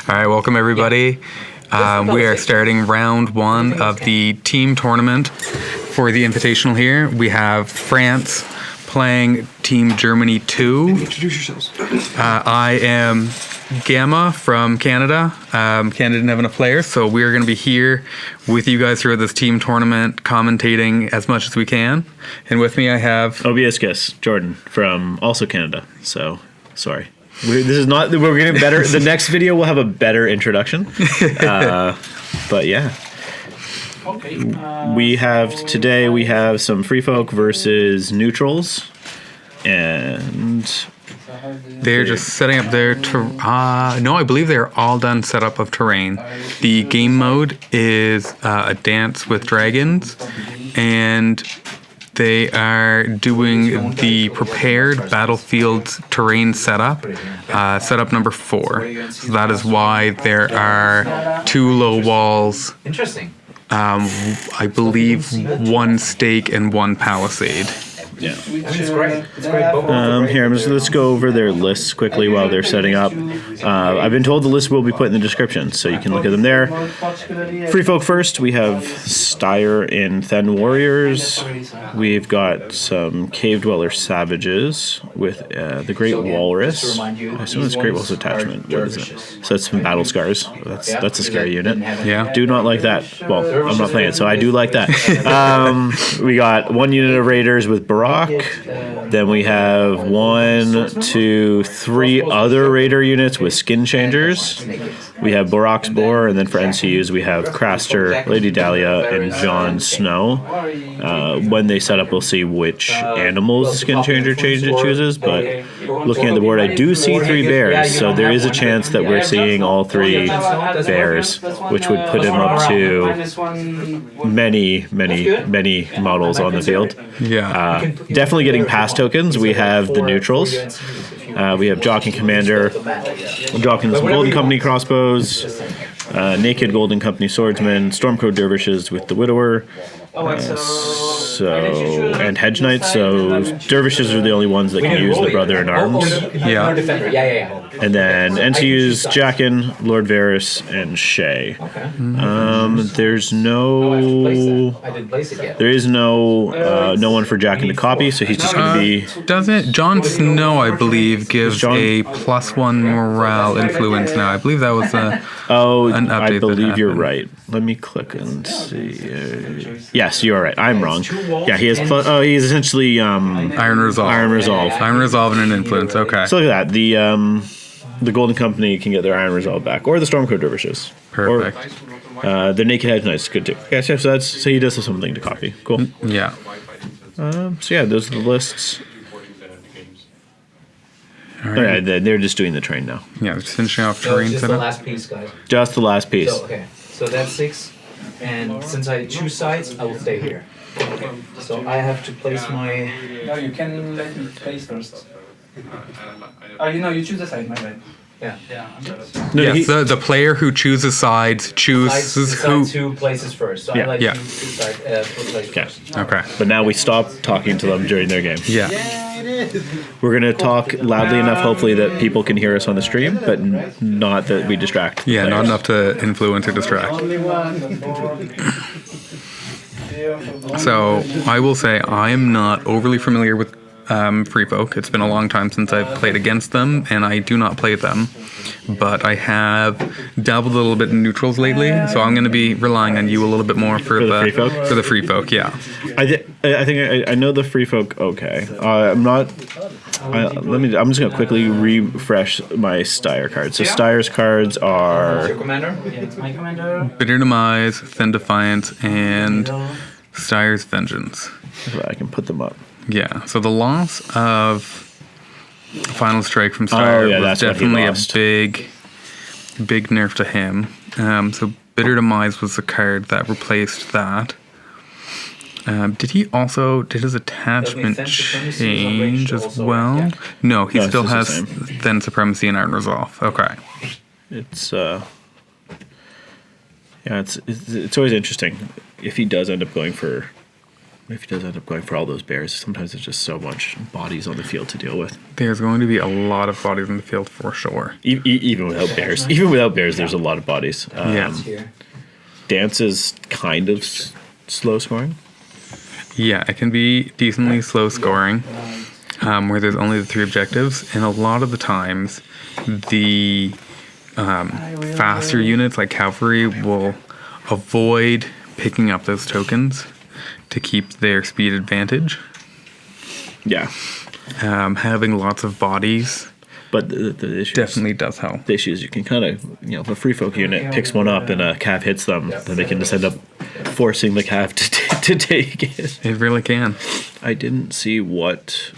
All right, welcome everybody. We are starting round one of the team tournament for the Invitational here. We have France playing Team Germany 2. Introduce yourselves. I am Gamma from Canada. Canada didn't have enough players, so we are going to be here with you guys throughout this team tournament, commentating as much as we can. And with me I have... OBSKIS, Jordan, from also Canada. So, sorry. We're getting better. The next video will have a better introduction. But yeah. We have some free folk versus neutrals. And they're just setting up their... no, I believe they're all done setup of terrain. The game mode is a Dance with Dragons. And... they are doing the prepared battlefield terrain setup, setup number 4. So that is why there are 2 low walls. Interesting. I believe 1 stake and 1 palisade. yeah. It's great. It's great. Here, let's go over their lists quickly while they're setting up. I've been told the list will be put in the description, so you can look at them there. Free folk first, we have Styre in Then Warriors. We've got some Cave Dweller Savages with the Great Walrus. I assume it's Great Walrus Attachment. What is it? So it's some Battle Scars. That's a scary unit. Yeah. Do not like that. Well, I'm not playing it, so I do like that. We got 1 unit of Raiders with Barak. Then we have 1, 2, 3 other Raider units with Skin Changers. We have Barak's Boar, and then for NCUs we have Craster, Lady Dahlia, and Jon Snow. When they set up, we'll see which animals the Skin Changer chooses, but looking at the board, I do see 3 bears, so there is a chance that we're seeing all 3 bears, which would put him up to many models on the field. Yeah. Definitely getting pass tokens. We have the neutrals. We have Jock and Commander, Jock and some Golden Company crossbows, Naked Golden Company swordsmen, Stormcrow dervishes with the Widower, and Hedge Knights. So dervishes are the only ones that can use the Brother in Arms. Yeah. And then NCUs, Jaqen, Lord Varys, and Shay. There's no one for Jaqen to copy, so he's just going to be... Doesn't Jon Snow, I believe, gives a +1 morale influence now? I believe that was an update. I believe you're happened. right. Let me click and see. Yes, you are right. I'm wrong. Yeah, he has. He's essentially Iron Resolve. Iron Resolve. Iron Resolve and an influence. Okay. So look at that. The Golden Company can get their Iron Resolve back, or the Stormcrow dervishes. Perfect. Or, the Naked Hedge Knights is good too. Yeah, so he does have something to copy. Cool. Yeah. So yeah, those are the lists. All right, they're just doing the train now. Yeah, just finishing off So terrain just the setup. last piece, guys. Just the last piece. So, okay. So that's 6. And since I choose sides, I will stay here. Okay. So I have to place my... No, you can let me place first. You choose the side, my bad. Yeah. No, Yes, the player who chooses sides chooses who. Decides who places first. So Yeah. I let Yeah. you decide who places first. Okay. But now we stop talking to them during their game. Yeah. We're going to talk loudly enough, hopefully, that people can hear us on the stream, but not that we distract. Yeah, not enough to influence or distract. So I will say I am not overly familiar with Free Folk. It's been a long time since I've played against them, and I do not play them. But I have dabbled a little bit in neutrals lately, so I'm going to be relying on you a little bit more for the Free Folk? For the Free Folk, yeah. I think I know the Free Folk. Okay, I'm not. I'm just gonna quickly refresh my Styre cards. So Styre's cards Your are commander? Yes, my commander. Bitter Demise, Thin Defiance, and Styre's Vengeance. I can put them up. Yeah, so the loss of Final Strike from Styre was that's what he definitely a lost. big nerf to him. So Bitter Demise was the card that replaced that. Did his attachment change as well? Yeah. No, he No, still it's has just the Then Supremacy and Iron Resolve. Okay. It's it's always interesting if he does end up going for if he does end up going for all those bears, sometimes there's just so much bodies on the field to deal with. There's going to be a lot of bodies in the field for sure. Even without bears, there's a lot of bodies. Yeah. Here. Dance is kind of slow scoring. Yeah, it can be decently slow scoring, where there's only the 3 objectives, and a lot of the times, the faster units like cavalry will avoid picking up those tokens to keep their speed advantage. Yeah. Having lots of bodies But the issue definitely does help. the issue is you can kind of, if a free folk unit picks one up and a cav hits them, then they can just end up forcing the cav to take it. It really can. I didn't see what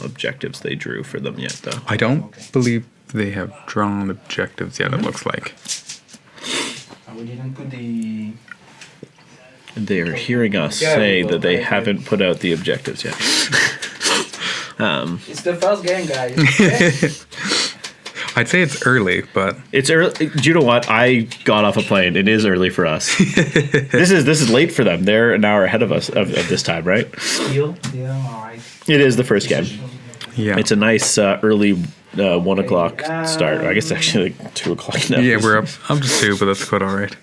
objectives they drew for them yet, though. I don't believe they have drawn objectives yet, it looks like. We didn't put the. They are hearing us say that they haven't put out the objectives yet. It's the first game, guys. I'd say it's early, but It's early. Do you know what? I got off a plane. It is early for us. This is late for them. They're an hour ahead of us of this time, right? Heal. Yeah, alright. It is the first game. yeah. It's a nice early 1 o'clock start. I guess actually like 2 o'clock now. Yeah, we're up to 2, but that's quite all right.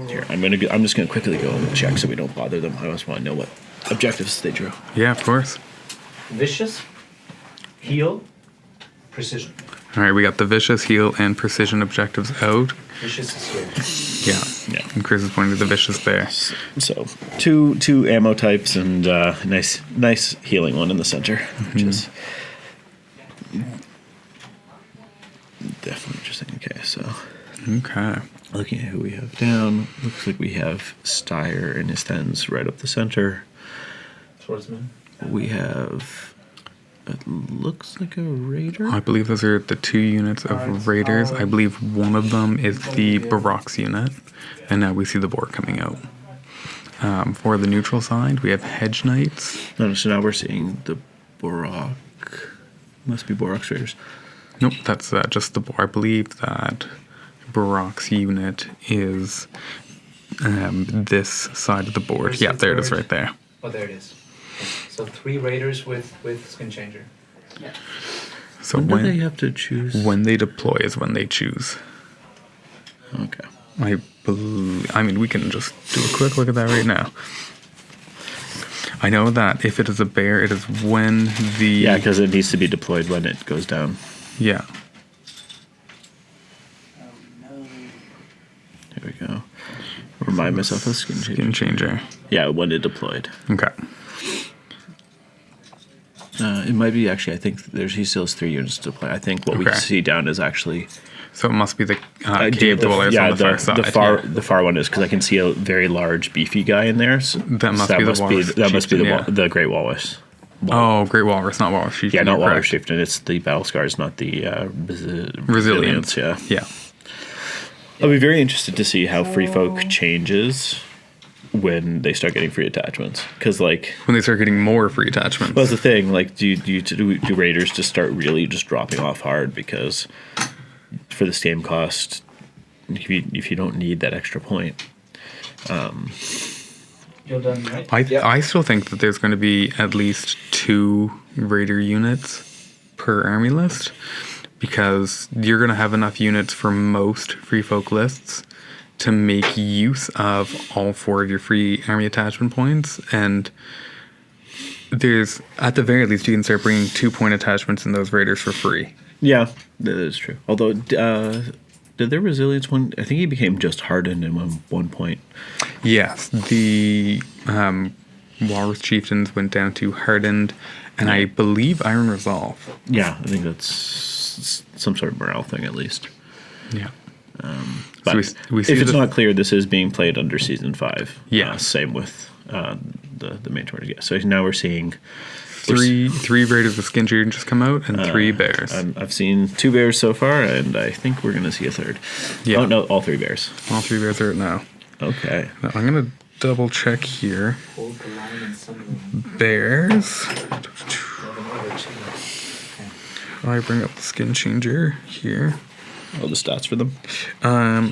Here, I'm just gonna quickly go and check so we don't bother them. I just want to know what objectives they drew. Yeah, of course. Vicious. Heal. Precision. All right, we got the vicious, heal, and precision objectives out. Vicious is here. Yeah. Yeah. And Chris is pointing to the vicious there. So two ammo types and nice healing one in the center, which is definitely interesting. Okay, so Okay. looking at who we have down, looks like we have Steyer and his Thens right up the center. Swordsman. We have, it looks like a raider. I believe those are the 2 units of raiders. I believe one of them is the Baroques unit, and now we see the boar coming out. For the neutral side, we have hedge knights. No, so now we're seeing the Borok. Must be Borok's raiders. Nope, that's just the boar. I believe that Baroque's unit is this side of the board. Where's Yeah, the there it is third? right there. Oh, there it is. So 3 raiders with skin changer. So When do they have to choose? when they deploy is when they choose. Okay. I mean, we can just do a quick look at that right now. I know that if it is a bear, it is when the... Yeah, because it needs to be deployed when it goes down. Yeah. There we go. Remind myself of skin change. Skin changer. Yeah, when it deployed. Okay. It might be actually. I think he still has 3 units to deploy. I think what we Okay. see down is actually So it must be the cave dwellers on the far side. the far one is because I can see a very large beefy guy in there. So That must be the walrus that must be chieftain, the great walrus. Oh, Great Walrus, not Walrus Chieftain. Yeah, not you're walrus correct. chieftain. It's the battle scars, not the Resilience. Yeah. Yeah. I'll be very interested to see how free folk changes when they start getting free attachments. Because like, When they start getting more free attachments. well, that's the thing. Like, do raiders just start really just dropping off hard because for the same cost, if you don't need that extra point. You're done, right? I still think that there's going to be at least 2 raider units per army list, because you're going to have enough units for most free folk lists to make use of all 4 of your free army attachment points. And there's, at the very least, you can start bringing 2-point attachments in those raiders for free. Yeah, that is true. Although, did their resilience one? I think he became just hardened in one point. Yes, the Walrus Chieftains went down to hardened, and I believe Iron Resolve. Yeah, I think that's some sort of morale thing at least. Yeah. But So we see if it's the- not clear, this is being played under season 5. Yeah. Same with the main tournament. Yeah. So now we're seeing Three raiders with skin changer just come out, and 3 bears. I've seen 2 bears so far, and I think we're gonna see a 3rd. Yeah. Oh no, all 3 bears. All 3 bears are out now. Okay. Now, I'm gonna double check here. Hold the line and summon Bears. them over to I bring up the skin changer here. All the stats for them.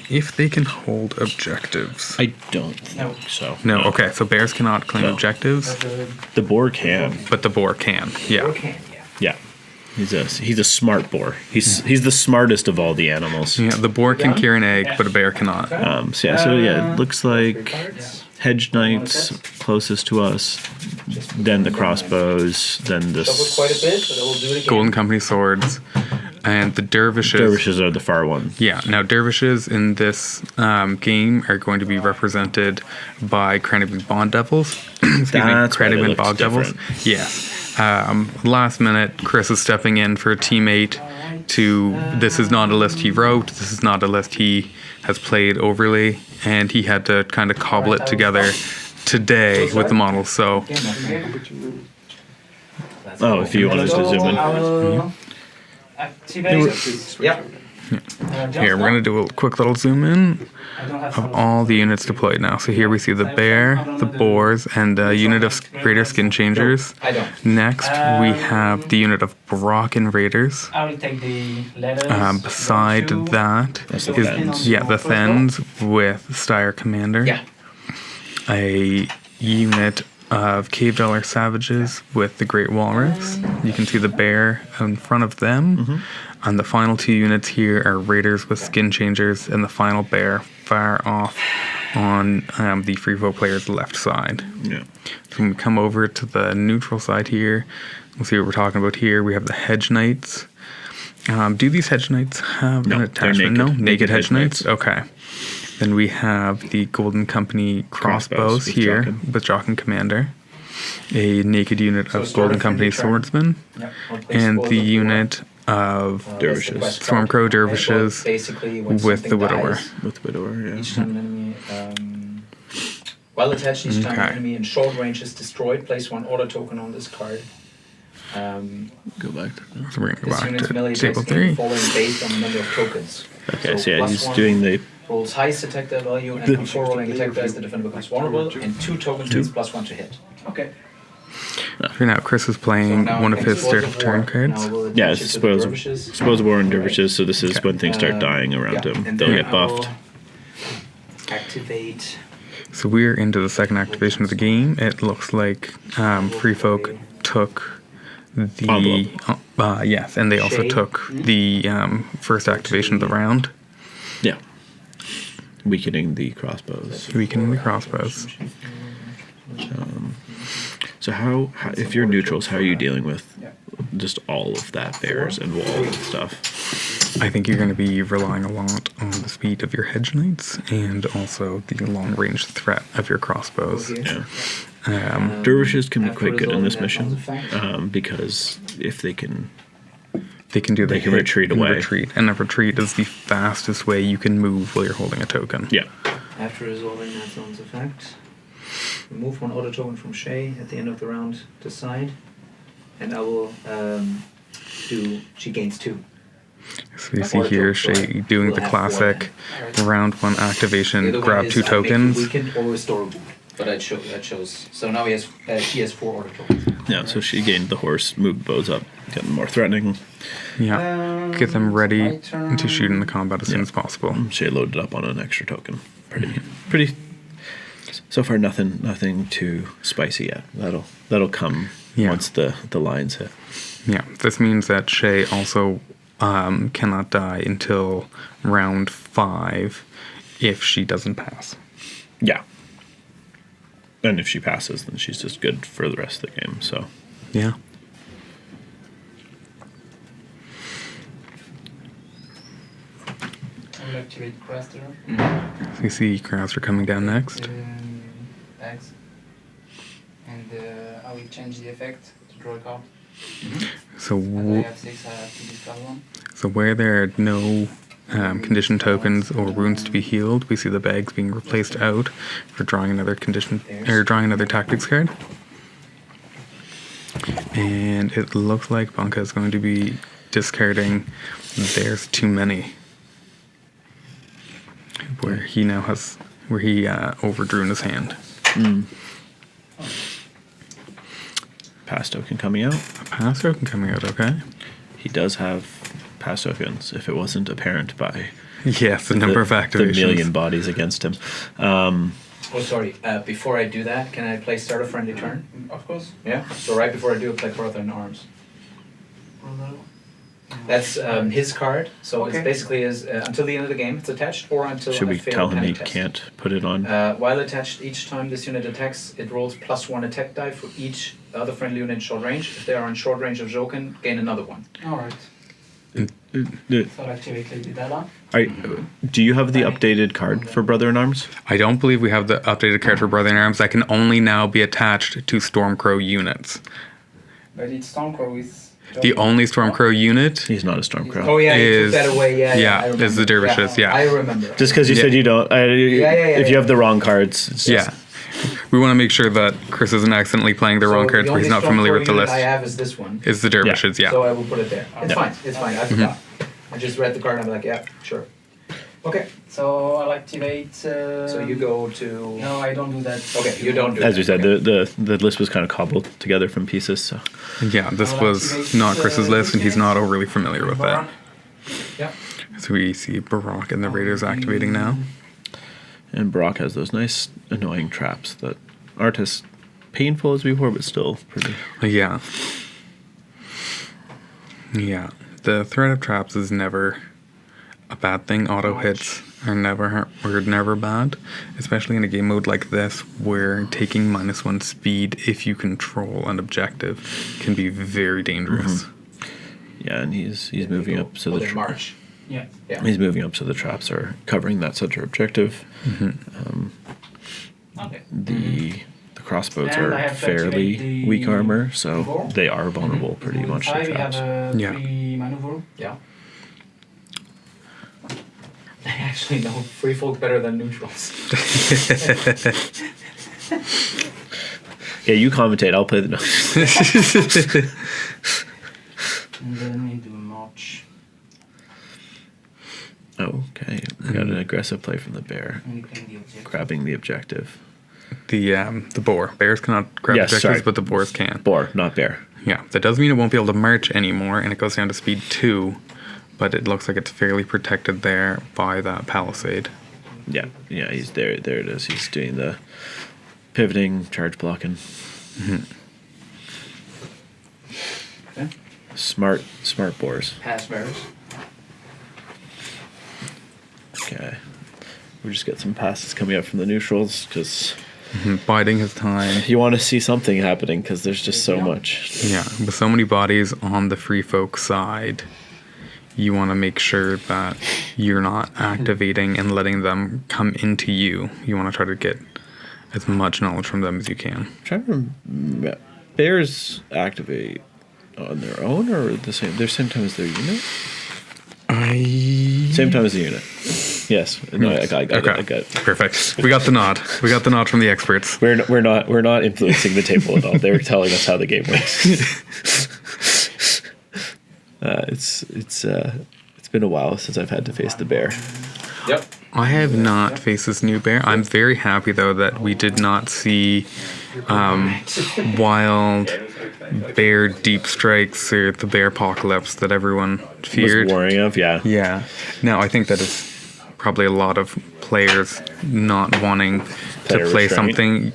If they can hold objectives. I don't think so. No, okay, so bears cannot claim No. objectives, The boar can. but the boar can. Yeah. Okay, yeah. Yeah. He's a smart boar. He's the smartest of all the animals. Yeah, the boar can carry an egg, but a bear cannot. So it looks like Cards. hedge knights closest to us, then the crossbows, then the Shuffled quite a bit, but I will do it again. Golden Company swords, and the dervishes. dervishes are the far ones. Yeah, now dervishes in this game are going to be represented by Cranibin Bond Devils. Excuse me, That's why they Cranibin look Bog Devils. different. Yes. Last minute, Chris is stepping in for a teammate this is not a list he wrote, this is not a list he has played overly, and he had to kind of cobble it together today with the models, so... Oh, if you wanted to zoom in. I will activate. Yeah. Here, we're going to do a quick little zoom in of all the units deployed now. So here we see the bear, the boars, and a unit of raider skin changers. I don't. Next, we have the unit of Brock and raiders. I will take the letters. Beside that That's the is Thens. the Thens with Styre Commander. Yeah. A unit of Cave Dweller Savages with the Great WarRigs. You can see the bear in front of them. And the final two units here are Raiders with Skin Changers, and the final bear far off on the free vote player's left side. Yeah. So when we come over to the neutral side here, we'll see what we're talking about here. We have the Hedge Knights. Do these Hedge Knights have No, an they're attachment? naked. No? Naked Hedge Knights? Okay. Then we have the Golden Company Crossbows crossbows with here Jochen. with Jochen Commander. A naked unit So of start Golden a Company friendly turn. swordsmen. Yeah. I'll place And both the of them. unit of Dervishes. That's the quest Stormcrow card. dervishes Well, basically, when with something the Widower. dies, With Widower, yeah. each time an enemy, while attached, each time an Okay. enemy in short range is destroyed, place one order token on this card. Go back to that. So we're going to go This back unit's melee to attacks table can be 3. following based on the number of tokens. Okay, so yeah, plus he's one doing the rolls highest attack die value, and before rolling attack dice, the defender becomes vulnerable, and 2 tokens means +1 to hit. Okay. For now, Chris is playing now one of his Explosive start of turn War. cards. Now we'll yeah, attach it's it to the disposable, dervishes. disposable war and dervishes. So this is Okay. when things start dying around Yeah, him. and They'll then get I will buffed. Activate. So we're into the second activation of the game. It looks like Free Folk took the Envelope. yes, and they also Shade. took the first activation of the round, Yeah. Weakening the crossbows. weakening the crossbows. So how if you're neutrals, how are you dealing with just all of that bears and wall and stuff? I think you're going to be relying a lot on the speed of your hedge knights and also the long range threat of your crossbows. Yeah. Um, Dervishes can be After quite good in this resolving mission that effect. because if they can, they can do the They can hit retreat and away. Retreat, and a retreat is the fastest way you can move while you're holding a token. yeah. After resolving that zone's effect, remove 1 order token from Shay at the end of the round to side, and I will she gains 2. So you see here Shay doing the classic round 1 activation, The other grab one is 2 I make tokens. you weakened or restore a wound, but that shows. So now she has 4 order tokens. Yeah. So she gained the horse, moved bows up, getting more threatening. Yeah, get them ready my turn. to shoot in the combat as soon as possible. She loaded up on an extra token. Pretty. So far, nothing too spicy yet. That'll come Yeah. once the lines hit. Yeah, this means that Shay also cannot die until round 5 if she doesn't pass. Yeah. And if she passes, then she's just good for the rest of the game. So Yeah. I will activate Craster. So you see Krauser coming down next. X. And I will change the effect to draw a card. So As I w- have 6, I have to discard 1. so where there are no condition tokens or wounds to be healed, we see the bags being replaced out for drawing another condition or drawing another tactics card. And it looks like Bunka is going to be discarding There's Too Many, where he now has overdrew in his hand. pass token coming out. A pass token coming out, okay. He does have pass tokens if it wasn't apparent by Yes, the number of the activations. million bodies against him. Oh, sorry. Before I do that, can I play start a friendly turn? Of course. Yeah. So right before I do it, play Brother in Arms. That's his card. So Okay. it's basically until the end of the game it's attached, or until Should I we fail tell a him panic he test. can't put it on? While attached, each time this unit attacks, it rolls +1 attack die for each other friendly unit in short range. If they are in short range of Joken, gain another one. Alright. Uh, So I'll activate Lady Dala. do you have the updated card for Brother in Arms? I don't believe we have the updated card for Brother in Arms that can only now be attached to Stormcrow units. But it's Stormcrow with... The only Stormcrow unit He's not a Stormcrow. Oh yeah, you Is- took that away. Yeah, yeah, I remember. is the dervishes, yeah. I remember. Just because you Yeah. said you don't. If you have the wrong cards, it's just, Yeah. We want to make sure that Chris isn't accidentally playing the wrong cards where he's not familiar with the I list. have is this one. Is the dervishes, yeah. So I will put it there. It's Yeah. fine. It's fine. I forgot. I just read the card and I'm like, yeah, sure. Okay. So I'll activate... So you go to. No, I don't do that. Okay, you don't do. as that. we said, Okay. the list was kind of cobbled together from pieces. So Yeah, this I'll was activate, not Chris's list, and he's not overly familiar with Barak. that. Yeah. So we see Barak and the Raiders activating now. and Brock has those nice annoying traps that aren't as painful as before, but still pretty. Yeah. Yeah. The threat of traps is never a bad thing. Auto hits are never bad, especially in a game mode like this where taking -1 speed if you control an objective can be very dangerous. Yeah, and he's moving up so Oh, the they march. Yeah. Yeah. he's moving up so the traps are covering that center objective. Okay. The crossbows And I are have to activate fairly the weak armor, so maneuver. they are vulnerable pretty much to 5, we have traps. Yeah. 3 maneuver. Yeah. I actually know free folk better than neutrals. Yeah, you commentate. I'll play the notes. And then we do march. Oh, okay. We got an aggressive play from the bear, And we claim the objective. grabbing the objective. The boar. Bears cannot grab Yes, objectives, sorry. but the boars can. Boar, not bear. Yeah, that does mean it won't be able to march anymore, and it goes down to speed 2, but it looks like it's fairly protected there by that palisade. Yeah, he's there. There it is. He's doing the pivoting, charge blocking. Okay. Smart boars. Pass bears. Okay. We just got some passes coming up from the neutrals because Biding his time. you want to see something happening because there's just so much. Yeah, with so many bodies on the free folk side, you want to make sure that you're not activating and letting them come into you. You want to try to get as much knowledge from them as you can. I'm trying to remember. Bears activate on their own or the same time as their unit? Same time as the unit. Yes. No, I got it. Perfect. We got the nod. We got the nod from the experts. We're not influencing the table at all. They're telling us how the game works. It's been a while since I've had to face the bear. Yep. I have not faced this new bear. I'm very happy though that we did not see wild bear deep strikes or the bear apocalypse that everyone feared. Was warring of, yeah. Yeah. Now I think that is probably a lot of players not wanting Player to play restraint. something.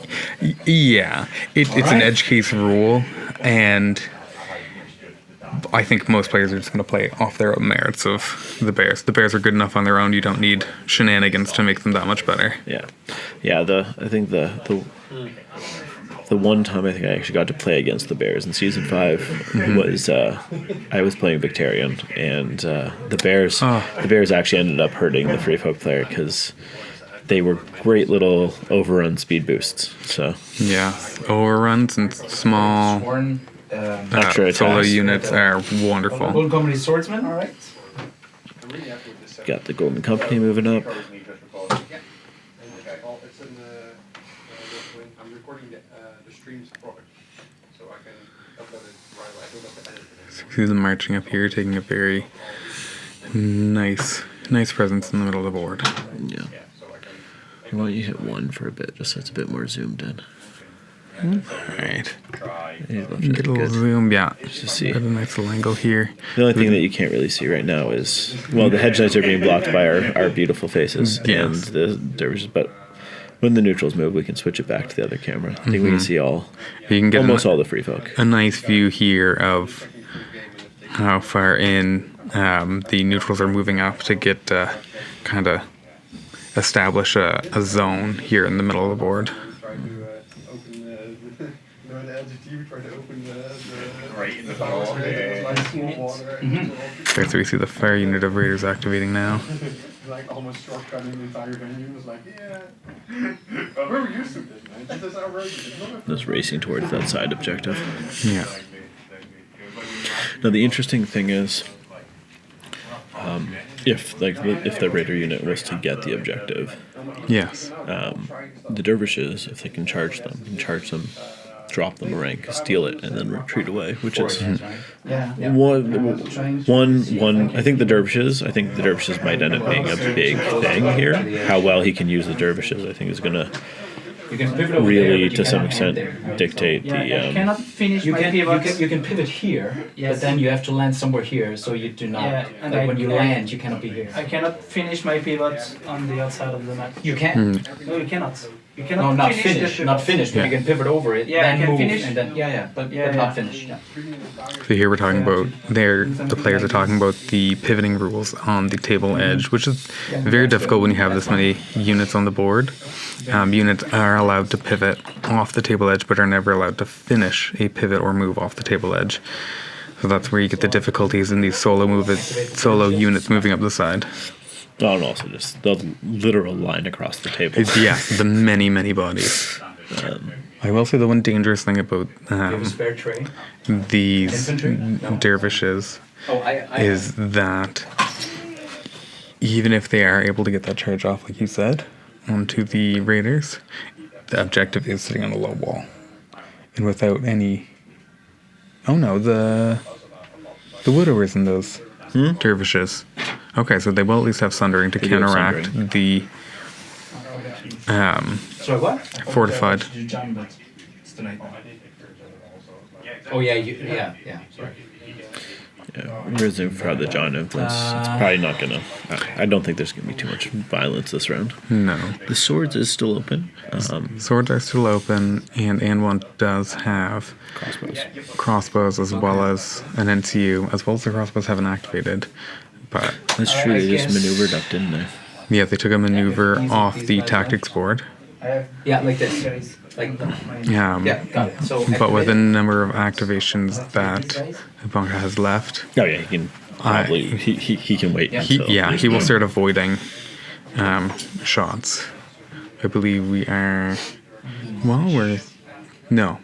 Yeah. It's an edge case rule, and I think most players are just going to play off their own merits of the Bears. The Bears are good enough on their own. You don't need shenanigans to make them that much better. Yeah. I think the one time I think I actually got to play against the Bears in season 5 was I was playing Victorian, and the Bears actually ended up hurting the Free Folk player because they were great little overrun speed boosts. So Yeah. Overruns and small Sworn. Extra solo attacks. units are wonderful. Golden Company Swordsman. All right. got the Golden Company moving up. I'm recording the streams product, so I can upload it right away. I don't have to edit it. He's marching up here, taking a very nice presence in the middle of the board. Yeah. Why don't you hit 1 for a bit, just so it's a bit more zoomed in. Alright. He's left Get it a little good. zoom, yeah. Just to see. Got a nice little angle here. The only thing that you can't really see right now is, well, the hedge knights are being blocked by our beautiful faces and Yes. the dervishes, but when the neutrals move, we can switch it back to the other camera. I think we can see You can get almost all the free folk. a nice view here of how far in the neutrals are moving up to get kind of establish a zone here in the middle of the board. Try to open the LGT, try to open the power station, like small water. Okay, so we see the fire unit of raiders activating now. Like almost shortcutting the entire venue. It was like, yeah, well, we're used to this, man. This is our road. Just racing towards that side objective. Yeah. Now the interesting thing is, if the raider unit was to get the objective, Yes. the dervishes, if they can charge them, drop them a rank, steal it, and then retreat away, which is one. I think the dervishes might end up being a big thing here. How well he can use the dervishes, I think, is gonna You can pivot over really, there, but to you some cannot extent, land there. dictate Yeah, I the. cannot finish You my can, pivots. you can pivot here, Yes. but then you have to land somewhere here, so you do not. Yeah, and like I- when you I- land, you cannot be here. I cannot finish my pivots on the outside of the map. You can. No, you cannot. You No, cannot not finish finish. the Not pivots. finish, but Yeah. you can pivot over it, Yeah, I then can move, finish. and then but Yeah, not yeah. finish. Yeah. So here we're talking about the players are talking about the pivoting rules on the table edge, which is very difficult when you have this many units on the board. Units are allowed to pivot off the table edge, but are never allowed to finish a pivot or move off the table edge. So that's where you get the difficulties in these solo units moving up the side. Oh, and also just the literal line across the table. Yes, the many bodies. I will say the one dangerous thing about You have a spare tray. these Infantry? No. dervishes Oh, I is that even if they are able to get that charge off, like you said, onto the raiders, the objective is sitting on a low wall, and without any. Oh no, the widowers in those dervishes. Okay, so they will at least have sundering to They do have counteract sundering. the Sorry, what? fortified. Oh yeah, yeah. Sorry. Yeah, resume for the John influence. It's probably not gonna. I don't think there's gonna be too much violence this round. No. The swords is still open. Swords are still open, and AndOne does have crossbows as well as an NCU, as well as the crossbows haven't activated. But That's true. I They just guess- maneuvered up, didn't they? yeah, they took a maneuver off the tactics board. Yeah, like this. Like Yeah, got it. So but with activate the it. number of activations that Bunka has left, Oh yeah, he can probably. He can wait. until he there's will no- start avoiding shots. I believe we are. Well, no.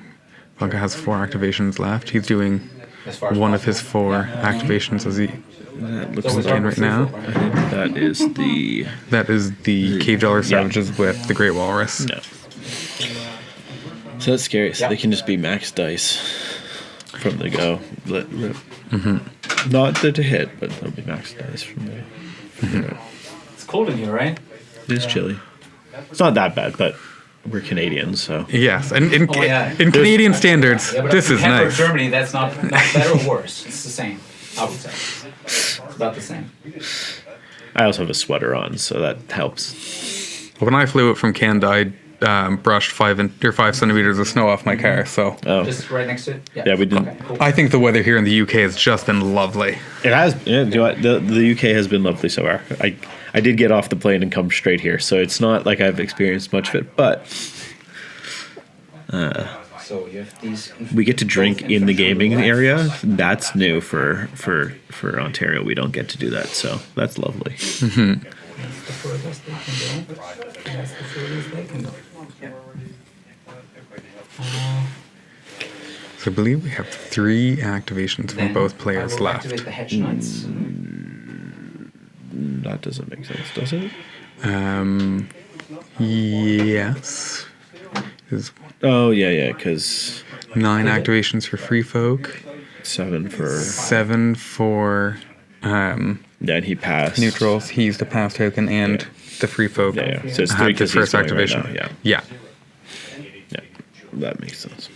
Bunka has 4 activations left. He's doing As far as one of his possible. 4 activations as he That looks So we it's like can our right now. free I think that is the. That is the Cave Dweller Yeah. Savages with the Great Walrus. No. So that's scary. So Yeah. they can just be max dice from the go. Not to hit, but they'll be max dice from the. It's cold in here, right? It is chilly. It's not that bad, but we're Canadians, so. Yes, and in, Oh, yeah. in Canadian standards, Yeah, but this is compared to nice. Germany, that's not better or worse. It's the same. I would say it's about the same. I also have a sweater on, so that helps. When I flew it from Canada, I brushed 5 centimeters of snow off my car. So Oh, Just right next to it. yeah, we didn't. Okay, cool. I think the weather here in the UK has just been lovely. It has. Yeah, you know what? The UK has been lovely so far. I did get off the plane and come straight here, so it's not like I've experienced much of it. But So you have these. we get to drink in the gaming left. area. That's new for Ontario. We don't get to do that, so that's lovely. That's the furthest they can go. That's the furthest they can go. So I believe we have 3 activations from Then both I players will left. activate the hedge knights. That doesn't make sense, does it? Yes. There's Oh yeah, because 9 activations for free folk, 7 for. 7 for Then he passed. neutrals. He used a pass token, and the free folk Yeah. So it's 3 had the because first he's going activation. Right now. Yeah. Yeah. that makes sense.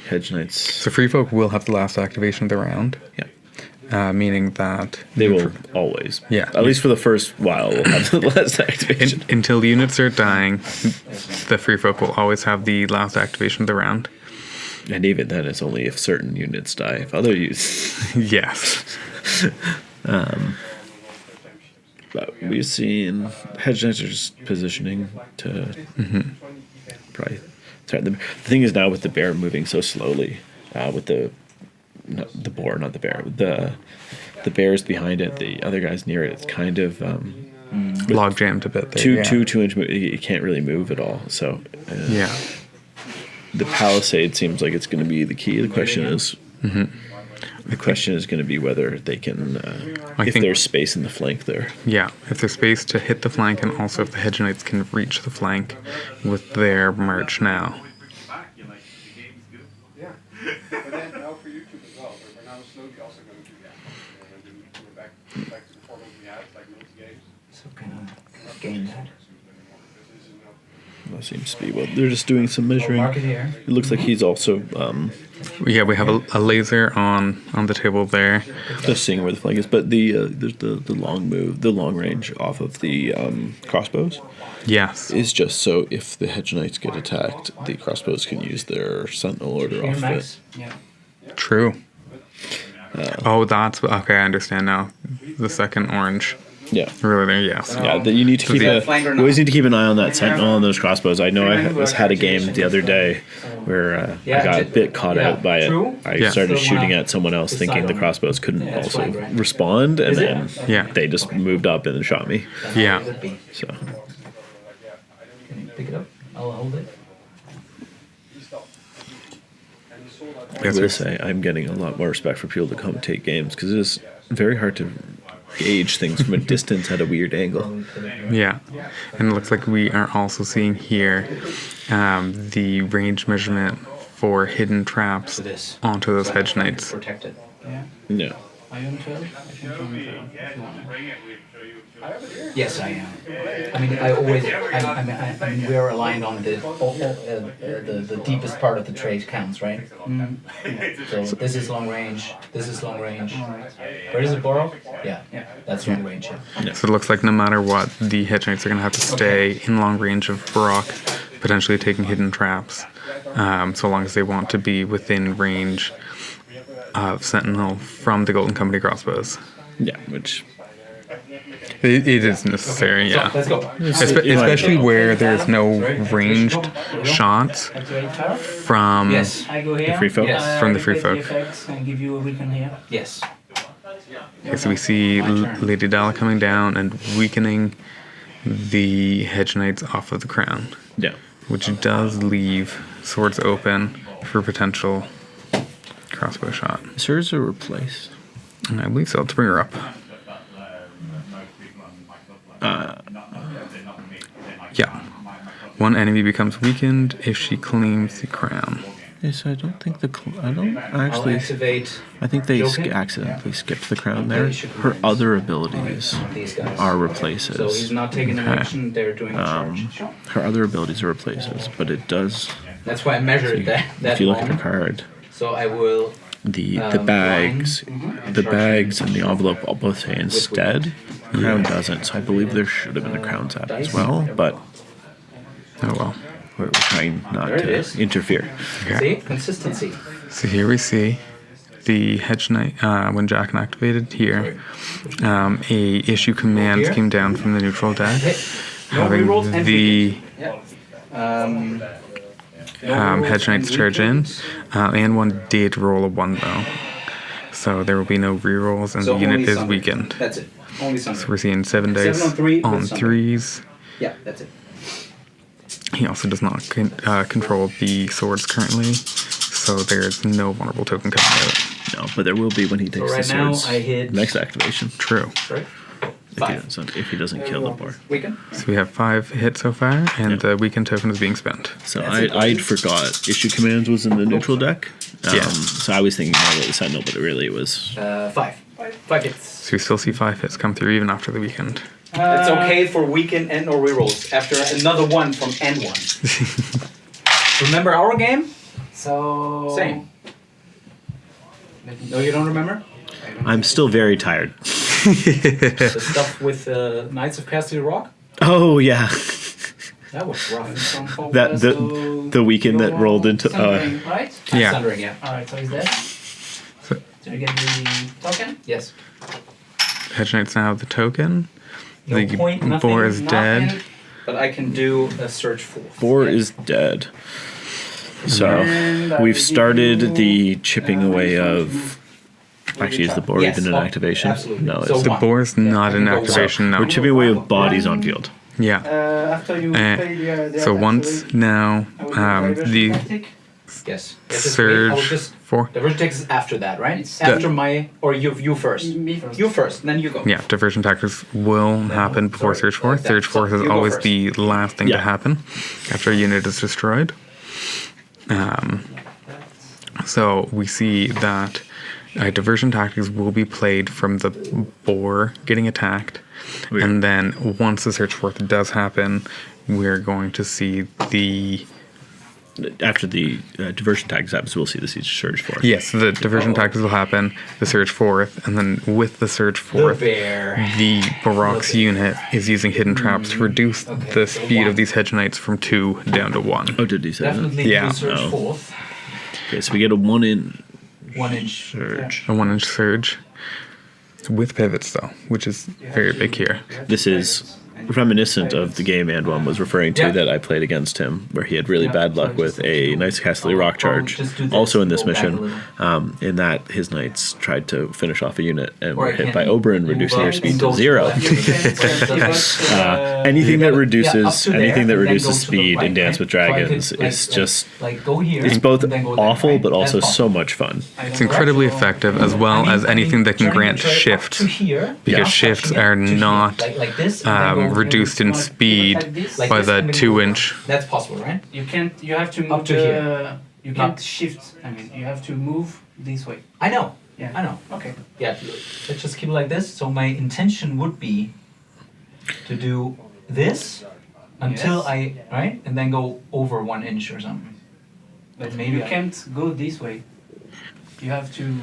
Hedge Knights. So Free Folk will have the last activation of the round. Yeah. Meaning that They will always. Yeah. At least for the first while, we'll have the last activation. until units start dying, the Free Folk will always have the last activation of the round. And even then, it's only if certain units die. If other units. Yes. But we've seen Hedge Knights are just positioning to probably threaten them. The thing is now with the bear moving so slowly, with the bears behind it, the other guys near it, it's kind of Log jammed a bit there. two inch move. You can't really move at all. So Yeah. the palisade seems like it's going to be the key. The question is. The question is going to be whether they can, if there's space in the flank there. Yeah, if there's space to hit the flank, and also if the Hedge Knights can reach the flank with their march now. Yeah. But then now for YouTube as well, we're now slowly also going to do that. We're back to the format we had, like multi-games. So can I gain that? That seems to be well. They're just doing some measuring. Mark it here. It looks like he's also Yeah, we have a laser on the table there. just seeing where the flank is. But there's the long move, the long range off of the crossbows Yes. is just so if the Hedge Knights get attacked, the crossbows can use their Sentinel order Here, off Max. it. Yeah. True. That's okay. I understand now. The second orange. Yeah. Really there, yes. Yeah, that you need to keep the- you always need to keep an eye on that Sentinel and those crossbows. I know I had a game the other day where I got a bit caught out by it. I Yeah. started shooting at someone else thinking the crossbows couldn't also respond, and then Yeah. they just moved up and shot me. Yeah. So Can you pick it up? I'll hold it. I will say I'm getting a lot more respect for people to commentate games because it is very hard to gauge things from a distance at a weird angle. Yeah. And it looks like we are also seeing here the range measurement for hidden traps This. onto those Hedge Knights. Protected. Yeah. Yeah. Are you on 12? I think you're on 12 if you want. Yes, I am. I mean, I mean, we're aligned on the deepest part of the trade counts, right? So this is long range. This is long range. Where does it borrow? Yeah, that's long range. Yeah. So it looks like no matter what, the Hedge Knights are going to have to stay in long range of Barak, potentially taking hidden traps, so long as they want to be within range of Sentinel from the Golden Company crossbows. Yeah, which It is necessary, yeah. Let's go. Especially where there's no ranged shots from Yes. I go here. free folk? Yes. From the free folk. Effects and give you a weekend here. Yes. Okay, so we see Lady Dalla coming down and weakening the Hedge Knights off of the crown, yeah. which does leave swords open for potential crossbow shot. Is hers a replace? And I believe so. Let's bring her up. Yeah. One enemy becomes weakened if she claims the crown. Yes, I don't think I don't I'll actually. activate I think they Joking? accidentally skipped the crown there. Her other abilities these guys. are So he's replaces. not taking an action. They're doing a charge. Her other abilities are replaces, but it does. That's why I measured that. If you look at her long. card, So I will. the line, bags, and the charge bags him. and the envelope all both say instead. Crown doesn't, so I believe there should have been a crown tap as well, but Oh well. we're trying not There it to is. interfere. Okay. See? Consistency. So here we see the Hedge Knight, when Jack activated here, a issue commands Here. came down from the neutral deck, No having rerolls and the Hedge Knights charge in, and one did roll a 1 though. So there will be no rerolls, and So the unit only is summary. weakened. That's it. Only So summary. we're seeing 7 dice 7 on 3 with on summary. 3s. Yeah, that's it. He also does not control the swords currently, so there's no vulnerable token coming out. No, but there will be when he takes right the now, swords. I hit- Next activation. True. Right? If he doesn't kill the board. Weekend? So we have 5 hits so far, and the weekend token is being spent. So That's it. I'd forgot issue commands was in the neutral deck. Yeah. So I was thinking more about the Sentinel, but it was 5. 5 hits. So we still see 5 hits come through even after the weekend. That's okay for weekend and or rerolls after another one from AndOne. Remember our game? So Same. Let me No, you don't remember? I'm still very tired. The stuff with Knights of Castle Rock? Oh yeah, That was rough. from focus that to the weekend that your rolled into. centering, right? Yeah. Sundering, yeah. Alright, so he's dead. Did you get the token? Yes. Hedge Knights now have the token. No The point, nothing, boar is dead. Nothing. But I can do a search for. 4 is dead. So And I will we've give started you, the chipping away which one of. Actually, is the boar Yes, even an oh, activation? absolutely. No, So it's The one. boar's not I an can go activation now. we're chipping away with bodies on field. Yeah. After you Eh, play the So once now, I will do diversion the tactic. Yes. Yeah, just wait. I will surge just. for Diversion tactics is after that, right? It's After my. Or you first. Me first. You first, then you go. yeah, diversion tactics will happen before sorry, surge force. like that. Surge force So is you go always first. the last thing to Yeah. happen after a unit is destroyed. So we see that diversion tactics will be played from the boar getting attacked, Weird. and then once the search force does happen, we're going to see the After the diversion tags happens, we'll see the siege surge force. yes, the diversion tactics will happen, the surge forth, and then with the surge The forth, bear. the Baroque's unit is using hidden traps to reduce Okay, the so speed one. of these hedge knights from 2 down to 1. Oh, did he say that? Definitely Yeah. do search Oh. forth. Okay, so we get a 1 in 1 inch. surge. A 1-inch surge with pivots though, which is very big here. This is reminiscent of the game AndOne was referring to Yeah. that I played against him, where he had really bad luck with a Knights of Castle Rock charge. Just do this, Also in this go back a mission, little. in that his knights tried to finish off a unit and Or were I hit can by Oberyn, move reducing up their and speed go to 0. left. Anything that Yeah, reduces up to there, anything that and then reduces go to the speed right, in Dance right? with So I could, Dragons like- is just like go here. it's both and then go there, awful right? but also That's so possible. much fun. It's incredibly effective as well as anything that can trying grant to try up shifts, to here, because not shifts touching it, are to here, not like this, and then go reduced in speed like by this, the and then go 2-inch. That's possible, right? You can't. You have to move Up to here. You Not- can't shift. I mean, you have to move this way. I know. Yeah. I know. Okay. Yeah, let's just keep it like this. So my intention would be to do this until Yes. right, and then go over 1 inch or something. But Maybe you I- can't go this way. You have to.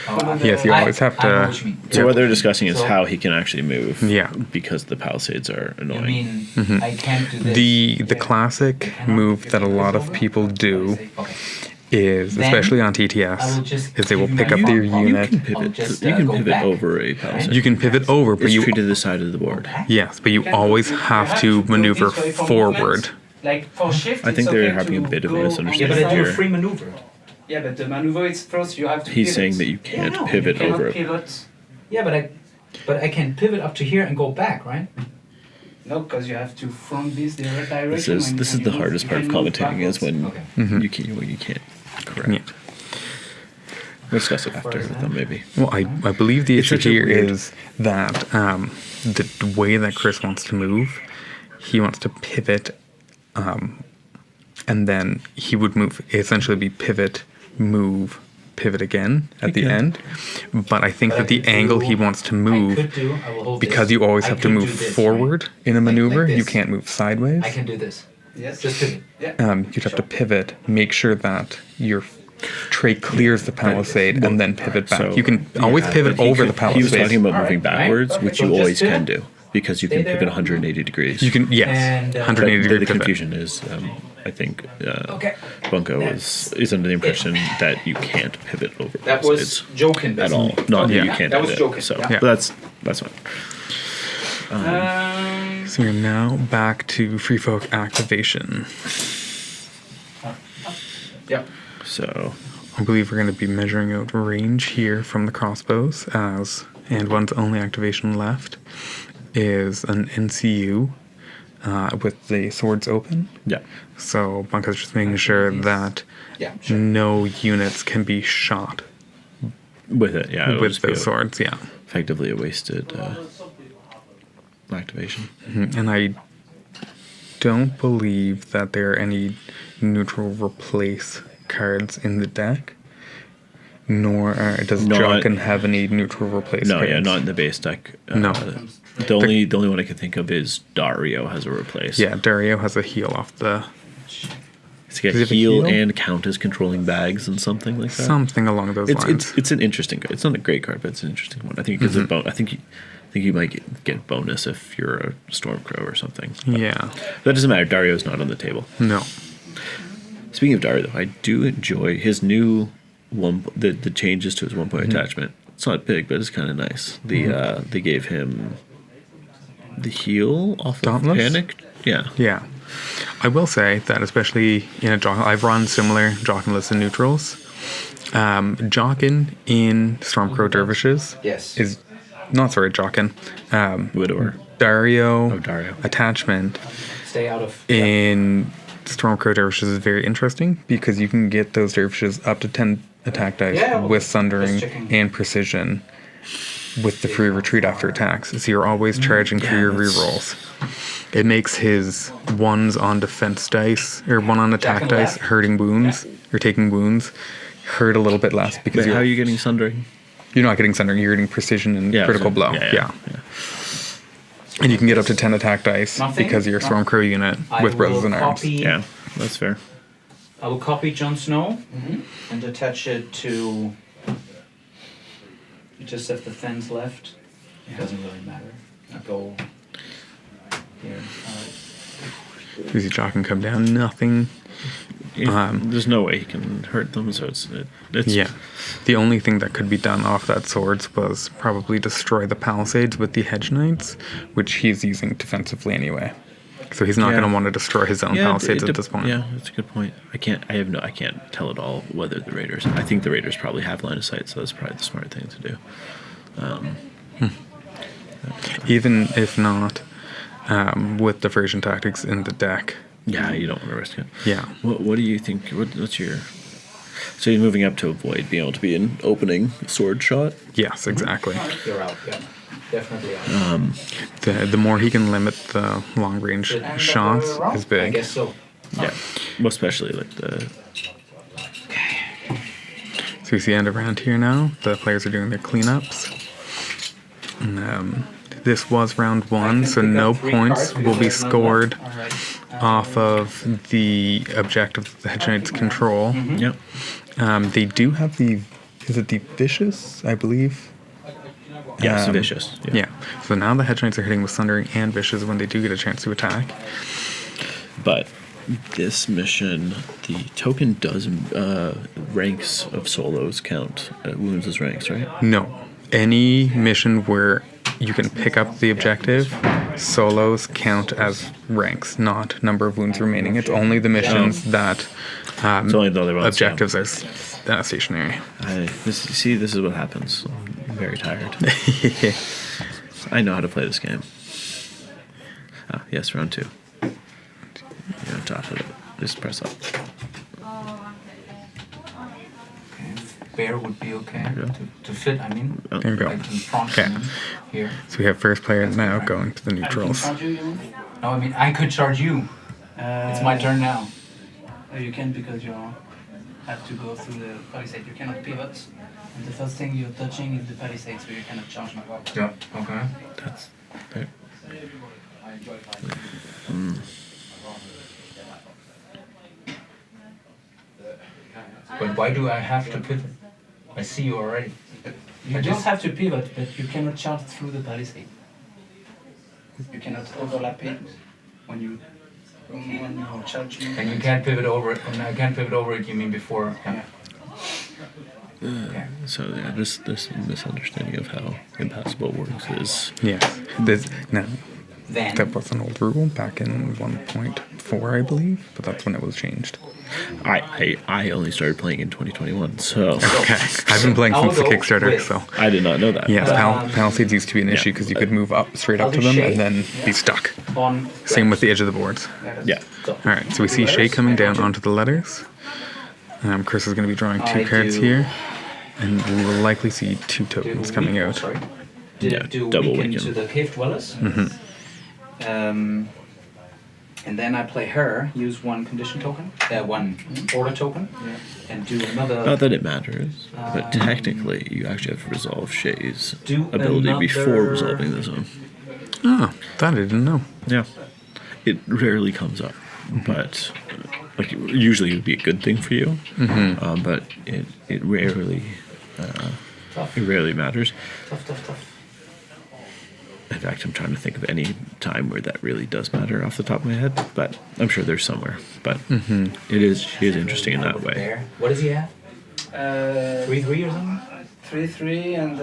Oh, follow Yes, you the- always have I know to. what you mean. So what they're discussing is So- how he can actually move. Yeah. Because the palisades are You annoying. mean Mhm. I can't do this? The classic move that a lot of people do Okay. is, Then especially on I will TTS, just is they will give pick my up their front paw. unit. You can I'll pivot. just, You can go pivot back. over a palisade. You can pivot over, but It's you true to the side of the board. Back? yes, but you can- always you have to go maneuver this way for forward. movement. Like for shift, I think it's they're okay having a to bit of a go on misunderstanding Yeah, the but I do here. a free maneuver. Yeah, but the maneuver is first. You have to. He's pivot. saying that you can't Yeah, I know. pivot You cannot over. pivot. Yeah, but I can pivot up to here and go back, right? No, because you have to from this direction. This is when- this when is you the move, hardest you part of can move commentating is backwards. when Okay. Mhm. you can't. Correct. Yeah. We'll discuss it after with them maybe. Well, I believe the It's issue such a here weird- is that the way that Chris wants to move, he wants to pivot, and then he would move, essentially be pivot, move, pivot again at the can. end. But I think But that I the could angle do- he wants to I move, could do. I will hold because this. you always I have to could move do this, right? forward in a Like maneuver, you this. can't move sideways. I can do this. Yes. Just pivot. Yeah. You'd have to pivot, make sure that your tray clears the palisade, and then pivot back. So- You can always Yeah, pivot but he over could- the palisade. He was talking about Alright, moving backwards, right? which So you just always pivot. can do because you Stay can there. pivot 180 degrees. You can, yes, And, But 180 the degree pivot. confusion is, I think, Okay. Bunka is under the impression that you can't pivot over That was palisades joking. at all. Not that Yeah. you can't That do was it. joking. So, Yeah. but that's fine. So we're now back to Free Folk activation. Yep. So I believe we're going to be measuring out range here from the crossbows, and one's only activation left is an NCU with the swords open. yeah, So Bunka's just making sure that Yeah. Sure. no units can be shot with it, yeah, it'll with just be those swords. Yeah, effectively a wasted activation. and I don't believe that there are any neutral replace cards in the deck. Nor does Not- Jochen have any neutral replace No, cards. yeah, not in the base deck. No. The only one I can think of is Dario has a replace. Yeah, Dario has a heal off the It's get Does it have a heal heal? and count as controlling bags and something like that. Something along those lines. It's an interesting card. It's not a great card, but it's an interesting one. I think it gives a I think you might get bonus if you're a Stormcrow or something. But Yeah. that doesn't matter. Dario's not on the table. No. Speaking of Dario, though, I do enjoy his new the changes to his 1 point attachment. It's not big, but it's kind of nice. They gave him the heal off Dauntless? of Panic. Yeah. Yeah. I will say that especially in a Jock, I've run similar Jockinless and neutrals. Jockin in Stormcrow Dervishes Yes. is not sorry, Jockin. Widower. Dario, Dario. attachment Stay out of. in Stormcrow Dervishes is very interesting because you can get those Dervishes up to 10 attack dice Yeah, well, with Sundering just checking. and Precision with the free retreat after attacks. So you're always charging for your rerolls. It makes his ones on defense dice or one on attack and dice left. hurting wounds or taking wounds hurt a little bit less because Wait, how are you getting Sundering? you're not getting Sundering, you're getting Precision and critical blow. Yeah. And you can get up to 10 attack dice Nothing? because you're a Stormcrow unit I with Brothers will in Arms. copy- Yeah, that's fair. I will copy Jon Snow and attach it to. You just have the fence left. It doesn't really matter. I go here. You see Jock can come down, nothing. There's no way he can hurt them, so it's Yeah. The only thing that could be done off that swords was probably destroy the palisades with the Hedge Knights, which he's using defensively anyway. So he's not Yeah. going to want to destroy his own palisades at this point. Yeah, that's a good point. I can't tell at all whether the Raiders. I think the Raiders probably have line of sight, so that's probably the smart thing to do. Even if not, with diversion tactics in the deck. Yeah, you don't want to risk it. Yeah. What do you think? What's your? So you're moving up to avoid being able to be an opening sword shot. Yes, exactly. You're out. Yeah, definitely out. The more he can limit the long range shots is I big. guess so. Yeah, well, especially like the. So you see end of round here now. The players are doing their cleanups. And, this was round one, so no points will be scored off of the objective that the Hedge Knights control. Yep. They do have the, is it the Vicious, I believe? Yes, vicious. Yeah. So now the Hedge Knights are hitting with Sundering and Vicious when they do get a chance to attack. But this mission, the token does ranks of solos count wounds as ranks, right? No. Any mission where you can pick up the objective, solos count as ranks, not number of wounds remaining. It's only the missions that It's only the other ones. objectives are stationary. This is what happens. I'm very tired. I know how to play this game. Ah, yes, round 2. You're on top of it. Just press up. Bear would be okay to fit. I mean, There you go. like in front Okay. of me here. So we have first player now going to the neutrals. No, I mean I could charge you. It's my turn now. You can't because you have to go through the palisade. You cannot pivot. And the first thing you're touching is the palisade, so you cannot charge my weapon. Yeah. Okay. That's fair. But why do I have to pivot? I see you already. You don't have to pivot, but you cannot charge through the palisade. You cannot overlap it when you're charging. And you can't pivot over it. And I can't pivot over it. You mean before? Yeah. Okay. So yeah, this misunderstanding of how impassable works is Yes. Now, Then. that was an old rule back in 1.4, I believe, but that's when it was changed. I only started playing in 2021, so Okay. I've been playing since the I'll go Kickstarter, with- so. I did not know that. Yes, Palisades used to be an issue because you could move up straight up to them and then be stuck. On. Same with the edge of the boards. Yeah. All right, so we see Shay coming down onto the letters. Chris is going to be drawing 2 cards here, and we will likely see 2 tokens coming out. Sorry. Yeah, Do double weaken weaken. to the cave dwellers. And then I play her, use 1 condition token, 1 order token, and do another. Not that it matters, but technically you actually have to resolve Shay's Do ability before another- resolving the zone. Oh, that I didn't know. Yeah. It rarely comes up, but like usually it would be a good thing for you, but it rarely matters. Tough. In fact, I'm trying to think of any time where that really does matter off the top of my head, but I'm sure there's somewhere. But she is interesting in that way. Bear. What does he have? 3-3 or something? 3-3 and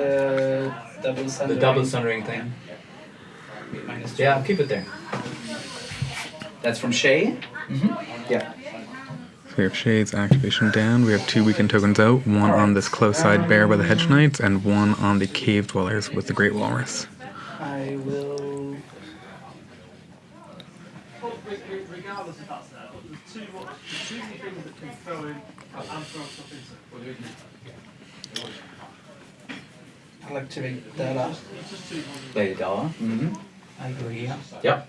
double The sundering. double sundering thing. -2. Yeah, I'll keep it there. That's from Shay. Yeah. So we have Shade's activation down. We have 2 weakened tokens out. One on this close side bear by the Hedge Knights, and one on the cave dwellers with the Great Walrus. I will. Regardless if that's there, but there's two things that can throw in and throw stuff into. I'll activate Dala. Lady Dollar. I go here. Yep.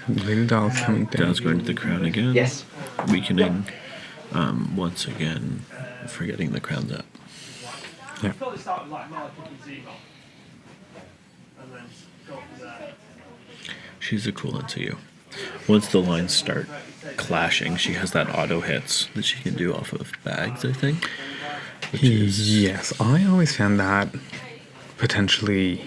Lady Doll's coming down. Down's going to the crown again. Yes. Weakening. Once again, forgetting the crown's up. Yeah. Probably start with like Malik and Zemo. And then go from there. She's a cool one to you. Once the lines start clashing, she has that auto hits that she can do off of bags, I think. Which is Yes, I always found that potentially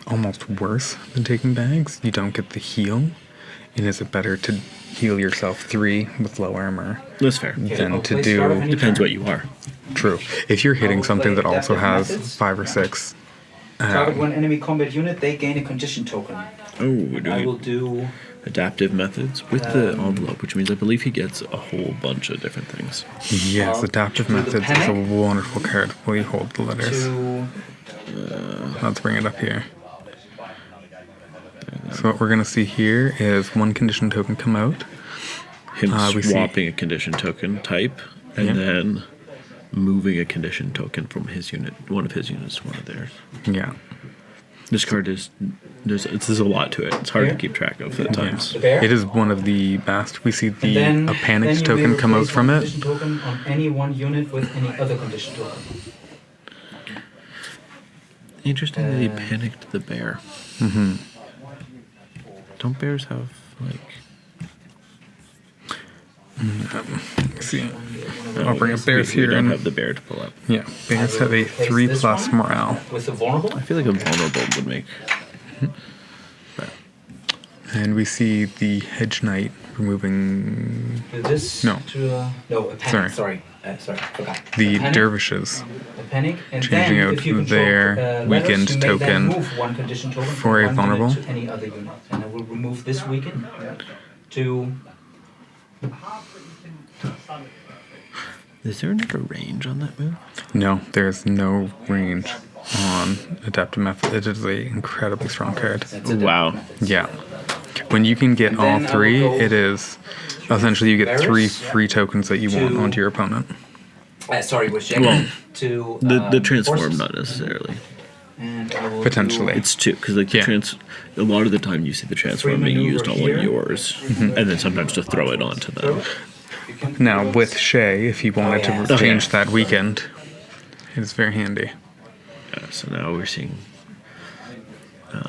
almost worse than taking bags. You don't get the heal, and is it better to heal yourself 3 with low armor that's fair. than to Place start of do... any Depends turn. what you are. True. If you're hitting will something play that also adaptive has methods. 5 or 6... Target one enemy combat unit, they gain a condition token. Oh, we're I will doing do. adaptive methods with the envelope, which means I believe he gets a whole bunch of different things. Yes, I'll adaptive do the methods is a panic. wonderful card. Will you hold the letters? To Let's bring it up here. So what we're going to see here is 1 condition token come out. Him we see- swapping a condition token type and Yeah. then moving a condition token from his unit, one of his units to one of theirs. Yeah. This card is there's a lot to it. It's hard to keep track of at times. the bear. It is one of the best. We see And the then, a panicked then you token may come out replace from one it. condition token on any one unit with any other condition token. Interesting that he panicked the bear. Don't bears have like? Let's see. I'll bring up bears we here. don't And, have the bear to pull up. yeah, bears have a Replace 3 this plus one morale. With the vulnerable. I feel like a vulnerable would make. And we see the Hedge Knight removing Do this No. to no a panic. Sorry. Sorry, forgot. the A panic, dervishes A panic, and changing then out if you control, their letters, weakened you may then token move one condition token for from a one vulnerable. unit to any other unit, and I will remove this weaken to. Is there another range on that move? No, there's no range on adaptive method. It is a incredibly strong card. That's a Wow. method. Yeah. When you can get And all then I will 3, go it is essentially you get 3 Varus free tokens that you want to- onto your opponent. Sorry, with Jake Well, to The transform, horses. not necessarily. And I will Potentially. It's 2 because like Yeah. a lot of the time you see the transform being maneuver used on one here. of yours, and then sometimes to throw it onto them. You can Now with Shay, if you wanted yeah. to Okay. change that weekend, it's very handy. Yeah, so now we're seeing.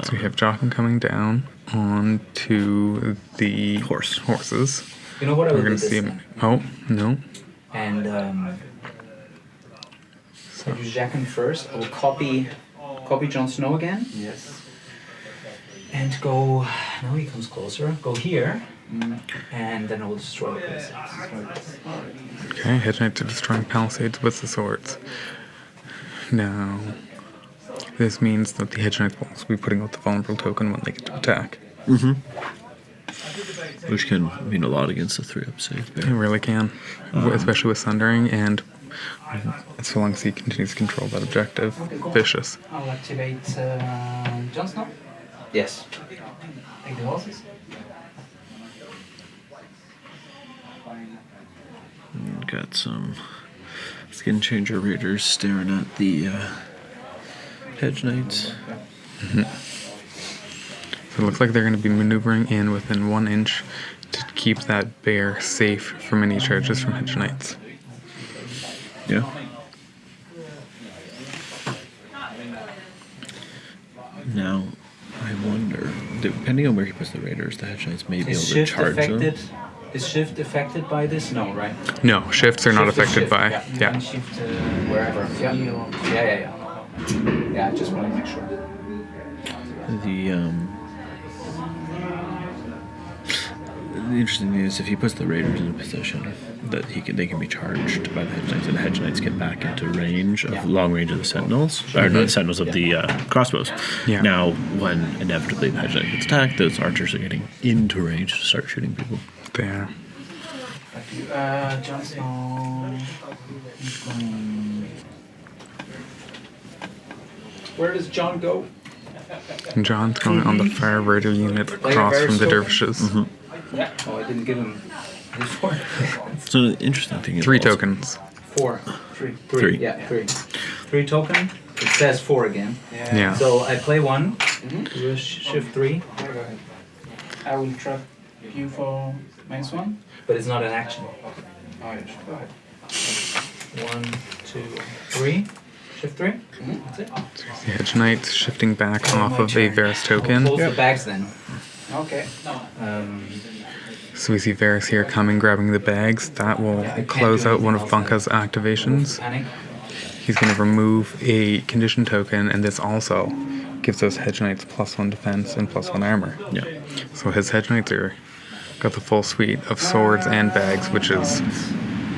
So we have Jochen coming down onto the horses. You know what I We're will do gonna this see him. then? Oh no! And I do Jackin first. I will copy Jon Snow again. Yes. And go. Now he comes closer. Go here. And then I will destroy this. Okay, Hedge Knights are destroying palisades with the swords. Now, this means that the Hedge Knights will also be putting out the vulnerable token when they get to attack. Which can mean a lot against the 3-up save. It really can, especially with Sundering, and so long as he continues to control that objective. Vicious. I'll activate Jon Snow. Yes. Take the horses. Got some skin changer raiders staring at the hedge knights. So it looks like they're going to be maneuvering in within 1 inch to keep that bear safe from any charges from Hedge Knights. Yeah. Now, I wonder, depending on where he puts the raiders, the hedge knights may be Is able to shift charge them. affected Is shift affected by this? No, right? No, shifts are not Shift is affected shift, by. yeah. Yeah. And shift Wherever. Yeah. yeah. Yeah, I just want to make sure. The interesting thing is if he puts the raiders in a position that they can be charged by the hedge knights, and the hedge knights get back into range of long range of the sentinels, or not the sentinels of the crossbows. Yeah. Now, when inevitably the hedge knight gets attacked, those archers are getting into range to start shooting people. There. Jon Snow. Where does John go? And John's going on the fire raider unit across from the dervishes. Oh, I didn't give him his 4. So the interesting thing is 3 also- tokens. 4. 3. 3. Yeah, 3. 3 token. It says 4 again. Yeah. So I play 1. Shift 3. Go ahead. I will trap you for -1. But it's not an action. Oh, yeah, go ahead. 1, 2, 3. Shift 3. That's it. The hedge knights shifting back off of a Varus token. Close the bags then. Okay. So we see Varus here coming, grabbing the bags. That will close out one of Bunka's activations. Panic. He's going to remove a condition token, and this also gives those hedge knights +1 defense and +1 armor. Yeah. So his hedge knights are got the full suite of swords and bags, which is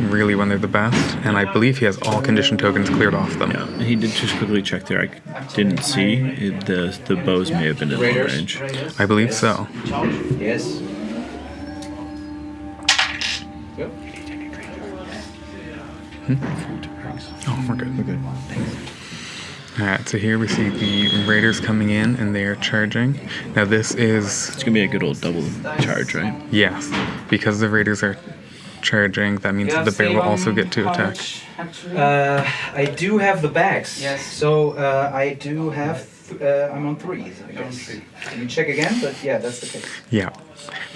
really when they're the best. And I believe he has all condition tokens cleared off them. Yeah, he did just quickly check there. I didn't see the bows may have been in low Raiders. range. I believe so. Yes. Yep. Oh, we're good. We're good. Alright, so here we see the raiders coming in, and they are charging. Now this is, It's gonna be a good old double charge, right? yes, because the raiders are charging, that means that the bear will also get to attack. I do have the bags. Yes. So I do have. I'm on 3. I guess. Can you check again? But yeah, that's the case. Yeah.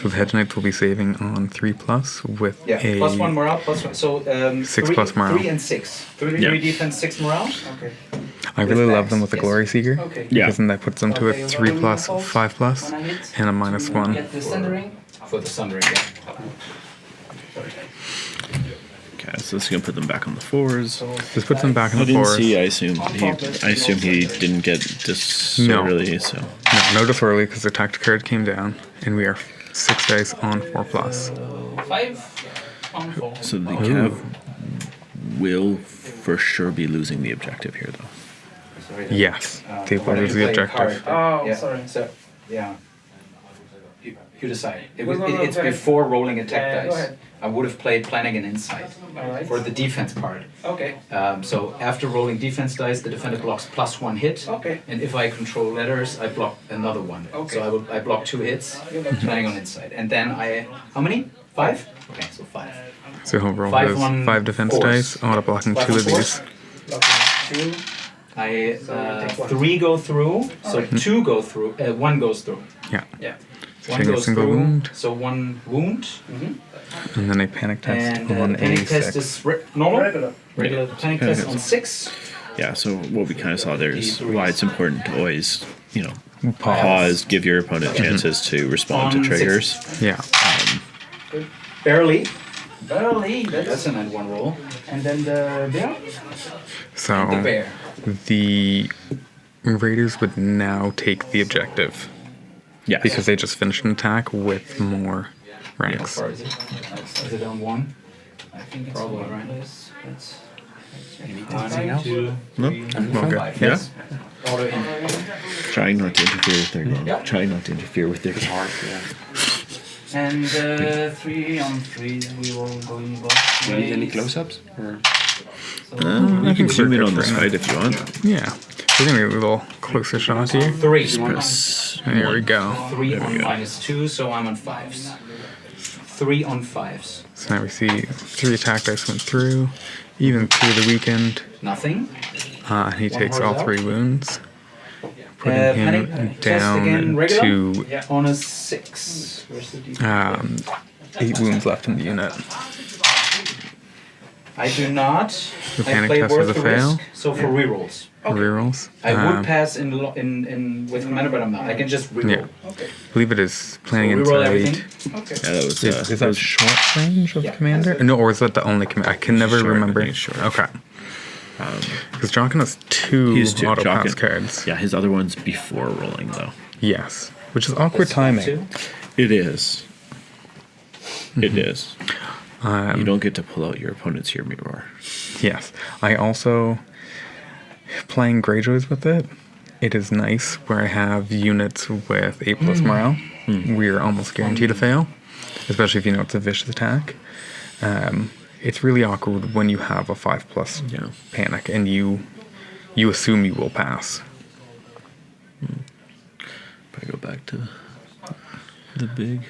So the hedge knights will be saving on 3+ with Yeah. a +1 morale. +1. So 6 3, plus morale. 3 and 6. 3 Yeah. defense, 6 morale. Okay. I really with love them with bags, the Glory Seeker. Okay. Yeah. Because then that puts them to a 3+, 5+, When I hit, and a -1. get the sundering. For the sundering. Yeah. Okay, so this is gonna put them back on the 4s. This puts them back in I the didn't 4s. see. I assume he didn't get disorderly. So No disorderly because their tactic card came down, and we are 6 dice on 4+. 5 on 4. so the Cav will for sure be losing the objective here, though. Sorry. Yes, they will Why don't lose you the play a objective. card? Oh, Yeah. sorry. So yeah. You decide. No, no, It's go ahead. before rolling attack Go dice. ahead. I would have played planning an insight Alright. for the defense part. Okay. So after rolling defense dice, the defender blocks +1 hit. Okay. And if I control letters, I block another one. Okay. So I block 2 hits, planning on insight. And then how many? 5? Okay, so 5. So he'll roll 5 his on 5 defense fours. dice. I want to block 2 5 of on these. Two. I So you take 1. 3 go through, so Alright. 2 go through, 1 goes through. Yeah. Yeah. So 1 taking a goes single through, wound, so 1 wound. and then a panic test And on the panic test a 6. is normal. Regular. Regular panic test on 6. Yeah. So what we kind of saw there is why it's important to always, Pause. pause, give your opponent chances to respond to On triggers. Yeah. Barely. Barely. That's an AndOne roll. And then the bear. So The bear. the raiders would now take the objective Yes. because they just finished an attack with more How ranks. far is it? Is it on 1? I think it's Probably, one right. place. That's 1, 2, No? 3, Well, good. 5. Yeah. Yes. Auto in. Trying not to interfere with their game. Yeah. Trying not to interfere with their game. And 3 on 3, we will go in both Do you need any ways. close-ups? Or? So You can zoom in we're on good this for fight if you want. Yeah. We're going to get a little closer shot here. 3. Press. There we go. 3 There we on go. -2, so I'm on 5s. 3 on 5s. So now we see 3 attack dice went through, even through the weekend. Nothing. He takes all horse out. 3 wounds, putting Panic him test again, down regular? to Yeah. On a 6. Where's the defense? 8 wounds left in the unit. I do not. The I panic play test was worth a the fail. risk, so for rerolls. Rerolls. I would pass in with commander, but I'm not. I can just reroll. Yeah. Okay. I believe it is planning So reroll inside. everything. Okay. Yeah, that was. Is that short range of Yeah, commander? that's it. No, or is that the only commander? I can never Short, I remember. think it's short. Okay. Because Jonkin has two He's two. auto pass Jochen. cards. Yeah, his other one's before rolling though. Yes. Which is awkward timing. Two. It is. It is. You don't get to pull out your opponent's Hear Me Roar. Yes. I also, playing Greyjoys with it, it is nice where I have units with 8+ morale. We're almost guaranteed to fail, especially if you know it's a vicious attack. It's really awkward when you have a 5+ Yeah. panic and you assume you will pass. If I go back to the big.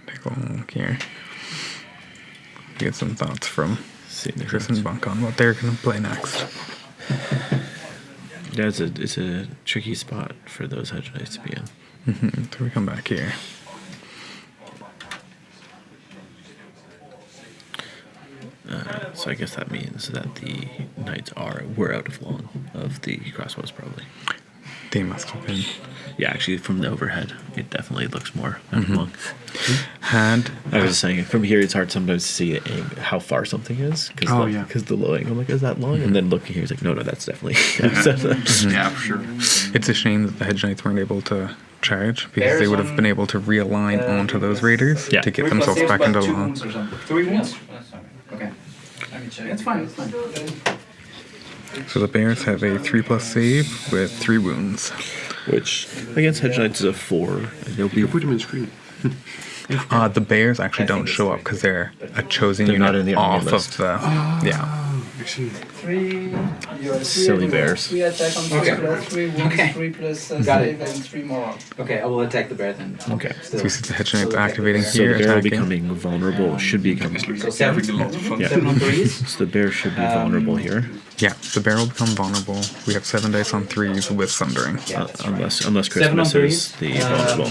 Take a look here. Get some thoughts from Chris and Bunka on what they're going to play next. Yeah, it's a tricky spot for those Hedge Knights to be in. So we come back here. So I guess that means that the Knights were out of long of the crossbows probably. They must have been. Yeah, actually from the overhead, it definitely looks more out of long. Had I was saying from here, it's hard sometimes to see how far something is. Cause Oh, the, yeah. Because the low angle, I'm like, is that long? And then looking here, it's like, no, that's definitely. Yeah, for sure. It's a shame that the Hedge Knights weren't able to charge because they would have been able to realign onto those raiders Yeah. to get 3+ themselves saves back about into 2 long. wounds or something. 3 wounds? Okay. Let me check. It's fine. It's fine. So the Bears have a 3+ save with 3 wounds. Which against Hedge Knights is a 4. And they'll be. Put them in screen. The Bears actually don't show up because they're a chosen They're unit not in the army off list. of the. Yeah. Actually, 3. You are 3 Silly bears. 3 attack on 3 Okay. plus 3 wounds, Okay. 3 plus Got save, it. and 3 moral. Okay, I will attack the bear then. Okay. So we see the Hedge Knights So activating So here, the bear will attacking. becoming vulnerable. Should be becoming. So 7. Yeah. 7 on 3s. So the bear should be vulnerable here, Yeah, the bear will become vulnerable. We have 7 dice on 3s with Sundering. Yeah. unless Chris 7 on misses 3s. the vulnerable.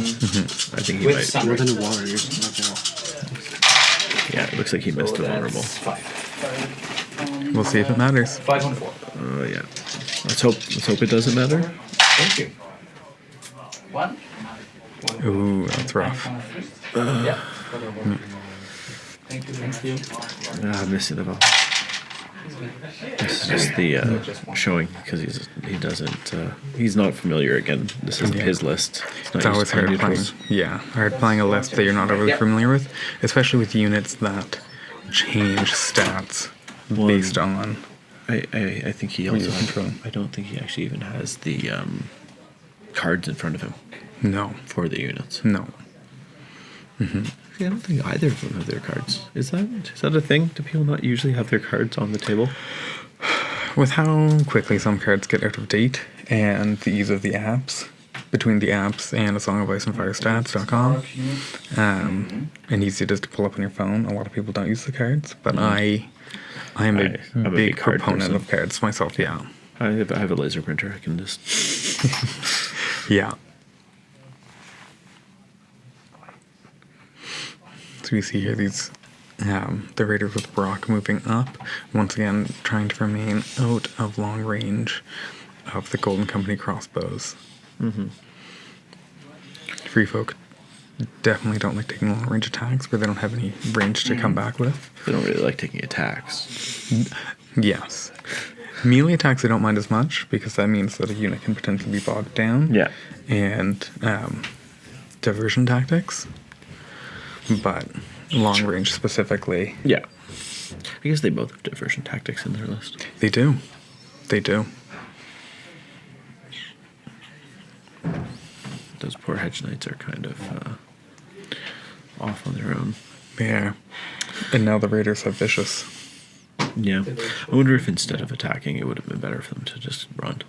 I think he With might. sun. more than the water, you're not now. Yeah, it looks like he missed So the vulnerable. that's 5. We'll see if it matters. 5 on 4. Oh yeah. Let's hope it doesn't matter. Thank you. 1. Ooh, that's rough. Yeah. Thank you. Thank you. I'm missing the vulnerable. This is just the showing because he's not familiar again. This isn't Yeah. his list. He's not It's used always to playing hard playing. neutrals. Yeah, hard playing a list that you're not overly Yep. familiar with, especially with units that change stats based on. I think he What also. you control. I don't think he actually even has the cards in front of him No, for the units. no. I don't think either of them have their cards. Is that a thing? Do people not usually have their cards on the table? With how quickly some cards get out of date and the ease of the apps, between the apps and A Song of Ice and Fire Stats.com, and easy it is to pull up on your phone, a lot of people don't use the cards, but I am a I'm a big big card proponent person. of cards myself, yeah. I have a laser printer. I can just. Yeah. So we see here these, the raiders with Brock moving up, once again trying to remain out of long range of the Golden Company crossbows. Free folk definitely don't like taking long range attacks where they don't have any range to come back with. They don't really like taking attacks. Yes. Melee attacks I don't mind as much because that means that a unit can potentially be bogged down. Yeah. And diversion tactics. But long range specifically, Yeah. I guess they both have diversion tactics in their list. they do. They do. Those poor Hedge Knights are kind of off on their own. Yeah. And now the raiders have vicious. Yeah. I wonder if instead of attacking, it would have been better for them to just run.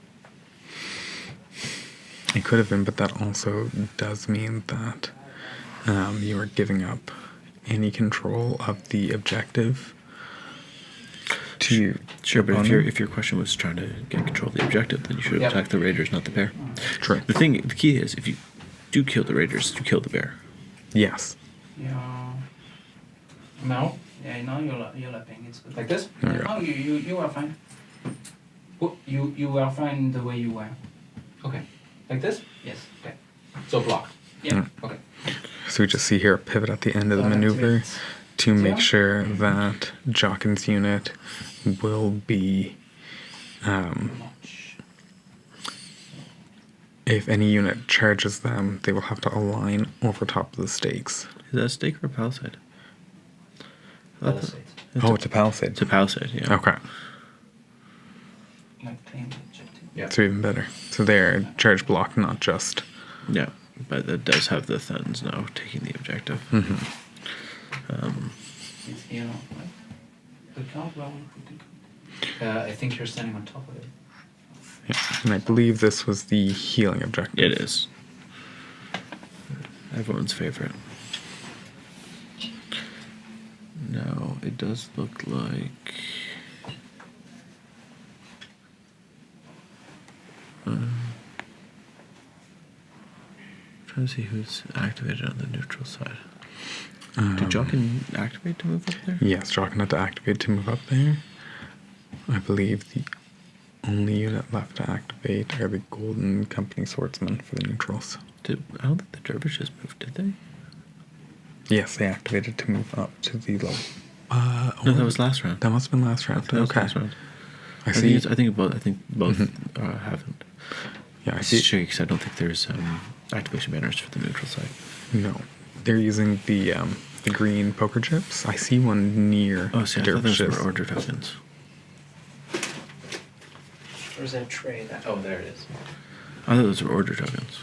It could have been, but that also does mean that you are giving up any control of the objective to Sure, but opponent. if your question was trying to get control of the objective, then you should have attacked the raiders, not the bear. True. The key is, if you do kill the raiders, you kill the bear. Yes. Yeah. No. Yeah, now you're lapping. It's good. Like this? There we go. No, you are fine. You are fine the way you were. Okay. Like this? Yes. Okay. So block. Yeah. Okay. So we just see here a pivot at the end of the maneuver to make sure that Jockin's unit will be, if any unit charges them, they will have to align over top of the stakes. Is that a stake or a palisade? Palisade. Oh, it's a palisade. It's a palisade, yeah. Okay, Like claim the objective. Yeah. so even better. So they're charge block, not just. Yeah, but it does have the Thuns now taking the objective. It's here, right? The card, where we put the card? I think you're standing on top of it. Yeah. And I believe this was the healing objective. It is. Everyone's favorite. No, it does look like... trying to see who's activated on the neutral side. Did Jockin activate to move up there? Yes, Jockin had to activate to move up there. I believe the only unit left to activate are the Golden Company Swordsmen for the neutrals. I don't think the dervishes moved, did they? Yes, they activated to move up to the low. No, that was last round. That must have been last round. That was Okay. last round. I I see. think both haven't. Yeah, I It's see. tricky because I don't think there's activation banners for the neutral side. No, they're using the green poker chips. I see one near Oh, see, the I thought those dervishes. were order tokens. Where's that tray? Oh, there it is. I thought those were order tokens.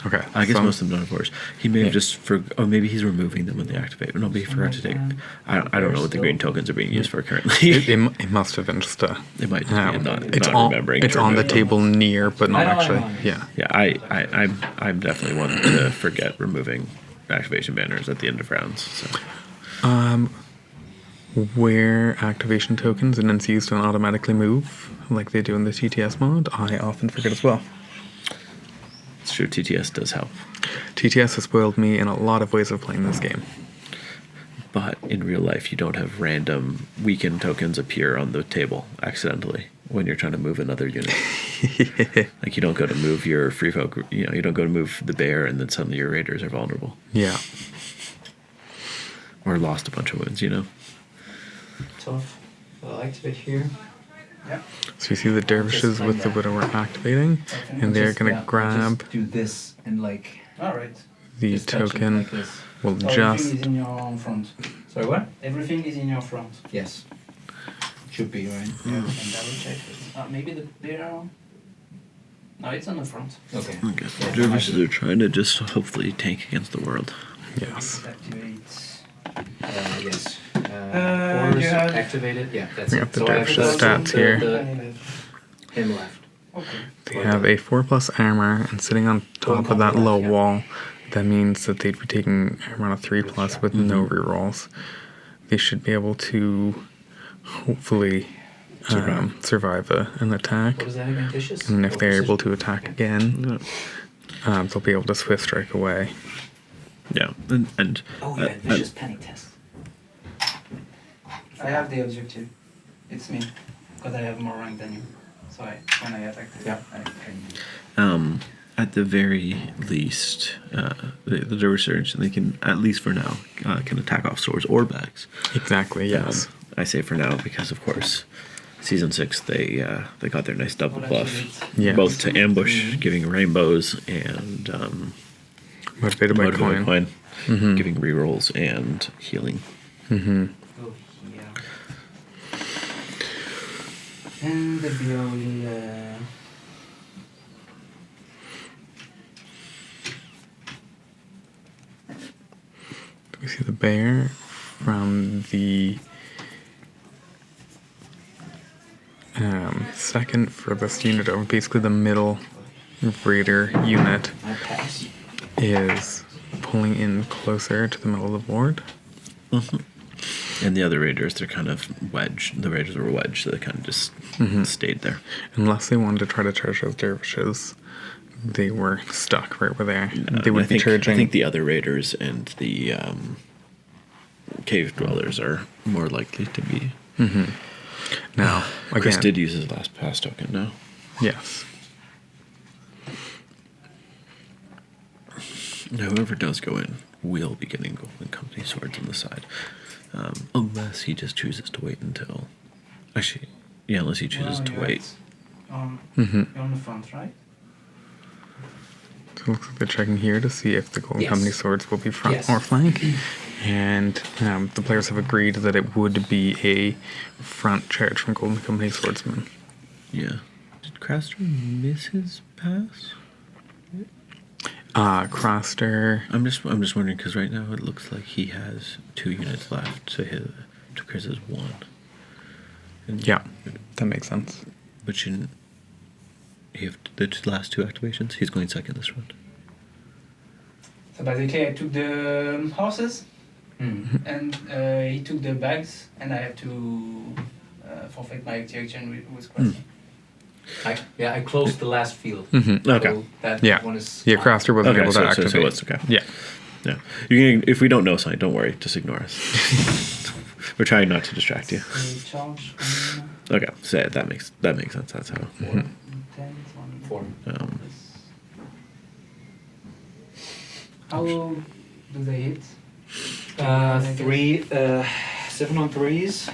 Okay. I guess some- most of them don't have orders. He may have just or maybe he's removing them when they activate. No, but he forgot to take. I don't know what the green tokens are being used for currently. It must have been just a. It might just be not it's not on. remembering. It's to on the remove them. table near, but not I know. actually. Yeah. Yeah, I'm definitely one to forget removing activation banners at the end of rounds. So. Where activation tokens and NCUs don't automatically move like they do in the TTS mod, I often forget as well. It's true, TTS does help. TTS has spoiled me in a lot of ways of playing this game. But in real life, you don't have random weakened tokens appear on the table accidentally when you're trying to move another unit. Like you don't go to move your free folk, you don't go to move the bear and then suddenly your raiders are vulnerable. Yeah. Or lost a bunch of wounds, Tough. I'll activate here. Yeah. So you see the dervishes with the widower activating, and they're gonna grab Just do this and like All right. the just touch it token. like this. Will Everything just is in your front. Sorry, what? Everything is in your front. Yes. Should be right. Yeah. And double check it. Maybe the bear. No, it's on the front. Okay. Okay. Dervishes are trying to just hopefully tank against the world. yes. Activate. Yes. you Orders have- activated. Yeah, that's Bring it. up the So I have dervishes the- stats here. Him left. Okay. They have a 4+ armor, and sitting on top of that low wall, that means that they'd be taking armor on a 3+ with no rerolls. They should be able to hopefully survive an attack. What is that again? Vicious? And if Or they're able precision? to attack again, they'll be able to swift strike away. Yeah, and Oh, yeah, vicious panic test. I have the objective. It's me. Because I have more rank than you. So when I attack, Yeah. at the very least, the dervishes they can at least for now can attack off swords or bags. Exactly. Yes. I say for now because of course, season 6 they got their nice double buff, Yes. both to ambush, giving rainbows, and Motivated by motivated coin. giving rerolls and healing. Oh, yeah. And the beer will. We see the bear from the second furthest unit over, basically the middle raider unit, I pass. is pulling in closer to the middle of the board. And the other raiders, they're kind of wedged. The raiders were wedged, so they kind of just stayed there. Unless they wanted to try to charge those dervishes, they were stuck right where they are. They would be charging. I think the other raiders and the cave dwellers are more likely to be. Now, Chris again, did use his last pass token, no? yes. Now, whoever does go in will be getting Golden Company swords on the side. Unless he just chooses to wait until... Actually, yeah, unless he chooses to wait. You're on the front, right? So it looks like they're checking here to see if the Golden Yes. Company swords will be front Yes. or flank. And the players have agreed that it would be a front charge from Golden Company swordsman. Yeah. Did Craster miss his pass? Craster. I'm just wondering because right now it looks like he has 2 units left to Chris's 1. And, Yeah, that makes sense. But shouldn't he have the last 2 activations? He's going second this round. So basically, I took the horses, and he took the bags, and I had to forfeit my activation with Question. I closed the last field. Okay. So that Yeah. one is Yeah, fine. Craster wasn't able to so activate. it's okay. Yeah. Yeah. You can, if we don't know something, don't worry. Just ignore us. We're trying not to distract you. So charge Okay. So yeah, that makes sense. That's how. 4. How do they hit? 3, 7 on 3s.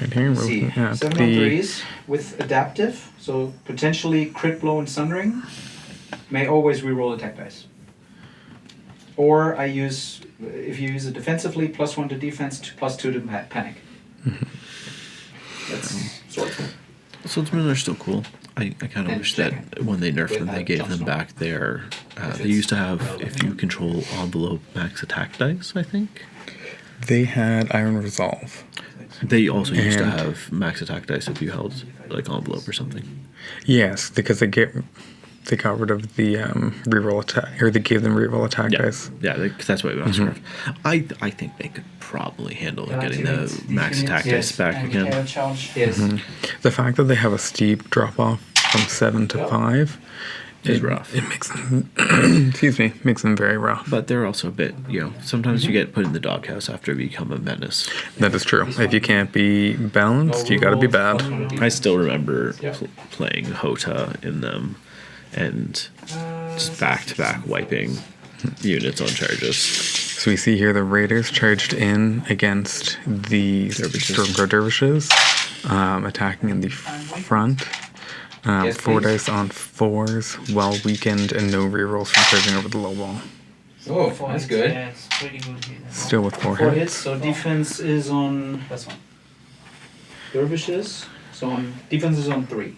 And here we're See, looking at 7 on the 3s with adaptive, so potentially crit blow and sundering. May always reroll attack dice. Or I use, if you use it defensively, +1 to defense, +2 to panic. That's swordsman. Swordsmen are still cool. I kind of And wish second. that when they nerfed them, they gave them Jumpstone. back their. If They it's used to have, relevant. if you control envelope max attack dice, I think. they had Iron Resolve. They also used to And- have max attack dice if you held like envelope or something. Yes, because they got rid of the reroll attack, or they gave them reroll attack dice. Yeah, 'cause that's why we lost nerf. I think they could probably handle getting the max attack dice back and again. chaos charge. Yes. The fact that they have a steep drop off from 7 to 5 Is rough. It makes them, makes them very rough. But they're also a bit, sometimes you get put in the doghouse after you become a menace. That is true. If you can't be balanced, you got to be bad. I still remember playing Hota in them and just back-to-back wiping units on charges. So we see here the Raiders charged in against the Stormguard Dervishes, attacking in the front. Yes, 4 please. dice on 4s, well weakened, and no rerolls from charging over the low wall. Oh, that's good. Yeah, it's pretty good. Still with 4 4 hits. hits, so defense is on That's one. dervishes. So on defense is on 3.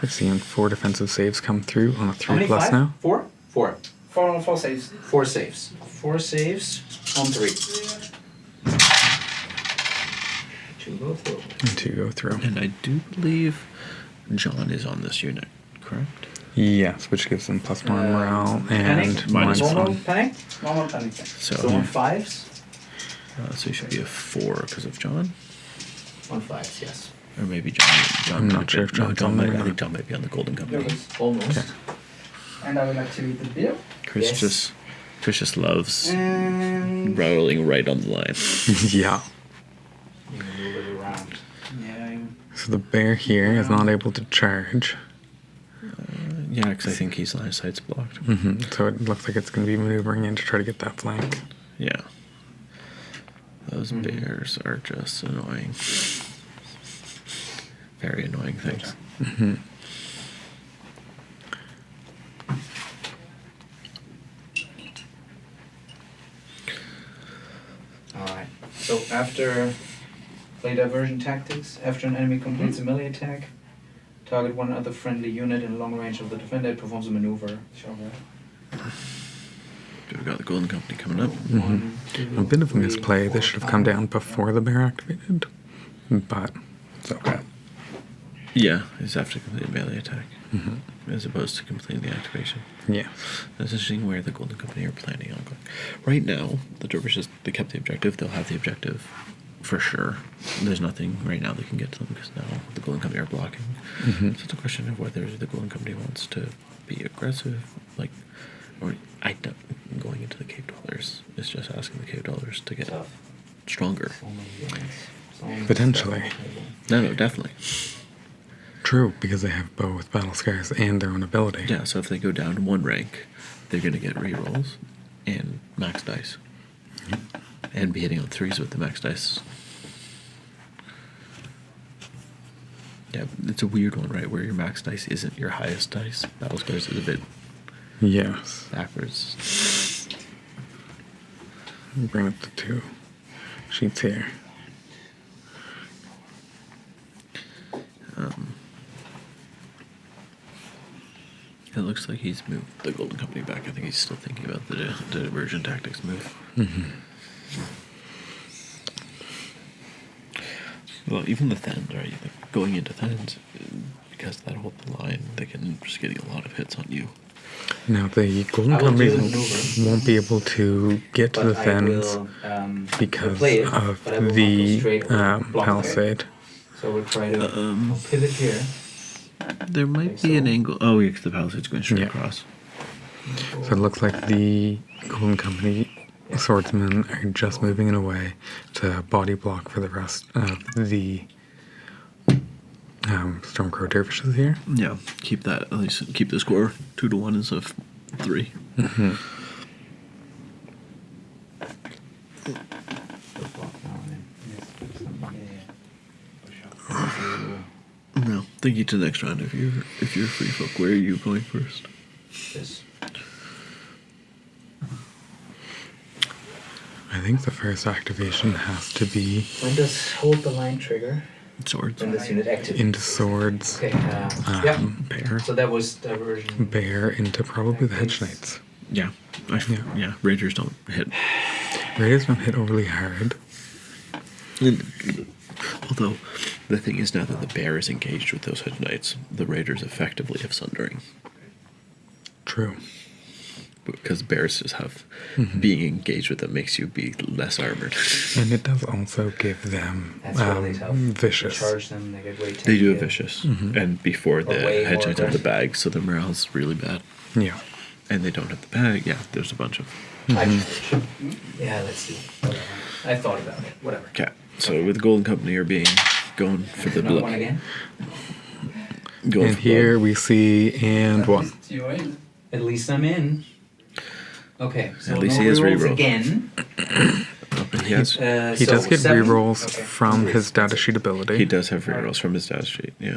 We're seeing 4 defensive saves come through on a How 3 many? plus 5? now. 4? 4. 4 saves. 4 saves. 4 saves on 3. 2 go through. And 2 go through. And I do believe John is on this unit, correct? Yes, which gives them +1 morale and Panic? Minus -1. Normal panic? Normal panic. So, So on 5s? so he should be a 4 because of John, On 5s, yes. or maybe John. I'm might not sure be- if John's on might. there or I think not. John might be on the Golden Company. Almost. And I will activate the bill. Chris Yes. just loves And rolling right on the line. Yeah. You can move it around. yeah, So the bear here is not able to charge. Yeah, because I think his line of sight's blocked. So it looks like it's going to be maneuvering in to try to get that flank. Yeah. Those bears are just annoying. Very annoying things. Alright. So after play diversion tactics, after an enemy completes a melee attack, target one other friendly unit in long range of the defender, it performs a maneuver. Sure, We've got the Golden Company coming up. One, two, A bit of a three, misplay. This four, should have come five. down before the bear activated. But it's okay. Yeah, it's after completing melee attack, as opposed to completing the activation. Yeah. That's interesting where the Golden Company are planning on going. Right now, the Dervishes, they kept the objective. They'll have the objective for sure. There's nothing right now that can get to them because now the Golden Company are blocking. So it's a question of whether the Golden Company wants to be aggressive, like Or I don't. Going into the cave dwellers is just asking the cave dwellers to get Tough. stronger. So many units. So many Potentially. stuff on the table. No, definitely. True, because they have both battle scars and their own ability. Yeah, so if they go down 1 rank, they're going to get rerolls and max dice. And be hitting on 3s with the max dice. Yeah, it's a weird one, right? Where your max dice isn't your highest dice. Battle scars is a bit Yes. backwards. Bring up the 2 sheets here. It looks like he's moved the Golden Company back. I think he's still thinking about the diversion tactics move. Well, even the Thens, right? Like going into Thens, because that whole line, they can just get a lot of hits on you. Now, the Golden I will Company do the maneuver, won't be able to get to the but I Thens will because play it, of but I will not go the straight or block there. palisade. So we'll try to I'll pivot here. There might Think be an so. angle. Oh, yeah, because the Palisade's going straight Yeah. across. So it looks like the Golden Company swordsmen are just moving in a way to body block for the rest of the Stormcrow dervishes here. Yeah, keep that, at least keep the score 2-1 instead of 3. Block now and then. No, thank you to the next round. If you're free folk, where are you going first? This. I think the first activation has to be When does hold the line trigger? Swords. When this unit active? into swords, Okay. Yeah. bear, So that was diversion. bear into probably the Hedge Knights. Yeah. Yeah. Rangers don't hit. Raiders don't hit overly hard. Although, the thing is now that the bear is engaged with those Hedge Knights, the Raiders effectively have Sundering. True. Because bears just have being engaged with them makes you be less armored. And it does also give them That's really tough. vicious. Charge them, they get way 10. They do have vicious, and before the way Hedge more Knights have the aggressive. bag, so their morale's really bad. Yeah. And they don't have the bag. Yeah, there's a bunch of. Yeah, let's see. Whatever. I thought about it. Whatever. Okay, so with the Golden Company are going for the Another blood. one again? Going And for here blood. we see and one. You're in. At least I'm in. Okay, so At least no he has rerolls reroll. again. He has. He So does get 7? rerolls Okay. from his data sheet ability. He does have rerolls from his data sheet. Yeah.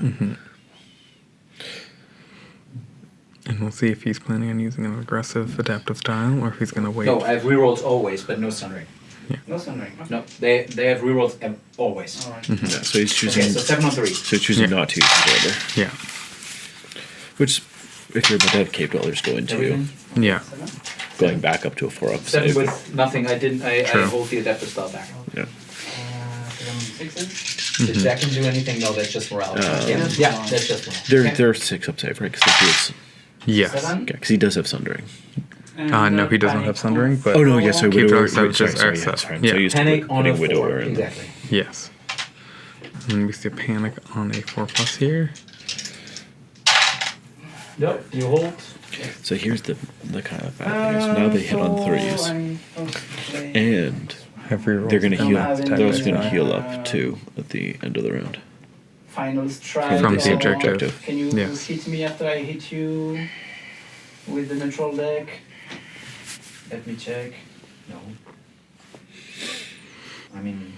And we'll see if he's planning on using an aggressive adaptive style or if he's going to wait. No, I have rerolls always, but no sunring. No sunring. No, they have rerolls always. Alright. Yeah. So he's choosing. Okay, so 7 on 3. So he's choosing Yeah. not to use his order, Yeah. which, if you're the dead cave dwellers, go into Everything? Yeah. going back up to a 4-up 7 save. with nothing. I True. hold the adaptive style back. Yeah. 6s. Did that can do anything? No, that's just morale. Yeah, that's just morale. They're 6-up save, right? Because Yes. 7. he does have Sundering. No, he does not have Sundering, but Oh no, yes, sorry, Cave Widower. Dwellers Sorry, have just sorry, access. that's right. Yeah. So used to Panic on a putting 4. Widower in. Exactly. Yes. And we see a panic on a 4+ here. Nope, you hold. So here's the kind of bad thing is now they hit on 3s, and Have rerolls. they're gonna Don't heal. have any They're also gonna uh, heal up too at the end of the round. Final strike. From the or- objective. Can you Yes. hit me after I hit you with the neutral deck? Let me check. No. I mean,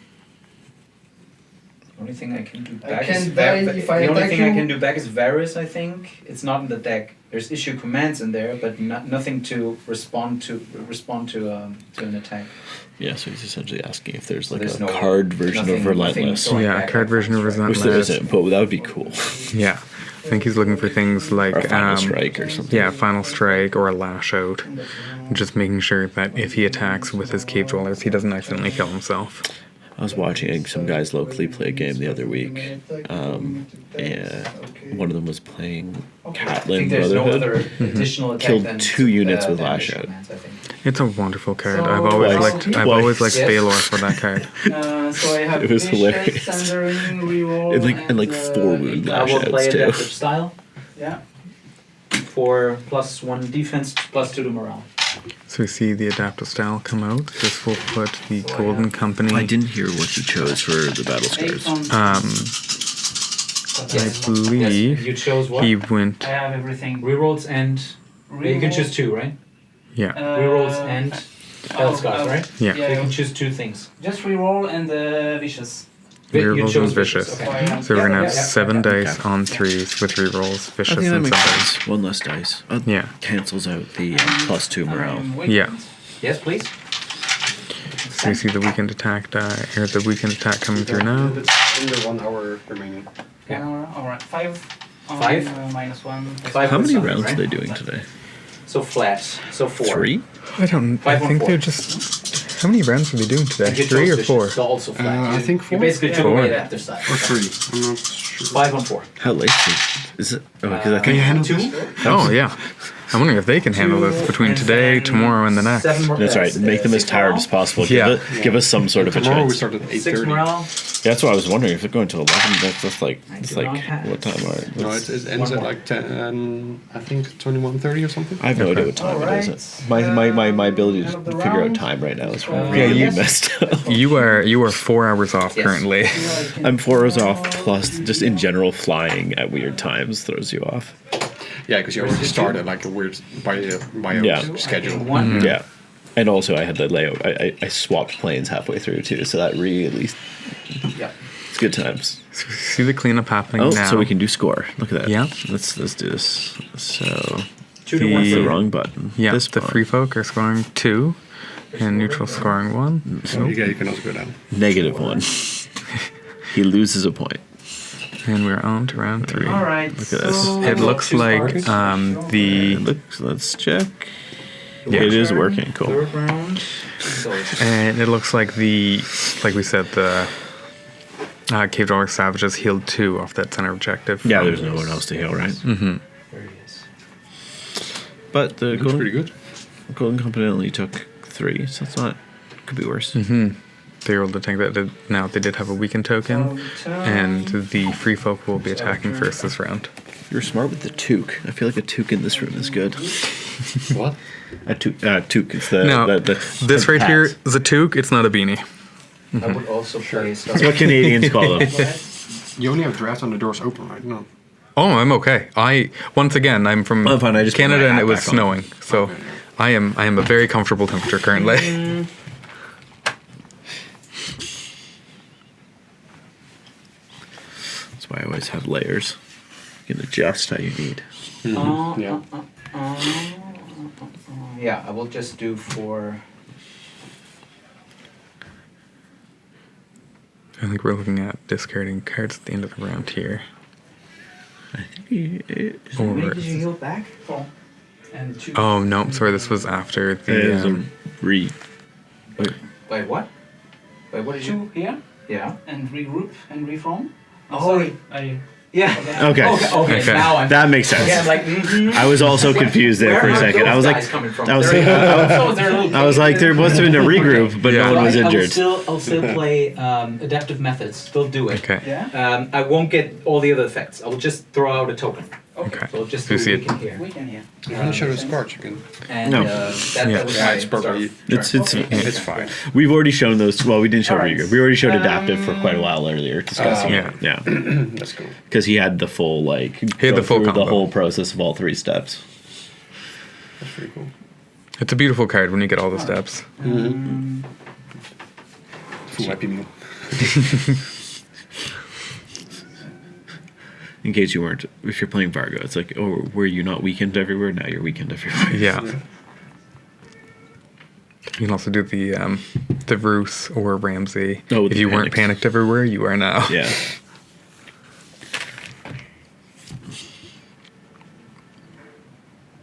the only thing I can do I back can is buy if I the only attack thing I you- can do back is Varus. I think it's not in the deck. There's issue commands in there, but nothing to respond to an attack. Yeah, so he's essentially asking if there's like There's a no- card version nothing- of Relentless, nothing Yeah, back card at version of first, right? which there Relentless. isn't, but that would be cool. Yeah. I think he's looking for things like Or a Final Strike or something. Yeah, Final Strike or a Lash Out. Just making sure that if he attacks with his Cave Dwellers, he doesn't accidentally kill himself. I was watching some guys locally play a game the other week, and one of them was playing I Catlin think there's no Brotherhood. other additional attack Killed than 2 units with damage Lash Out. commands, I think. It's a wonderful card. So- I've always Twice. liked. I've always liked Yes. Baylor for that card. So I have It was Bishop, hilarious. Sundering, reroll, And like 4 wound I Lash will play Outs too. adaptive style. Yeah. for +1 defense, +2 to morale. So we see the adaptive style come out. This will put the Golden Company. I didn't hear what he chose for the battle scars. I believe You chose what? he went. I have everything. Rerolls and you can choose 2, right? Yeah. Rerolls and battle scars, right? Yeah. So you can choose 2 things. Just reroll and vicious. You Rerolls chose and vicious. Okay. So we're gonna have 7 dice Okay. on 3s with rerolls, I vicious, think that and makes 7 dice. sense. One less dice. Yeah. Cancels out the +2 morale. Yeah. Yes, please. So we see the weekend attack die, or the weekend attack coming through now. In the 1 hour remaining. Yeah. Alright, 5. On, 5? -1. 5 How with many something, rounds right? are they doing today? So flat. So 4. 3? I don't. I 5 on think 4. they're just. How many rounds are they doing today? And you 3 or chose 4? vicious, so also flat. I think You 4. basically took Four. away the after side. Or 3. I'm not sure. 5 on 4. How late is it? Oh, because I think handle 2? this? Oh yeah. I'm wondering if they can handle this between today, tomorrow, and the next. 7 more. that's right. Make them as tired as possible. Yeah. Give us some sort of a Tomorrow we chance. start at 6 8:30. morale. That's what I was wondering. If they're going to 11, that's like it's do like not have- what time are it? No, it ends One at more. like 10, I think 21:30 or something. I have no idea what time it is. My ability to End of the figure out round. time right now is Yeah, really yes. messed up. You are 4 hours off Yes. currently. I'm 4 hours off. Plus, just in general, flying at weird times throws you off. Yeah, because you already started like a weird by Yeah. schedule. 1. Yeah, and also I had the layout. I swapped planes halfway through too, so that really Yeah. it's good times. See the cleanup happening Oh, now. so we can do score. Look at that. Yeah. Let's do this. So 2 to The- 1. the The- wrong button. Yeah, This the one. free folk are scoring 2, and neutral scoring 1. So you can also go down. -1. He loses a point. And we're on to round 3. Alright, Look at this. so It looks like the Let's check. Yeah. It is working. Cool. 3rd round. So it's and it looks like like we said, the Cave Dweller Savages healed 2 off that center objective. Yeah, from- there's no one else to heal, right? there it is. But the Looks pretty good. Golden Company only took 3, so it's not. Could be worse. They were able to take that. Now they did have a weakened token, and the free folk will be attacking first this round. You're smart with the toque. I feel like a toque in this room is good. What? A toque. It's the No, the this right hats. here is a toque. It's not a beanie. I would also play That's what Canadians call them. You only have draft on the doors open, right? No. Oh, I'm okay. Once again, I'm from I'm fine, I just put Canada, my and hat it was back on. snowing, so I am a very comfortable temperature currently. That's why I always have layers. You can adjust how you need. Yeah. Yeah, I will just do for. I think we're looking at discarding cards at the end of the round here. I think How many Or did you heal back? 4. And 2. oh no, sorry, this was after the. there's a re. Wait, what? Wait, what did you? 2 here, Yeah. and regroup and reform. Oh. Sorry, I. Yeah. Okay. Okay. Now I'm. That makes sense. Yeah, I'm like. Mm-hmm. I was also confused there Where for a are second. those I was guys like, coming from? I was They're- like, I was like, there must have been a regroup, but Yeah. no one was I will injured. I'll still play adaptive methods. Still do it. Okay. Yeah. I won't get all the other effects. I will just throw out a token. Okay. So I'll just So do you see a it. weekend here. We can hear. If you want to show those cards, you can. And No. that Yeah. was Yeah, my it's probably. It's fine. We've already shown those. Well, we didn't show Alright. regroup. We already showed adaptive for quite a while earlier discussing Yeah. it. Yeah, That's cool. because he had the full like. He had go the full through combo. the whole process of all 3 steps. That's pretty cool. It's a beautiful card when you get all the steps. Full happy meal. In case you weren't, if you're playing Vargo, it's like, oh, were you not weekend everywhere? Now you're weekend everywhere. Yeah. You can also do the Roos or Ramsey. Oh, if the you weren't panics. panicked everywhere, you are now. Yeah.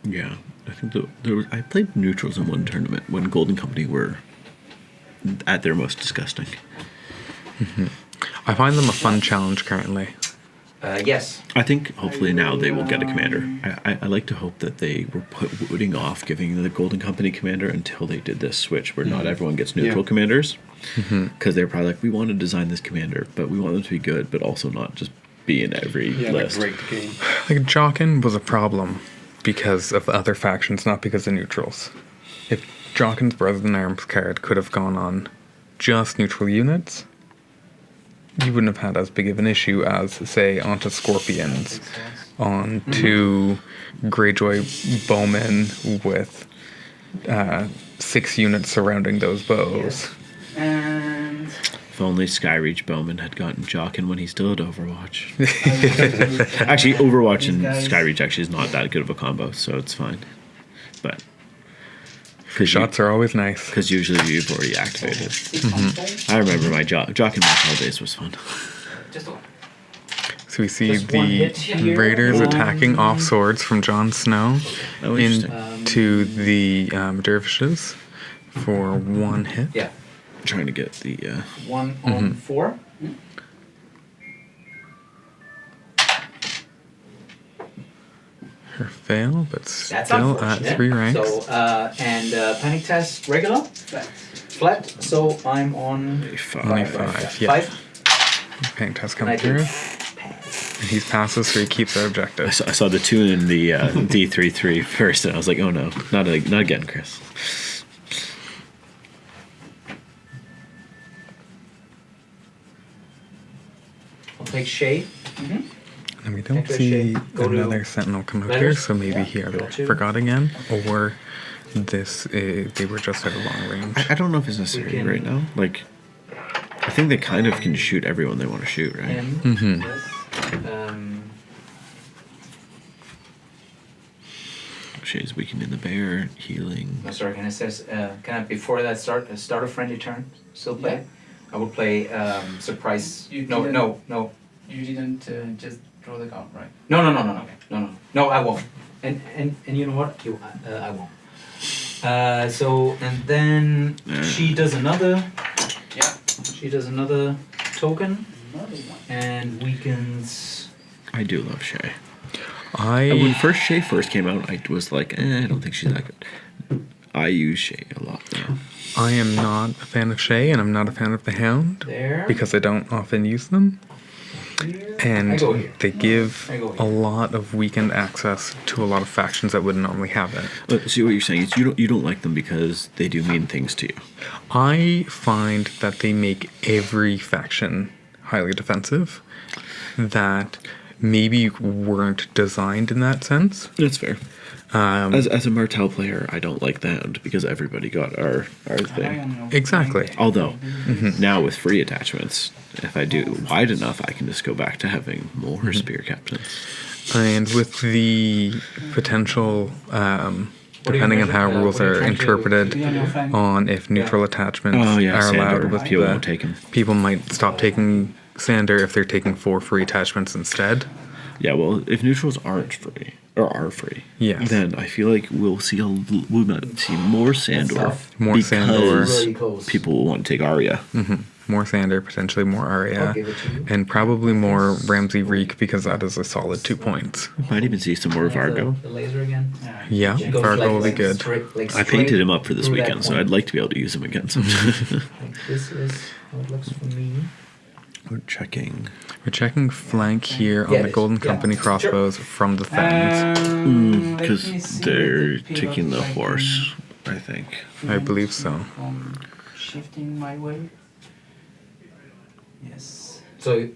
Yeah, I think I played neutrals in one tournament when Golden Company were at their most disgusting. I find them a fun challenge currently. Yes. I think hopefully now they will get a commander. I like to hope that they were putting off giving the Golden Company commander until they did this switch where not everyone gets neutral Yeah. commanders. Because they're probably like, we want to design this commander, but we want them to be good, but also not just be in every Yeah, like list. break the game. Like Jockin was a problem because of other factions, not because of neutrals. If Jockin's Brothers in Arms card could have gone on just neutral units, you wouldn't have had as big of an issue as, say, onto Scorpions, onto Greyjoy Bowmen with 6 units surrounding those bows. And If only Skyreach Bowman had gotten Jockin when he still had Overwatch. Actually, Overwatch and Skyreach actually is not that good of a combo, so it's fine. But Shots are always nice. because usually you've already activated. I remember my Jockin Match All Days was fun. just one. So we see Just one the hit here. Raiders attacking off swords from Jon Snow Oh, interesting. into the dervishes for 1 hit. Yeah. Trying to get the 1 on 4. Her fail, but That's still at unfortunate. 3 ranks. So, and panic test regular, flat. So I'm on 5. Yeah. 5. Panic test And I coming did through. pass. And he's passes, so he keeps that I objective. saw the tune in the D33 first, and I was like, oh no, not again, Chris. I'll take Shay. And we don't Activate see shape. Go to another sentinel come out here, letters. so maybe Yeah, he either go to- forgot again, or they were just at a long range. I don't know if it's necessary can- right now. Like, I think they kind of can shoot everyone they want to shoot, right? Him. Yes. Shay's weakening the bear, healing. No, sorry. Can I before that start a friendly turn? Still play. Yeah. I would play surprise. You No, didn't- no, no, You didn't just draw the card, right? no, no, no, no, no, no, no, no. I won't. And you know what? I won't. So and then she does another. Yeah. She does another token Another one. and weakens. I do love Shay. And when Shay first came out, I was like, I don't think she's that good. I use Shay a lot now. I am not a fan of Shay, and I'm not a fan of the Hound There. because I don't often use them. Here. And I go here. they give I go a here. lot of weekend access to a lot of factions that wouldn't normally have it. But see what you're saying is you don't like them because they do mean things to you. I find that they make every faction highly defensive that maybe weren't designed in that sense. That's fair. As a Martel player, I don't like the Hound because everybody got our thing. Exactly. Although now with free attachments, if I do wide enough, I can just go back to having more spear captains. And with the potential, depending on how rules are interpreted, on if neutral attachments Oh yeah, are allowed Sander, with people the, won't take him. people might stop taking Sander if they're taking 4 free attachments instead. Yeah, well, if neutrals aren't free or are free, Yes. then I feel like we'll see more Sandor tough. More because Sandor. Really close. people will want to take Arya. More Sander, potentially more I'll Arya, give it to you. and probably more Ramsey Reek because that is a solid 2 points. Might even see some more Vargo. The laser again. Yeah, It goes Fargo will be like good. straight- like I straight painted him up for this through that weekend, so point. I'd like to be able to use him again sometime. Like this is how it looks for me. We're checking. We're checking flank here on Yeah, the Golden yeah. Company Sure. crossbows from the Thames. Because they're taking the horse, I think. I believe so. Shifting my way. Yes. So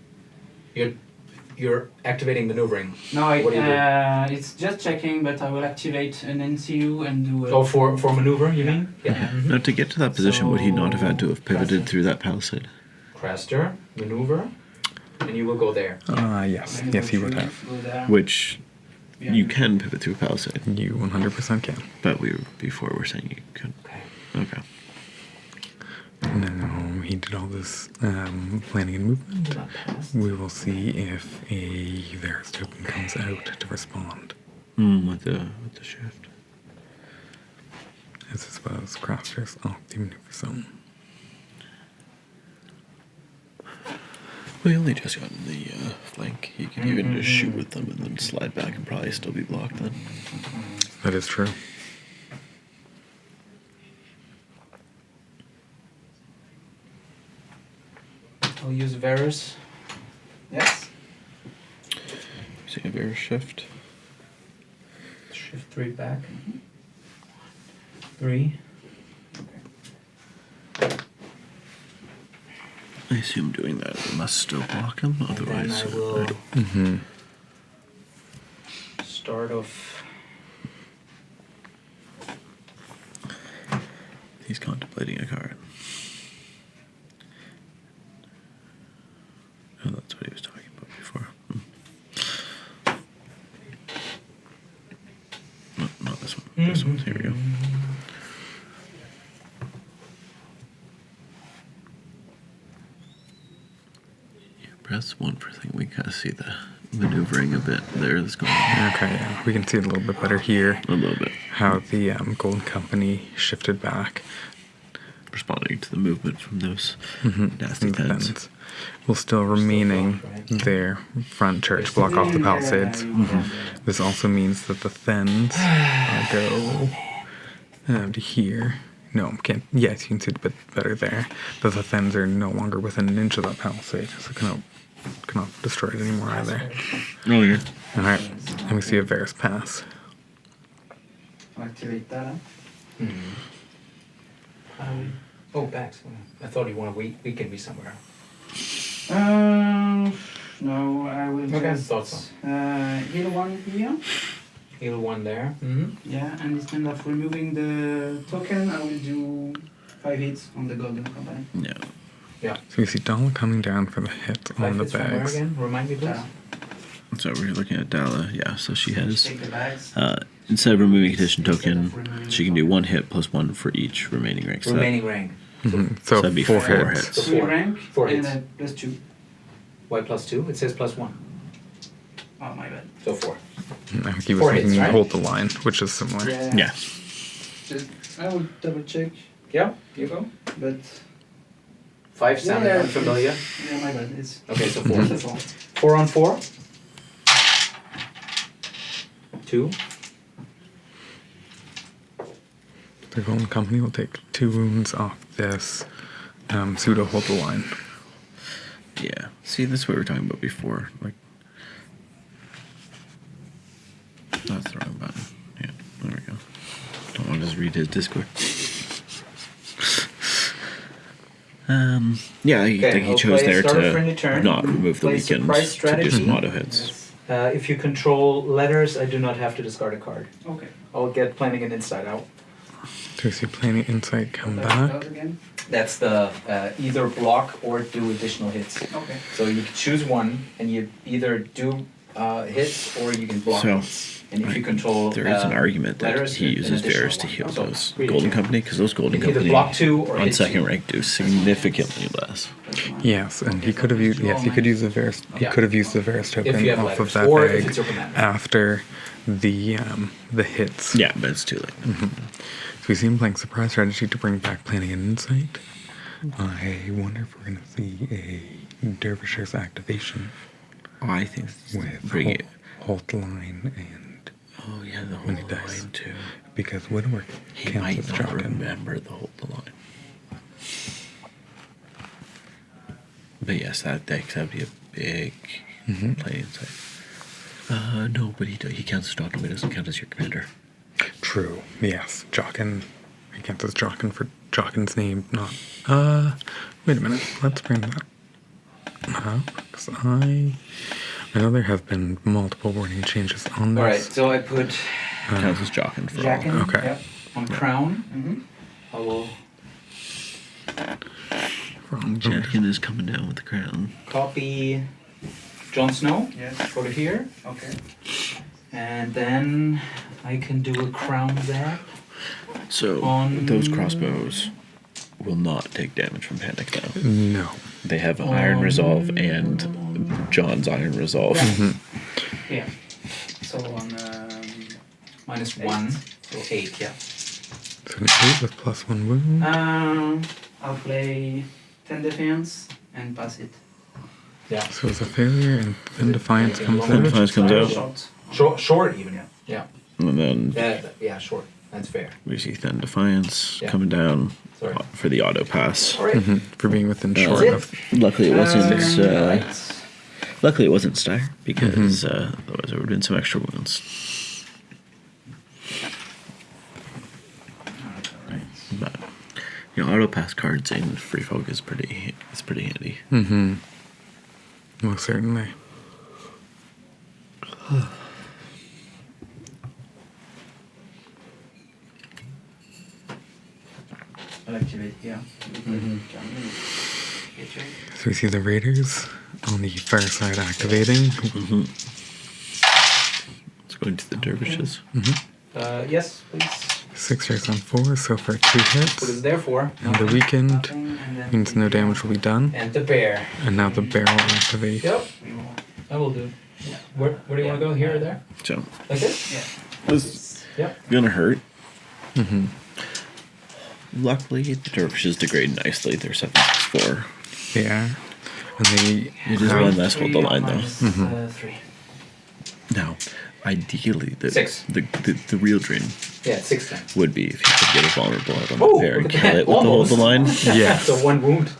you're activating maneuvering. No, What do you do? it's just checking, but I will activate an NCU and do a... Oh, for maneuver, you mean? Yeah. Now, to get to that position, would he not have had to have pivoted through that palisade? Craster, maneuver, and you will go there. Yes. Yes, he would have. Go there. Which Yeah. you can pivot through a palisade, You 100% can. but before we were saying you could. Okay. Okay. Now he did all this planning and movement. Not passed. We will see if a Varus token comes out to respond. With the shift. As I suppose crafters off the maneuver zone. Well, he only just got in the flank. He can even just shoot with them and then slide back and probably still be blocked then. That is true. I'll use Varus. Yes. See a Varus shift. Shift 3 back. 3. I assume doing that must still block him, And then otherwise. I will Mm-hmm. start off. He's contemplating a card. Oh, that's what he was talking about before. No, not this one. This one. Here we go. Yeah, press 1 for thing. We kind of see the maneuvering a bit there that's going on. Okay, yeah. We can see it a little bit better here. A little bit. How the Golden Company shifted back. Responding to the movement from those nasty And the thens. Thens will still remaining their front church, block off the palisades. This also means that the Thens go to here. No, can't. Yes, you can see it a bit better there. But the Thens are no longer within an inch of that palisade, so cannot destroy it anymore either. Oh, yeah. All right, and we see a Varus pass. Activate that. Oh, back. I thought you want to weaken me somewhere. No, I will Okay, just thought so. heal 1 here. Heal 1 there. Yeah, and instead of removing the token, I will do 5 hits on the Golden Company. Yeah. Yeah. So we see Dala coming down for the hit 5 on the hits from where bags. again? Remind me, please. Yeah. So we're looking at Dala. Yeah, so she has. Take the bags. Instead of removing condition token, she can do 1 hit plus 1 for each remaining rank. So that- Remaining rank. So that'd be 4 4 hits. hits. 3 rank 4 and hits. plus 2. Why plus 2? It says plus 1. Oh, my bad. So 4. I think he was 4 hits, thinking right? hold the line, which is similar. Yeah. Just, I will double check, Yeah, you go. but 5 sounded Yeah, unfamiliar. yeah, my bad. It's Okay, so 4. that's all. 4 on 4. 2. The Golden Company will take 2 wounds off this pseudo hold the line. Yeah. See, that's what we were talking about before. Like, that's the wrong button. Yeah, there we go. Don't want to just read his Discord. Yeah, I Okay, think he I'll chose play there start a friendly to turn. not remove the Play weekend surprise to do strategy. some auto hits. If you control letters, I do not have to discard a card. Okay. I'll get planning an inside out. So we see Planning Insight come That's back. out again. That's the either block or do additional hits. Okay. So you can choose one, and you either do hits or you can block So, hits. And if you control There is an argument that letters, he an uses additional Varus to one. heal So, those read it Golden here. Company, because those Golden You can either Company block 2 or on hit second 2. rank do significantly less. Yes, and he could have used. Yes, he could use the Varus. He Yeah. could have used the Varus token If you have off letters, of that or if bag it's your commander. after the hits. Yeah, but it's too late. So we see him playing surprise strategy to bring back Planning and Insight. I wonder if we're going to see a Dervishers activation I think with bring it. Halt Line and Oh yeah, the whole Many dice. line too. because Woodwork He counts might as not Jocken. remember the whole line. But yes, that'd be a big play inside. No, but he counts as Jocken, but he doesn't count as your commander. True. Yes, Jocken. He counts as Jocken for Jocken's name, not. Wait a minute. Let's bring that up. 'Cause I know there have been multiple wording changes on this. All right, so I put Counts as Jocken for all. Jackin Okay. yep, on crown. I will From Jackin is coming down with the crown. copy Jon Snow. Yes. Go to here, Okay. and then I can do a crown there. So On- those crossbows will not take damage from panic now. No. They have Iron Resolve and John's Iron Resolve. Yeah. So on -1, so 8. Yeah. So an 8 with +1 wound. I'll play 10 defense and pass it. Yeah. So it's a failure, and then Defiance comes Then in. Defiance comes out. Shot. Short even. Yeah. And then Yeah. Short. That's fair. we see Then Defiance Yeah. coming down Sorry. for the auto pass. All right. For being within That's short it. of. Luckily it wasn't. Right. Luckily it wasn't Styre because otherwise there would have been some extra wounds. But auto pass cards in free folk is pretty handy. Mm-hmm. Most certainly. I'll activate here. So we see the raiders on the far side activating. It's going to the dervishes. Yes, please. 6 strikes on 4, so for 2 What is hits. there for? And the weakened And then means no damage will be done. And the bear. And now the bear will activate. Yep. I will do. Where do you want to go? Here or there? So Like this? Yeah. this is Yep. gonna hurt. Mm-hmm. Luckily, the dervishes degrade nicely. They're 7/4. Yeah. And they It is one less hold the line though. 3. Now, ideally, the 6. the real dream Yeah, 6 times. would be if you could get a vulnerable out on Oh, the bear and look at kill that. it with the hold the line. Yes. So 1 wound.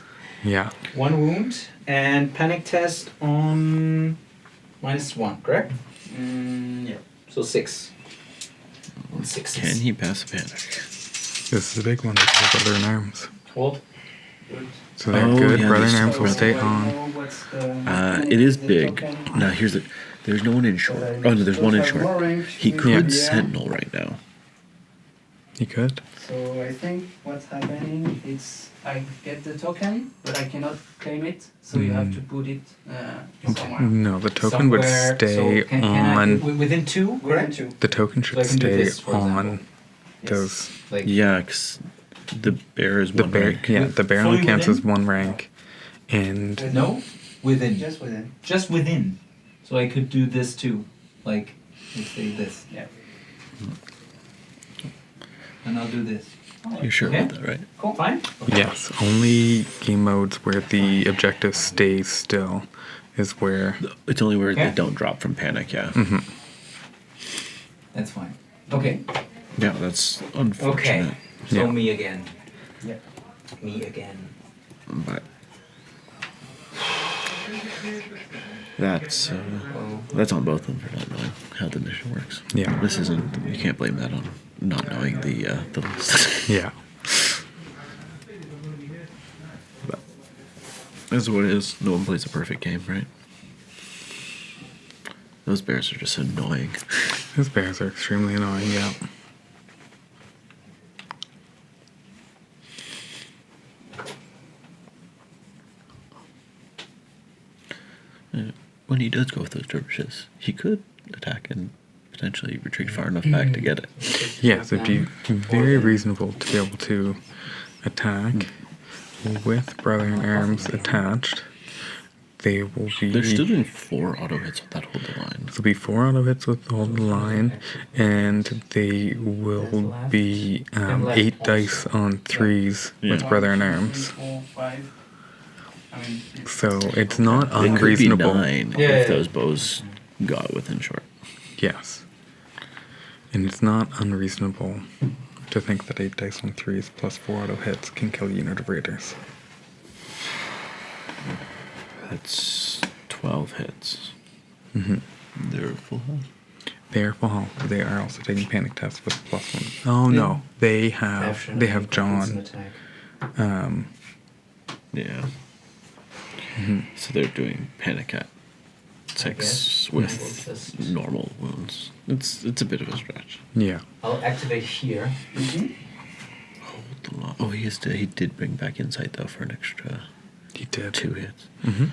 Yeah. 1 wound and panic test on -1, correct? Yeah. So 6. 6. Can he pass a panic? This is a big one because of Brother in Arms. Hold. Good. So they're Oh, good. yeah, Brother in these Arms will are- stay So I on. know what's the It is the big. token. Now here's the. There's no one in short. So Oh no, there's one in those are short. WarRigs He with could the- sentinel right now. He could. So I think what's happening is I get the token, but I cannot claim it. So you have to put it somewhere. No, the token would Somewhere. stay So can I, on. within 2, Within correct? 2. The token So I should can do stay this, for on example. those. Like Yeah, 'cause the bear is The one bear, rank. yeah, the bear Fully only counts within? as 1 rank, and No, within. Just within. Just within. So I could do this too. Like, let's say this. Yeah. And I'll do this. You're sure Okay. about that, right? Cool. Fine? yes, only game modes where the objective stays still is where. It's only where Okay. they don't drop from panic. Yeah. That's fine. Okay. Yeah, that's Okay. unfortunate. So Yeah. me again. Yeah. Me again. But that's on both of them for not knowing how the mission works. Yeah. This isn't. You can't blame that on not knowing the list. Yeah, But that's what it is. No one plays a perfect game, right? Those bears are just annoying. those bears are extremely annoying. Yeah. When he does go with those dervishes, he could attack and potentially retreat far enough back to get it. Yes, it'd be very reasonable to be able to attack with Brother in Arms attached. They will be. They're still doing 4 auto hits with that hold the line. There'll be 4 auto hits with the hold the line, and they will be 8 dice on 3s with Yeah. Brother in Arms. 4, 5. I mean, it's So it's not It could be unreasonable. 9 Yeah, if yeah. those bows got within short. Yes. And it's not unreasonable to think that 8 dice on 3s plus 4 auto hits can kill a unit of raiders. That's 12 hits. Mm-hmm. They're full health. They are full health. They are also taking panic tests with +1. Oh no, they have John. Attack. Yeah. Mm-hmm. So they're doing panic at 6 guess. with Just- normal wounds. It's a bit of a stretch. Yeah. I'll activate here. Hold the line. Oh, he did bring back insight though for an extra He did. 2 hits. Mm-hmm.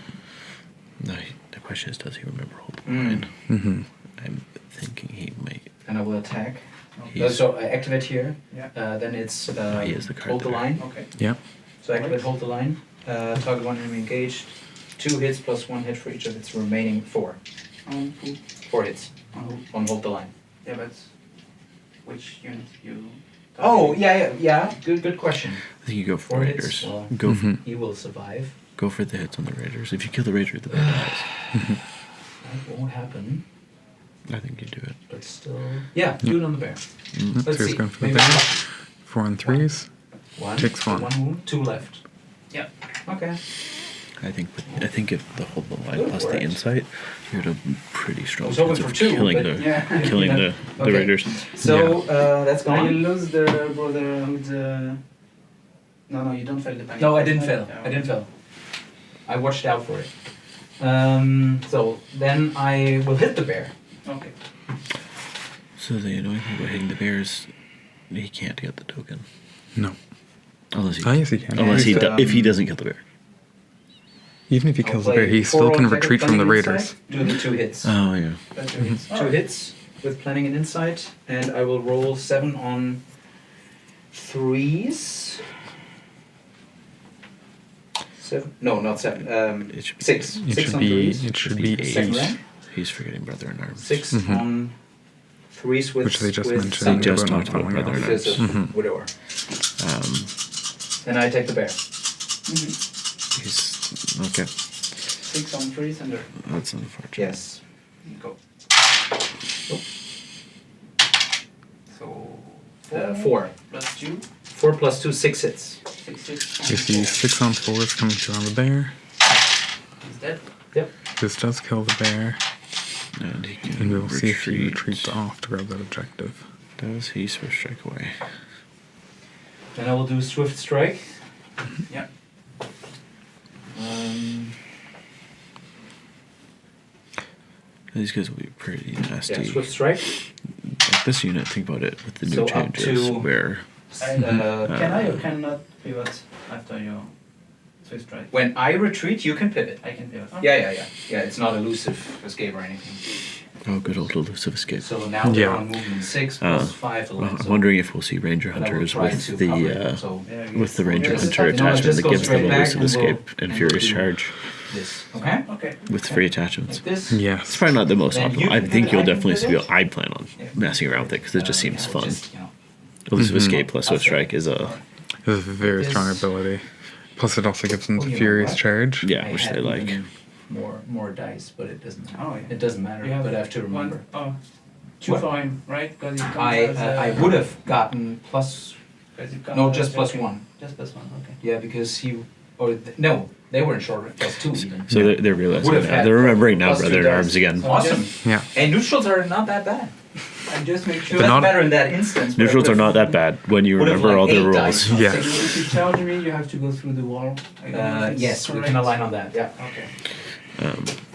No, the question is, does he remember hold the Mm. line? Mm-hmm. I'm thinking he might. And I will attack. He's- So I activate here. Yeah. Then it's he has the card hold the there. line. Okay. Yep. So I activate hold the line. Target 1 enemy engaged. 2 hits plus 1 hit for each of its remaining 4. On who? 4 hits On who? on hold the line. Yeah, but which unit you? Oh yeah. Good question. I think you go for 4 hits. raiders. Well, Go for, Mhm. he will survive. go for the hits on the raiders. If you kill the raider, the bear dies. That won't happen. I think you do it. But still. Yeah, do it on the bear. So Let's he's see. going for the Maybe bear. 4 on 3s. 1. Takes 1. 1 wound. 2 left. Yeah. Okay. I think if the hold the line Good plus the work. insight, you're at a pretty strong I was hoping chance for of 2, killing but the yeah. the Okay. raiders. So that's I gone. lose the Brotherhood No, you don't fail the panic. No, I didn't No, fail. no. I didn't fail. I watched out for it. So then I will hit the bear. Okay. So the annoying thing about hitting the bear is he can't get the token. No. Unless he, Oh, yes, he can. unless he And, if he doesn't kill the bear. Even if he I'll kills the play bear, he 4 still can on Jagged retreat from the Planning raiders. Insight, do the 2 hits. Oh, yeah. That's your hits. 2 hits with planning and insight, and I will roll 7 on 3s. 7? No, not 7. It should be 6. It 6 should on be. 3s. It should be Second 8. rank. He's forgetting Brother in Arms. 6 Mhm. on 3s with Which they just with mentioned. some They just but not talked about following Brother in up. Arms. fizz of widower. Um, Then I take the bear. he's okay. 6 on 3s and there. That's unfortunate. Yes. Go. Oh. So 4. plus 2. 4 plus 2, 6 hits. 6 hits. You see 6 on 4s coming through on the bear. He's dead. Yep. This does kill the bear, And he can and we will see if he retreat. retreats off to grab that objective. Does he swift strike away? Then I will do swift strike. Yeah. These guys will be pretty nasty. Yeah, swift strike. Like this unit, think about it with the new So up changes to- where Can I or cannot pivot after your Swift strike? When I retreat, you can pivot. I can pivot. Yeah. It's not elusive escape or anything. oh good old elusive escape. So now we're Yeah. on movement 6 plus 5 Well, alone. I'm wondering if we'll see Ranger but I will Hunters try with to the cover it, so with the Ranger Yeah, just Hunter have- no, attachment just that go gives them straight back elusive and we'll- escape and and furious we'll do- charge this. Okay? Okay. with free attachments. Like this. Yes. It's probably not the most Then optimal. you I can think pivot, you'll I can definitely see. pivot. I plan on Yeah. messing around with it because it just seems fun. Just, you know, Elusive Mhm. escape plus swift Okay. strike is a This is a very strong This- ability. Plus, it also gives them Oh, the you know Furious what? Charge. yeah, I which had they like. even more dice, but it doesn't. Oh, yeah. It doesn't matter. You have But I have to remember. One, 2 What? for him, right? Because it comes I as, I would have gotten plus. because it comes No, as- just plus okay. 1. Just plus 1. Okay. Yeah, because he. No, they were in short range. Plus 2 even. So they're realizing Would've now. had They're remembering now, plus two Brother in dice. Arms again. So Awesome. Yeah. And neutrals are not that bad. And just make sure. They're That's not- better in that instance. but I Neutrals are would've- not that bad when you Would've remember like all the 8 rules. dice. Yeah. If you charge me, you have to go through the wall. I don't know if it's Yes, we correct. can align on that. Yeah. Okay.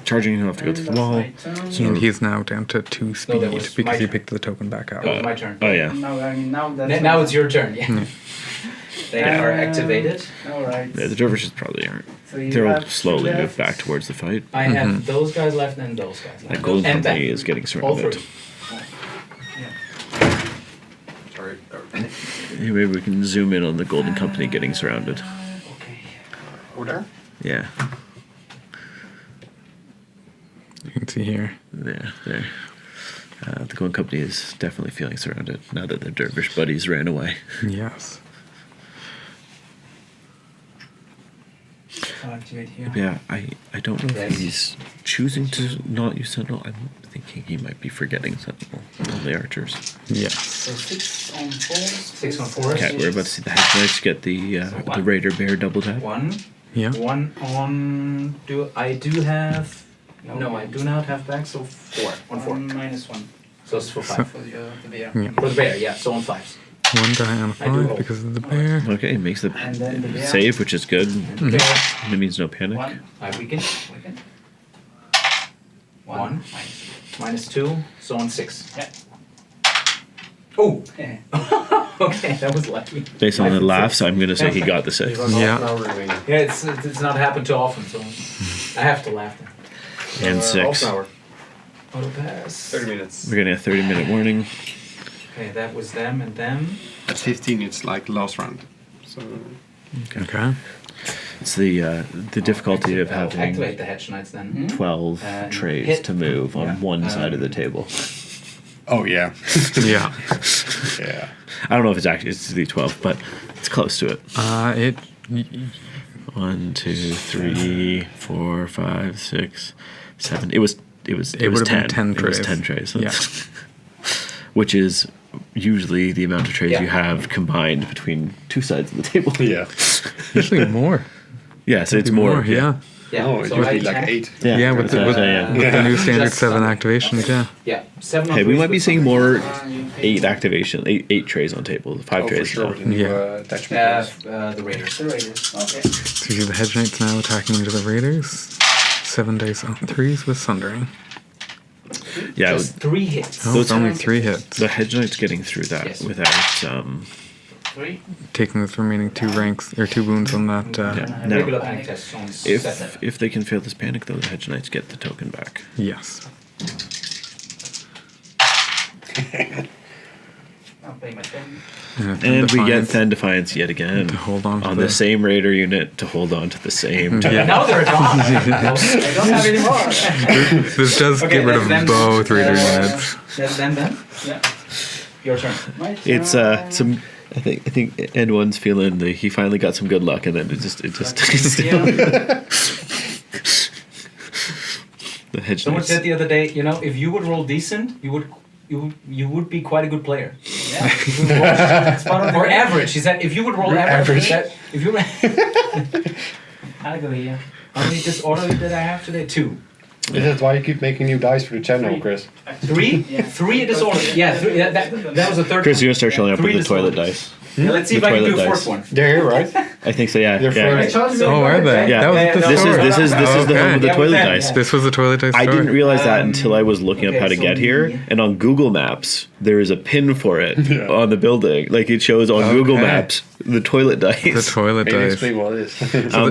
Charging, you'll have to go to the wall. And he's now down to 2 speed that was because my he turn. picked the token back up. It was my turn. Oh yeah, Now that's. Now it's your turn. Yeah. They Yeah. are activated. All right. yeah the dervishes probably aren't. So you They'll have two slowly move left. back towards the fight. I have those guys left and those guys left. That Golden and Company that. is getting All surrounded. three. Sorry. Hey, maybe we can zoom in on the Golden Company getting surrounded. Okay. Over there? Yeah, You can see here. there. The Golden Company is definitely feeling surrounded now that the dervish buddies ran away. Yes. I'll activate here. Yeah, I don't know Yes. if he's choosing to not use Sentinel. I'm thinking he might be forgetting Sentinel on the archers. Yes. So 6 on 4s. 6 on 4s. Okay, we're about to see the Hedge Knights get the one. Raider Bear double tap. 1. Yeah. 1 on. I do have. No, I do not have back, so 4. On 4. -1. So it's for 5. For the bear. Yeah. For the bear, yeah, so on 5s. 1 die on a I do 5 hope. because of the bear. Okay, makes the And then the bear. save, which is good. And the bear. It means no panic. 1. I weaken. 1. -2, so on 6. Yeah. Oh! Yeah. Okay, that was lucky. Based on the laughs, I'm going to say he got the save. Yeah. Yeah, it's not happened too often, so I have to laugh then. And 6. Half an hour. Auto pass. 30 minutes. We're getting a 30-minute warning. Okay, that was them and them. At 15, it's like last round. So Okay. It's the difficulty of I'll having activate the Hedge Knights then. 12 trays hit. to move on Yeah. one side of the table. Oh yeah. Yeah. Yeah. I don't know if it's the 12, but it's close to it. It. 1, 2, 3, 4, 5, 6, 7. It was It 10. would have been 10 It was trays. 10 trays. Yeah. Which is usually the amount of trays Yeah. you have combined between two sides of the table. Yeah. Usually more. Yeah, so it's Maybe more. yeah. Yeah. Oh, it so would I be like attack. 8. Yeah, with the, with the new standard Just 7 summon. activations, yeah. Yeah. 7 on Hey, we threes might be with seeing summon. more 8 activation, 8 trays on table, 5 Oh, for trays. sure, now. with the new Yeah. attachment. The Raiders. The Raiders. Okay. So you see the Hedge Knights now attacking into the Raiders. 7 dice on 3s with Sundering. Yeah, Just 3 hits. Oh, it's only 3 hits. the Hedge Knight's getting through that Yes. without 3. Taking the remaining 2 ranks, or 2 wounds on that. No. Regular panic test on 7. if they can fail this panic though, the Hedge Knights get the token back. Yes. I'll pay my 10. And we get Defiance Then Defiance yet again to hold on to the same Raider unit to hold on to the same. Yeah. Now they're gone. I don't have any more. This does Okay, get rid of then- both Raider units. Then. Yeah. Your turn. My It's turn. some. I think AndOne's feeling that he finally got some good luck, and then it just Yeah. the Hedge Someone Knights. said the other day, if you would roll decent, you would be quite a good player. Yeah. Spot on Or the average. He said if you would roll average, if you I'll go here. how many disorder did I have today? 2. This is why you keep making new dice for the channel, 3. Chris. 3? Yeah. 3 disorder. Yeah, 3. That was the third. Chris, you're gonna start showing up 3 with the toilet disorder. dice. Yeah, let's see The if I can do toilet a dice. fourth one. They're here, right? I think so. Yeah. They're yeah. first. Oh, are they? Yeah. That was the This is story. this is the one Okay. with the Yeah, toilet yeah, dice. yeah. This was the toilet dice I story. didn't realize that until I was looking up okay, how to so get here, me- and on Google Maps there is a pin for it Yeah. on the building. Like it shows on Google Okay. Maps the toilet dice. The toilet Maybe dice. explain what it is.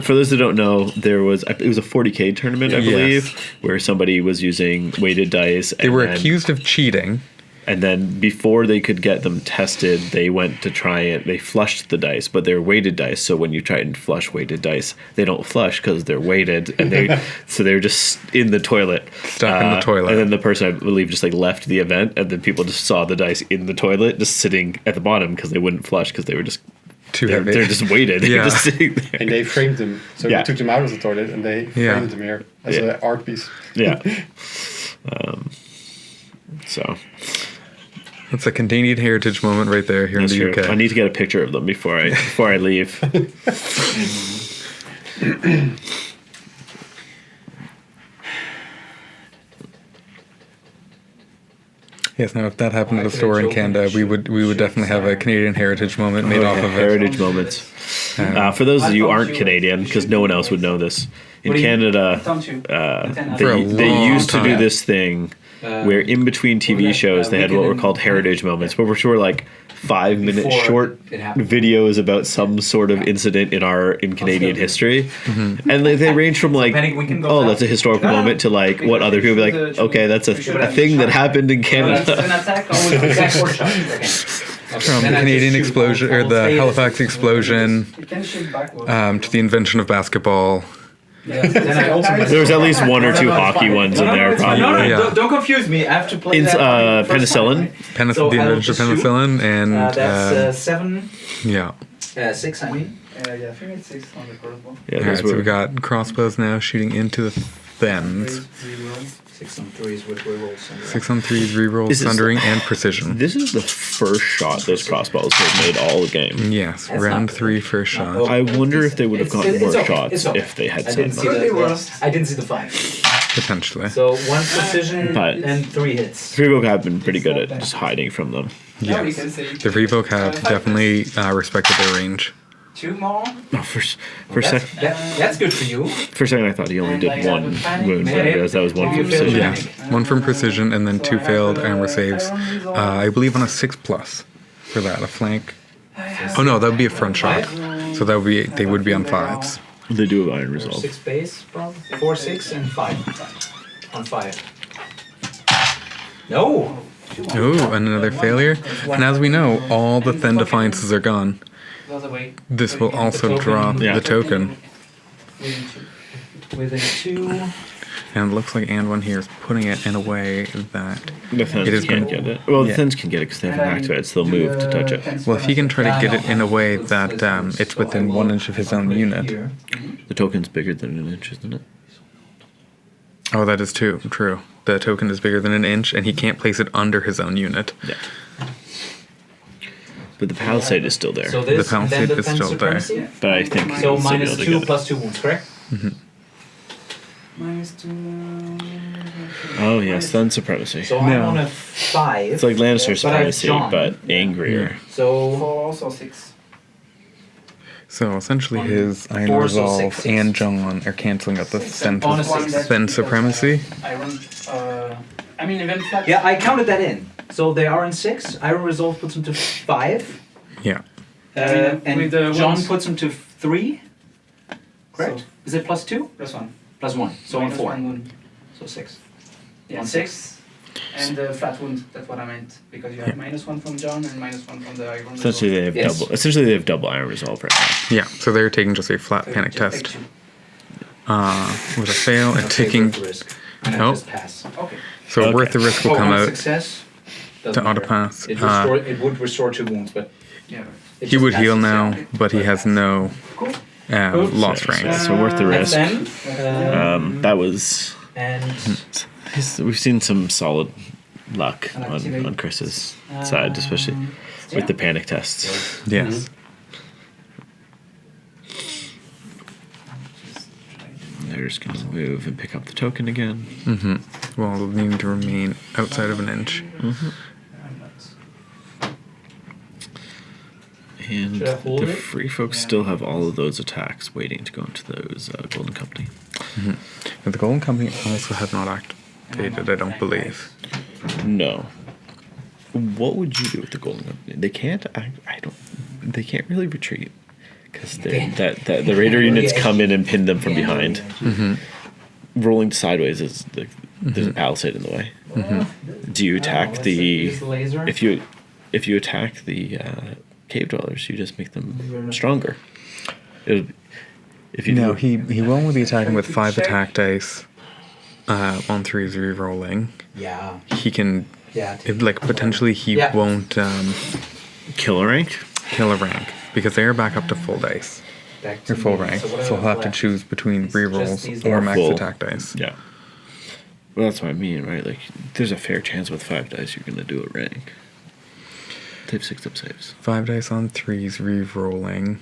For those that don't know, it was a 40K tournament, I Yes. believe, where somebody was using weighted dice. They were accused of cheating. And then before they could get them tested, they went to try it. They flushed the dice, but they're weighted dice. So when you try and flush weighted dice, they don't flush because they're weighted, and so they're just in the toilet, Stuck in the toilet. And then the person, I believe, just like left the event, and then people just saw the dice in the toilet, just sitting at the bottom because they wouldn't flush because they were just Too they're, heavy. they're just weighted. They're Yeah. just sitting there. And they framed them. So Yeah. they took them out of the toilet and they Yeah. framed them here as Yeah. an art piece. Yeah. So That's a Canadian heritage moment right there here that's in true. the UK. I need to get a picture of them before I leave. Yes, now if that happened at a could store in joke Canada, and we would definitely have a Canadian heritage moment made off of it. Heritage moments. For those of you who aren't Canadian, because no one else would know this, in What do you- Canada, Don't you? For a they long used to do time. this thing where in between TV shows they had what were called heritage moments, where we're like 5-minute Before short it happened. videos about some sort of incident in Canadian history, and they range from like, Penny, we can go oh, back. that's a historical No, no, moment to like what other people be like, okay, that's a thing that happened in Canada. An attack or attack or shot. Okay. From Then the I Canadian just shoot explosion, all or the stages. Halifax explosion, You can shoot backwards. to the invention of basketball. Yeah. Then I open There was at least 1 or 2 hockey ones in there, it's fine. probably. Yeah. Don't confuse me. I have to play It's that first time, penicillin. right? So The I will invention of just shoot. penicillin, and That's 7, yeah. 6. I mean. Yeah, I think it's 6 on the crossbow. Yeah, All those right, so were- we got crossbows now shooting into the thens. 6 on 3s with rerolls. 6 on 3s, reroll, This is- sundering, and precision. This is the first shot those crossbows have made all game. Yes, That's round not 3 first shot. I wonder if they would have gotten more shots okay. if they had I didn't see sunburn. I didn't see the 5. Potentially. So 1 precision But- and 3 hits. Revoke have been pretty good at just hiding from them. Now we Yes. can say The Revoke have definitely respected their range. 2 more. Oh, for a That's good for you. second, I thought he only did 1 wound, but I realized that was 1 for You failed precision. Yeah, 1 from precision and then 2 failed armor saves. I believe on a 6+ for that, a flank. Oh no, that would be a front shot. So they would be on 5s. They do have Iron Resolve. 6 base, probably. 4, 6, and 5. On 5. No! Ooh, and another failure. And as we know, all the Then Defiances are gone. Goes away. This will also token, drop yeah. the token. Within 2. And it looks like AndOne here is putting it in a way that The It Thens is can't good. get it. Well, the Yeah. Thens can get it because they haven't activated, so they'll move to touch it. well, if he can try to get it in a way that it's within 1 inch of his own unit. The token's bigger than an inch, isn't it? Oh, that is true. The token is bigger than an inch, and he can't place it under his own unit. Yeah. But the Palisade is still there. So this, The Palisade then is defense still there. supremacy? But I think So he'll still be minus able to 2 get it. plus 2 wounds, correct? -2. Oh yes, then supremacy. So I'm No. on a 5. It's like Lannister but I have supremacy, Jon. but angrier. So 4 also 6. So essentially, On his Iron 4, so Resolve 6. and Jon are canceling out the On a Sen Supremacy. Iron. I mean, even flat. yeah, I counted that in. So they are in 6. Iron Resolve puts them to 5. Yeah. I mean, And with the Jon ones- puts them to 3. Correct? So, Is it +2? +1. +1. So on Minus 4. 1 wound. So 6. Yeah, On 6. And the flat wound, that's what I meant. Because you have -1 from Jon and -1 from the Iron. Essentially, they have Yes. double. Essentially, they have double Iron Resolve right now. Yeah. So they're taking just a flat panic test with a fail and taking. Worth the risk. And I Nope. just pass. Okay. So Okay. worth the risk will come on out. success. to doesn't matter. autopass. It would restore 2 wounds, but Yeah. it He just would heal passes, now, yeah. but he has no Cool. Cool. lost rank. So worth the And risk. then, That was. and We've seen some solid luck And on activate. Chris's side, especially with the panic tests. Yes. They're just gonna move and pick up the token again. Mm-hmm. Well, they'll need to remain outside of an inch. And Should I hold the it? free folks still have all of those attacks waiting to go into those Golden Company. And the Golden Company also have not activated, I don't believe. No. What would you do with the Golden Company? They can't. I don't. They can't really retreat because the Raider units come in and pin them from behind. Rolling sideways is there's a palisade in the way. Do you attack the? use the laser. If you attack the cave dwellers, you just make them stronger. If you No, do, he will only be attacking with 5 attack dice on 3s re-rolling. Yeah. He can, Yeah. potentially he Yeah. won't kill a rank. kill a rank because they are back up to full dice. Back to Or full me. rank. So So, what do I he'll have to left? choose between Just re-rolls these or are max full. attack dice. Yeah. Well, that's what I mean, right? Like, there's a fair chance with 5 dice you're gonna do a rank. They have 6 up saves. 5 dice on 3s re-rolling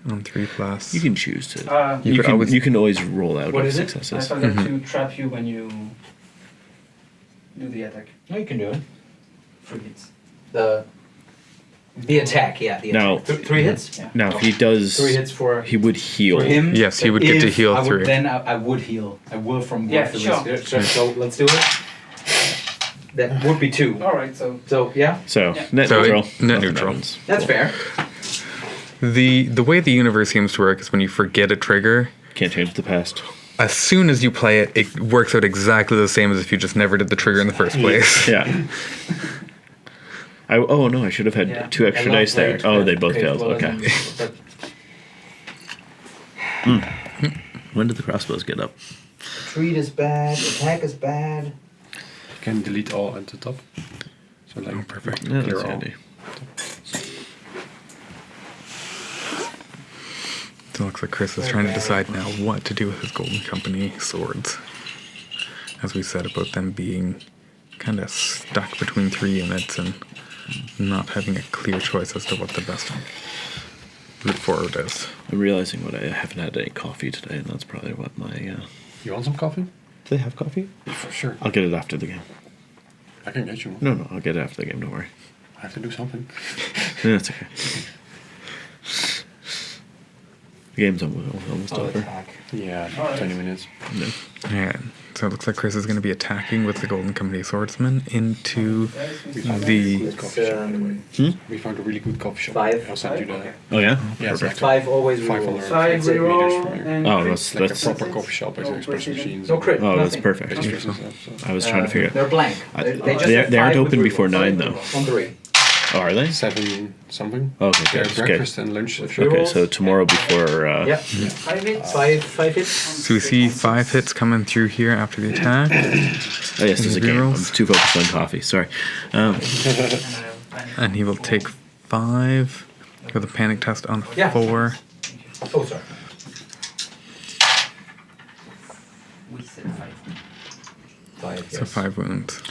on 3+. You can choose to. You You could always- can always roll out What of is it? I successes. forgot to trap you when you do the attack. No, you can do it. 3 hits. The attack, yeah. The Now- attack. 3 hits? Yeah. Now, if he does, 3 hits for he would heal. for him. Yes, he would get to If heal I would, 3. Then I would heal. I will from Yeah, worth the sure. risk. So let's do it. That would be 2. Alright, so. So yeah, So Yeah. net So neutral. net Nothing neutral. happens. that's Cool. fair. The way the universe seems to work is when you forget a trigger, Can't change the past. as soon as you play it, it works out exactly the same as if you just never did the trigger in the first place. Yeah. Oh no! I should have had Yeah. 2 extra I love dice there. rage, Oh, but they both okay, failed. well, Okay. but When did the crossbows get up? Retreat is bad. Attack is bad. You can delete all at the top. So like Perfect. Yeah, clear that's all. handy. So it looks like Chris is trying to decide now what to do with his Golden Company swords. As we said about them being kind of stuck between 3 units and not having a clear choice as to what the best route forward is. I'm realizing what I haven't had any coffee today, and that's probably what my. You want some coffee? Do they have coffee? For sure. I'll get it after the game. I can get you one. No, I'll get it after the game. Don't worry. I have to do something. No, it's okay. The game's almost Oh, over. attack. Yeah, Alright. 20 minutes. No. Alright, so it looks like Chris is going to be attacking with the Golden Company swordsman into the... We found a really good coffee shop. 5. I'll send you the. Okay. Oh yeah. Yeah, it's like 5 always 500 reroll. 5 meters reroll from here. and Oh, crit. that's Like a that's. proper coffee shop with No espresso crit machines. No crit. Oh, that's nothing. perfect. Pastries and stuff. So. I was trying to figure. They're blank. I- They just they- have they aren't 5 with open before rerolls. 9 though. On 3. Oh, are they? 7 something. Okay, Yeah, good. breakfast and lunch. Okay, so tomorrow before. Yeah. 5 hits. 5 hits. So we see 5 hits coming through here after the attack. Oh yes, there's a game. I'm Rerolls? too focused on coffee. Sorry. And he will take 5 with a panic test on Yeah. 4. Oh, sorry. We said 5. 5. So 5 wounds.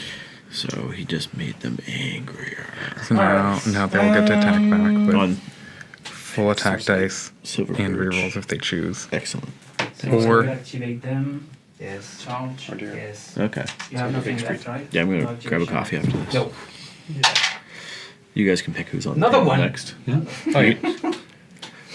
So he just made them angrier. So now they'll get to attack back with On full attack dice Silver and Birch. rerolls if they choose. Excellent. Or Activate them. Yes. Charge. Oh dear. Yes. Okay. You have nothing left, right? Yeah, I'm gonna No grab a activation. coffee after this. No. You guys can pick who's on Another the table one. next. Oh, yeah.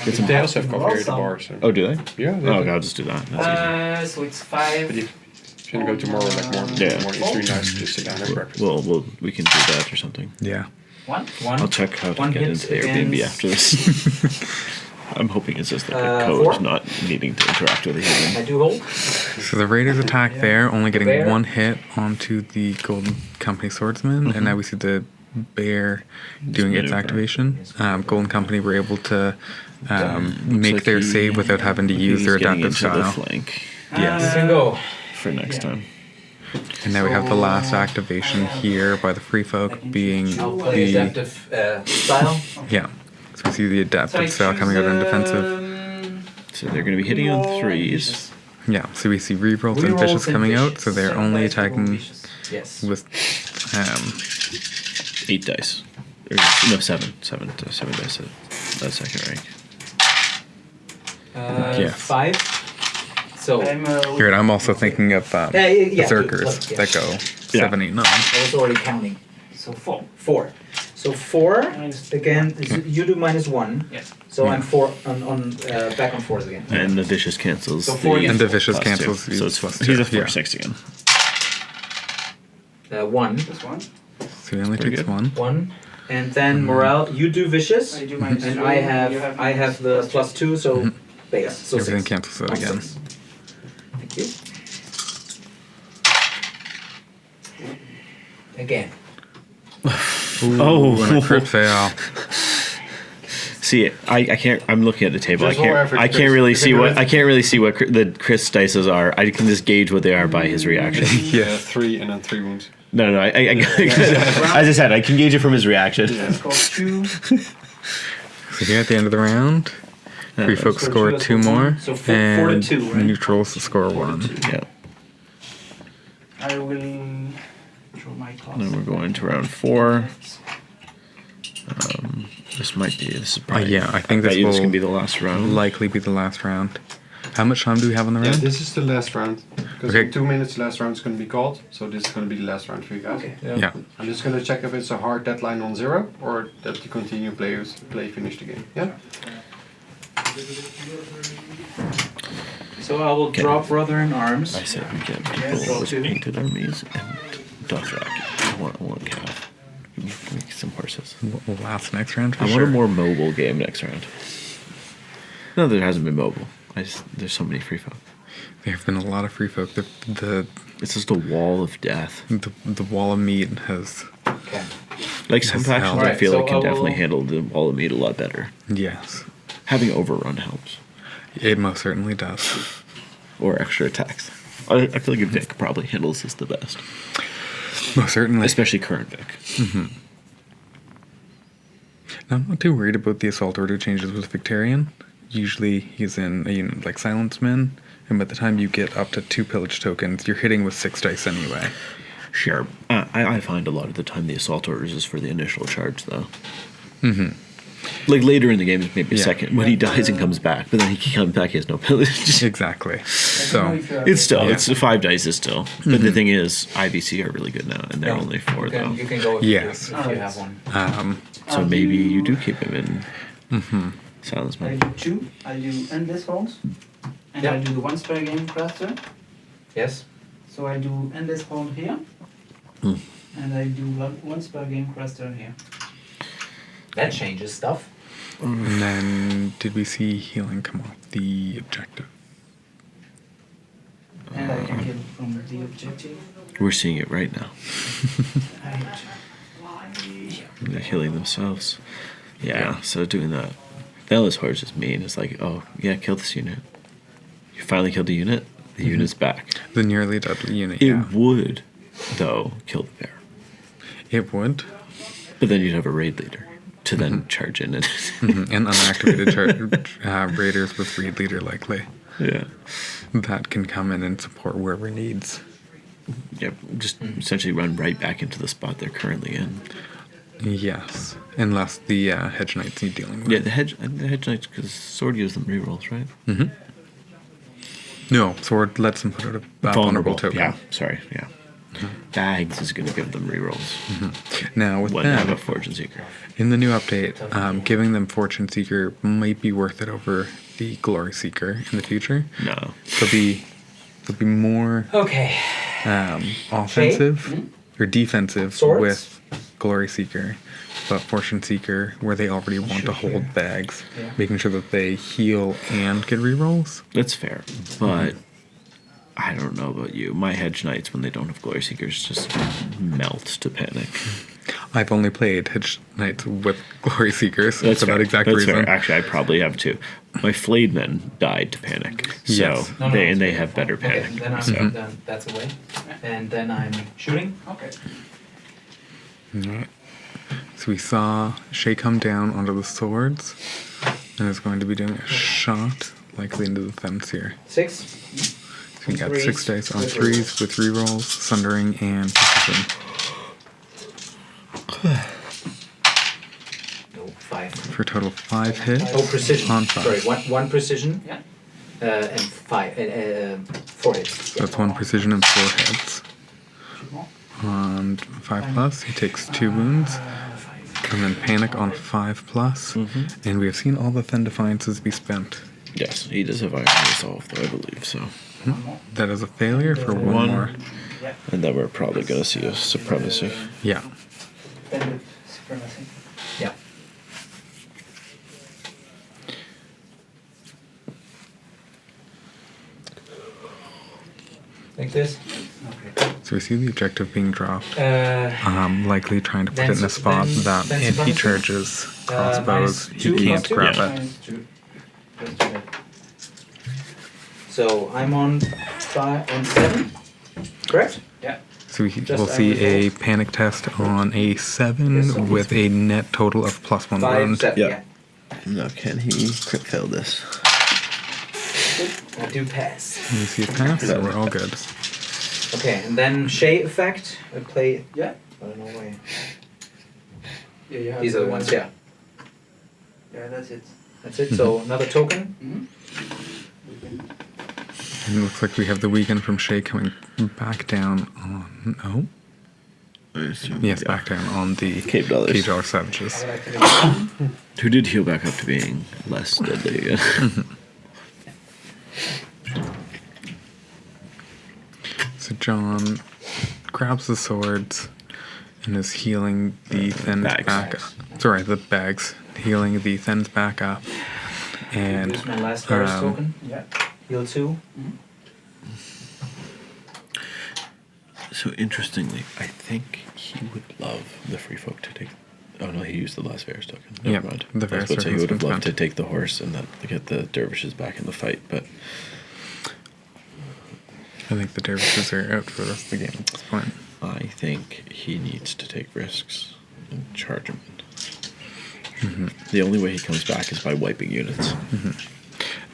Get some. They also have coffee here at the Awesome. bar, so. Oh, do they? Yeah, they Oh, do. okay, I'll just do that. That's So it's But 5. if you're gonna go tomorrow, like more Yeah. morning, it's really nice to just sit down and have easy. breakfast. We can do that or something. Yeah. One. I'll check how to One get hit into the Airbnb against- after this. I'm hoping it's just like a code, 4? not needing to interact with a human. I do hold. So the Raiders attack there, only getting Bear. one hit onto the Golden Company Swordsman, and now we see the bear doing its maneuver. activation. Golden Company were able to make like their he- save without having to use their He's getting adaptive into the style. flank Yes. You can go. for next time. And now we have the last activation here by the Free Folk being I'll play the adaptive style. yeah. So we see the So I adaptive style coming out in defensive. So they're going to be hitting on threes. Yeah. So we see rerolls and Rerolls vicious and coming out. vicious. So they're only attacking Yes. with 8 dice. Or, no, 7. 7 dice at second rank. Yes. 5. So I'm Here, I'm also thinking of yeah, berserkers yeah. that go Yeah. 7, 8, 9. I was already counting. so 4. 4. So 4 Minus again. You do -1. Yes. So I'm 4 on back on 4s again. And the vicious cancels. So 4 the against And the vicious +2. cancels So the it's plus he's 2, a 4 yeah. 6 again. 1. This one. So he only Pretty takes good. 1. 1. And then morale. You do vicious. I do minus And 2. I You have the +2. So base. So Everything 6. cancels out again. 6. Thank you. Again. Oh. And a crit fail. See, I can't. I'm looking at the table. Just roll average I can't dice. really If see it what goes- I can't really see what the Chris dices are. I can just gauge what they are by his reaction. Yeah. 3 and then 3 wounds. No, as I said, I can gauge it from his reaction. Let's go 2. So here at the end of the round, Free Folk Score score two, 2 more, so 4 to and 2, right? neutrals score 1. Yeah. I will draw my cards. Then we're going to round 4. This is probably. Yeah, I think bet this you this will can be the last round. likely be the last round. How much time do we have on the Yeah, round? this is the last round. Because Okay. in 2 minutes, the last round is going to be called. So this is going to be the last round for you guys. Okay. Yeah. I'm just going to check if it's a hard deadline on 0 or that you continue finish the game. Yeah? So I will drop Brother in Arms. I said we get Yes, people with 2. painted armies and Dothraki. I want calf. Give me some horses. Last next round for I sure. want a more mobile game next round. No, there hasn't been mobile. There's so many free folk. There have been a lot of Free Folk. It's just a wall of death. The wall of meat has Okay. Like some Yes, factions, I alright, feel so like can I will- definitely handle the wall of meat a lot better. yes, Having overrun helps, it most certainly does. or extra attacks. I feel like Vic probably handles this the best, Most certainly. especially current Vic. I'm not too worried about the assault order changes with Victorian. Usually he's in a unit like Silence Men, and by the time you get up to 2 pillage tokens, you're hitting with 6 dice anyway. Sure. I find a lot of the time the assault orders is for the initial charge, though. Like later in the game, maybe a Yeah. second when he dies and comes back, but then he comes back, he has no pillage. Exactly. So It's still, Yeah. it's 5 dice is still. But the thing is, IVC are really good now, and they're Yeah. only 4 You though. can go if Yes. you have one. So maybe you do keep him in Silence I'll mode. do 2. I'll do endless holds. And Yeah. I'll do the once per game cluster. Yes. So I do endless hold here. And I do once per game cluster here. That changes stuff. and then did we see healing come off the objective? And I can get from the objective. We're seeing it right now. Right. They're healing themselves. Yeah, so doing that. That horse is mean. It's like, oh, yeah, kill this unit. You finally killed the unit, the unit's back. The nearly deadly unit. It Yeah, would, though, kill the bear. it would. But then you'd have a raid leader to then charge in and. And unactivated raiders with raid leader likely. Yeah. That can come in and support wherever needs. Yep, just essentially run right back into the spot they're currently in. Yes, unless the hedge knights need dealing with. Yeah, the hedge knights, because sword gives them rerolls, right? No, sword lets them put out a vulnerable token. Yeah, sorry. Yeah. Bags is going to give them rerolls Now with when they have a them, Fortune Seeker. in the new update, giving them Fortune Seeker might be worth it over the Glory Seeker in the future. No. They'll be more Okay. offensive or defensive Swords? with Glory Seeker, but Fortune Seeker, where they already want to hold bags, making sure that they heal and get rerolls. That's fair. But I don't know about you. My Hedge Knights, when they don't have Glory Seekers, just melt to panic. I've only played Hedge Knights with Glory Seekers That's for that fair. exact That's reason. fair. Actually, I probably have too. My Flayed Men died to panic. So Yes. they have better Okay, panic. then I'm so. then that's away. And then I'm shooting. Okay. Alright. So we saw Shay come down onto the swords and is going to be doing a shot likely into the fence here. 6. So we got Threes 6 dice on with threes with rerolls, sundering, and precision. No, 5. For a total of 5 hits. Oh, precision. On 5. Sorry, one precision. Yeah. And 4 hits. So that's 1 precision and 4 hits. On 5 plus, he takes 2 wounds. And then panic on 5 plus. And we have seen all the Fen Defiances be spent. Yes, he does have Iron Resolve, though, I believe so. That is a failure for one more. And then we're probably going to see a Supremacy. Yeah. Bandit supremacy. Yeah. Like this. Okay. So we see the objective being dropped. Likely trying to put Then it in a spot then- that then if he supremacy? charges crossbows, minus he 2, can't plus 2? grab Yeah. it. Minus 2. Plus 2. So I'm on 7. Correct? Yeah. So we'll Just see a resolve. panic test on a 7 with a net total of +1 5, wound. 7. Yeah. Yeah. Now, can he crit fail this? I do pass. And we see a pass, so we're all good. Okay, and then Shay effect. I play. Yeah. I don't know why. Yeah, you have These are the ones. Yeah. Yeah, that's it. That's it. So another token. And it looks like we have the weekend from Shay coming back down on. Oh? Yes, back down on the Cave Dwellers. Cave Dweller Savages. I will activate one. Who did heal back up to being less deadly again? So John grabs the swords and is healing the Thens bags. back up. Sorry, the bags. Healing the Thens back up. And Use my last Ferris token. Yeah. Heal 2. So interestingly, I think he would love the free folk to take. Oh no, he used the last Varus token. Never Yep, mind. the I was Varus about to say he token's would have been loved to spent. take the horse and then get the dervishes back in the fight, but I think the dervishes are out for the rest of the game at this point. I think he needs to take risks and charge him. The only way he comes back is by wiping units.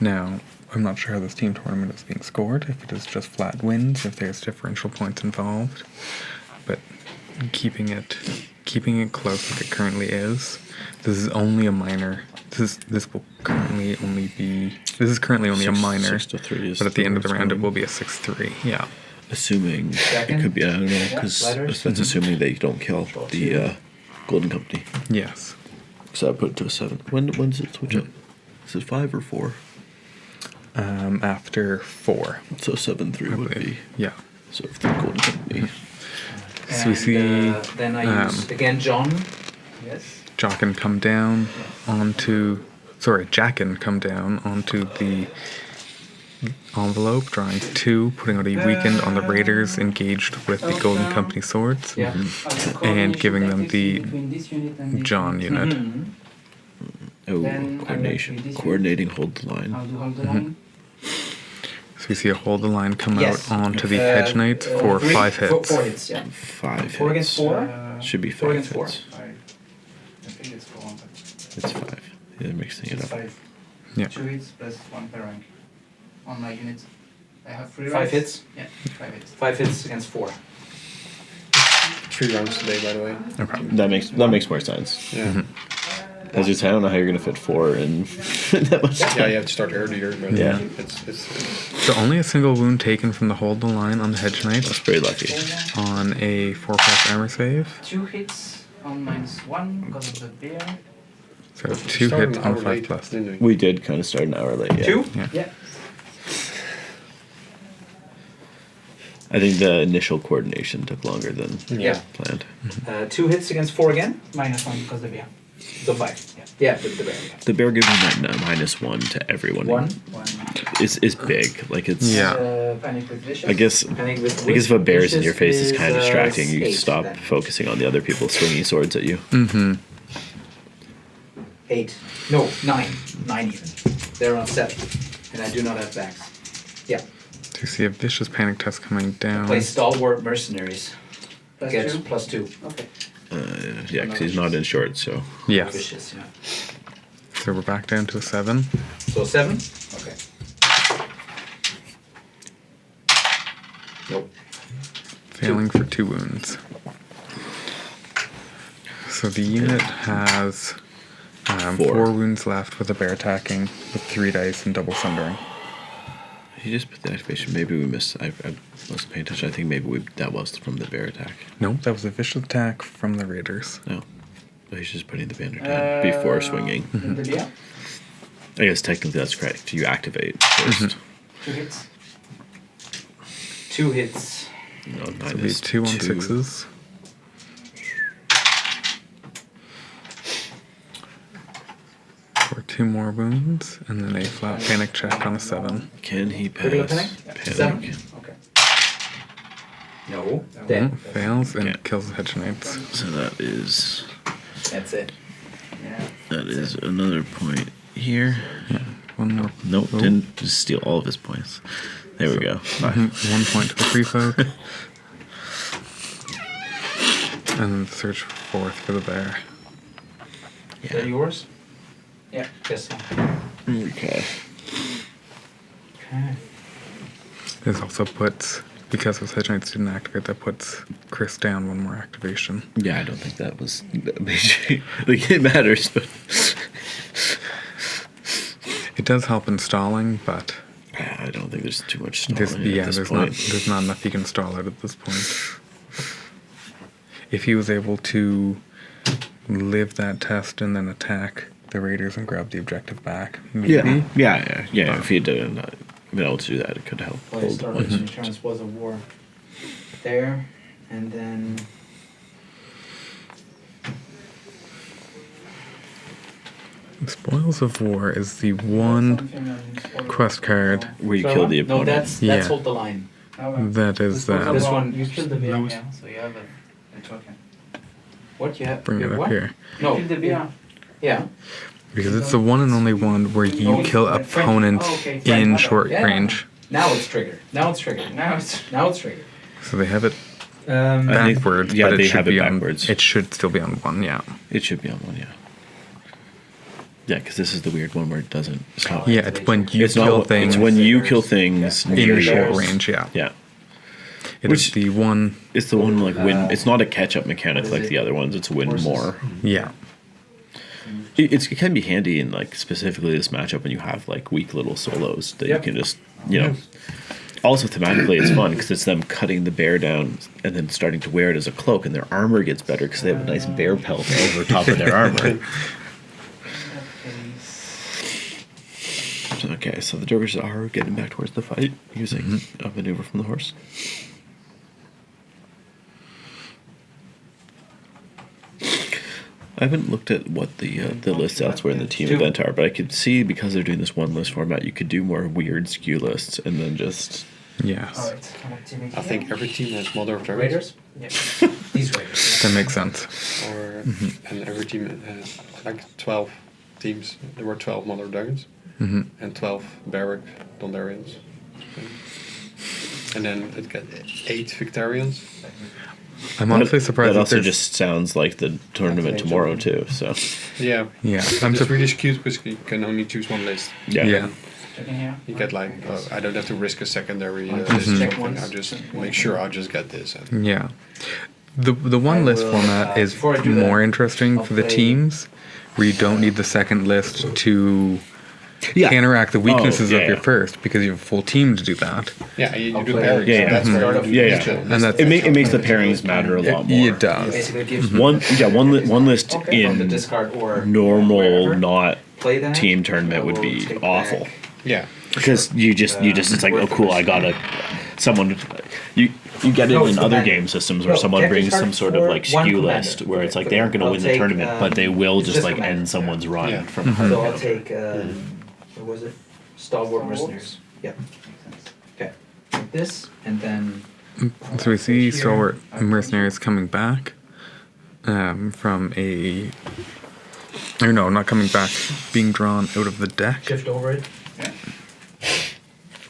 Now, I'm not sure how this team tournament is being scored, if it is just flat wins, if there's differential points involved. But keeping it close like it currently is. This is only a minor. This is currently only a minor. 6-3 is But at the end of the what's round, it going. will be a 6-3. Yeah. Assuming Second? it could be, I don't know, because sliders. that's assuming they don't kill the Golden Company. Yes. So I put it to a 7. When's it switch up? Is it 5 or 4? After 4. So 7-3 I would believe. be. Yeah. So if the Golden Company. So we see Then I use again John. Yes. Jack can come down onto the envelope, drawing 2, putting out a weekend on the raiders engaged with the Golden Company swords, Yeah. and giving them the John unit. Mhm. Oh, Then I coordination. like this Coordinating, hold the line. I'll do hold the line. So we see a hold the line come Yes. out onto the Hedge Knights for 5 hits. 4 hits. Yeah. 5 4 against hits. 4. Should be 4 5 against 4. hits. 5. I think it's 4, but It's 5. Yeah, mixing it it's up. 5. Yeah. 2 hits plus 1 per rank. On my units. I have 3 5 ranks. hits? Yeah, 5 hits. 5 hits against 4. 3 rounds today, by the way. Okay. That makes more sense. Yeah. As you say, I don't know how you're going to fit 4 in that much time. Yeah, you have to start earlier. But Yeah. It's So only a single wound taken from the hold the line on the Hedge Knight That's pretty lucky. on a 4+ armor save. 2 hits on -1 because of the bear. So 2 started hits an on hour 5+. late, didn't we? We did kind of start an hour late. Yeah. 2? Yeah. I think the initial coordination took longer than Yeah. planned. 2 hits against 4 again. -1 because of the bear. So 5. Yeah, the bear. Yeah. The bear giving that -1 to everyone 1. is big. Like it's Yeah. Panic with vicious. I guess if a bear's in your face, it's kind of distracting. You 8 stop then. focusing on the other people swinging swords at you. Mm-hmm. 8. No, 9. 9 even. They're on 7. And I do not have backs. Yeah. Do you see a vicious panic test coming down? Play Stalwart Mercenaries. Get +2. +2. Okay. Yeah, because he's not in short, so Yes. Vicious, yeah. So we're back down to a 7. So 7? Okay. Nope. Failing for 2 wounds. So the unit has 4 wounds left with a bear attacking with 3 dice and double sundering. he just put the activation. Maybe we missed. I wasn't paying attention. I think maybe that was from the bear attack. No, that was a vicious attack from the raiders. No, but he's just putting the banner down before swinging. The bear. I guess technically that's correct. You activate first. 2 hits. 2 hits. No, So minus these 2 on 2. 6s. For 2 more wounds, and then a flat panic check on a 7. Can he Regular pass? panic? 7? Okay. No. Dead. Fails and Yeah. kills the Hedge Knights. So that is Yeah. another point here. 1 more. Nope, Oh. didn't just steal all of his points. There we go. 5. 1 point to the free folk. And then search for 4th for the bear. Is that yours? Yeah. Yes. So. Okay. Okay. This also puts, because his Hedge Knights didn't activate, that puts Chris down 1 more activation. Yeah, I don't think that was major. Like it matters, but It does help in stalling, but I don't think there's too much stalling there's, at this point. there's not enough you can stall out at this point. If he was able to live that test and then attack the raiders and grab the objective back, maybe. Yeah. If he had been able to do that, it could help Well, hold the started points. insurance was a war. There, and then Spoils of War is the one Something on quest card Where you Sorry, kill what? the opponent. No, that's Yeah. hold the line. that is This one- You killed the bear. Lose. Yeah. So you have a token. What you have? bring you it have up what? here. No. You killed the bear. Yeah. Because it's the one and only one where you Oh, kill French. opponents Oh, okay. in French. short Yeah. range. Now it's triggered. Now it's triggered. Now it's Now it's triggered. So they have it Um, I think- backwards, yeah, but they it should have it be backwards. on. It should still be on 1. Yeah. It should be on 1, yeah. Yeah, because this is the weird one where it doesn't. It's not, Yeah, it's when you it's kill not. things It's when you kill things in near short yours. range. Yeah. Yeah, It is Which- the one. it's the one like win. It's not a catch-up mechanic like the other ones. It's win Horses. more. Yeah. It can be handy in like specifically this matchup when you have like weak little solos that Yep. you can just Also thematically, it's fun because it's them cutting the bear down and then starting to wear it as a cloak, and their armor gets better because they have a nice bear pelt over top of their armor. Okay, so the dervishes are getting back towards the fight using a maneuver from the horse. I haven't looked at what the lists elsewhere in the team event are, but I could see because they're doing this one list format, you could do more weird skew lists and then just Yes. Alright. I think every team has Mother of Dragons. Raiders? These Raiders. That makes sense. Or and every team has like 12 teams. There were 12 Mother of Dragons Hmm. and 12 Barrack Dondarians. And then it got 8 Victarians. I'm honestly surprised That that also there's. just sounds like the tournament tomorrow too. So Yeah. Yeah. I'm It's surprised. really skewed because you can only choose one list. Yeah. Checking here. You get like, I don't have to risk a secondary list Mhm. or Check something. once. I'll just make sure I'll just get this. And Yeah. The one I list will, format is before I do more that, interesting I'll for the play teams where you don't need the second list to Yeah. counteract the weaknesses yeah, of your yeah. first, because you have a full team to do that. Yeah, you I'll do play- parries. Yeah, yeah. That's where Mhm. you do Yeah, yeah. chill. And that's It makes the pairings matter a lot more. It does. Basically, it gives One list from the in discard or normal, wherever. not Play that. team tournament I would will be take awful. back- Yeah. Because you just it's like, oh cool, I got someone you get it No, in it's other commander. game systems where No, someone capture brings card some sort of for like one skew commander. list where it's like they aren't going to I'll win the take, tournament, but they will it's just just like commander. end someone's run Yeah. from So I'll take what was it? Stalwart Mercenaries. Yep. Okay. Like this, and then So we see Stalwart Mercenaries coming back from a... Or no, not coming back. Being drawn out of the deck. shift over it. Yeah.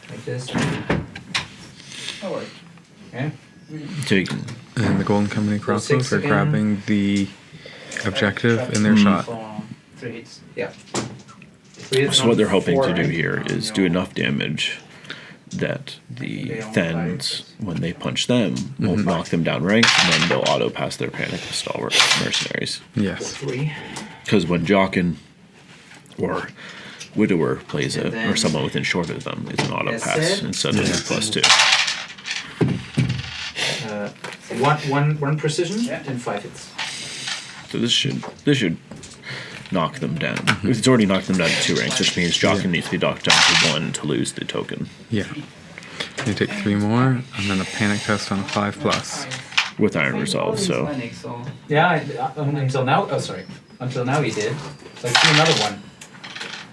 Like this. That worked. Okay. So you can, And the Golden Company crossbows 6 are again. grabbing the objective in their shot. For 3 hits. Yeah. so what they're hoping to do here is do enough damage that the Thens, when they punch them, will knock them down rank, and then they'll auto pass their panic to Stalwart Mercenaries. Yes. 3. Because when Jockin or Widower plays it, or someone within short of them, it's an auto Yes, pass sir. instead of +2. One precision Yeah. and 5 hits. So this should knock them down. It's already knocked them down to 2 ranks, which means Jockin needs to be knocked down to 1 to lose the token Yeah. You take 3 more, and then a panic test on a 5+. with Iron Resolve. So Yeah, until now. Oh, sorry. Until now he did. So I see another one.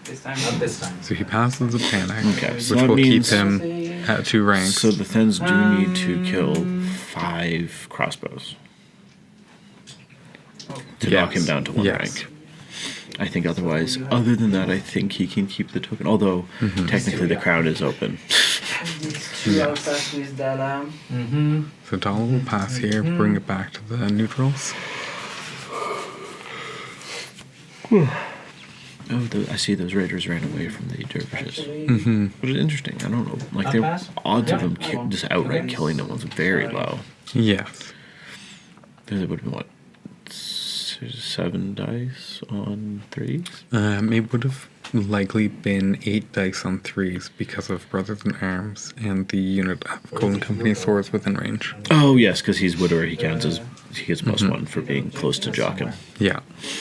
This time. Not this time. So he passes a panic, Okay, which so that will keep means- him at 2 ranks. So the Thens do need to kill 5 crossbows to knock him down to 1 Yes. rank. I think otherwise, other than that, I think he can keep the token. Although technically the crowd is open. Mm-hmm. So Dala will pass here, bring it back to the neutrals. Oh, I see those raiders ran away from the dervishes. Mm-hmm. But it's interesting. I don't know. Like Not the pass? odds of Yeah. them just outright killing them was very low. Yes. There would have been what, 7 dice on 3s? It would have likely been 8 dice on 3s because of Brothers in Arms and the unit of Golden Company swords within range. Oh yes, because he's Widower. He counts as he gets +1 for being close to Jockin. Yeah.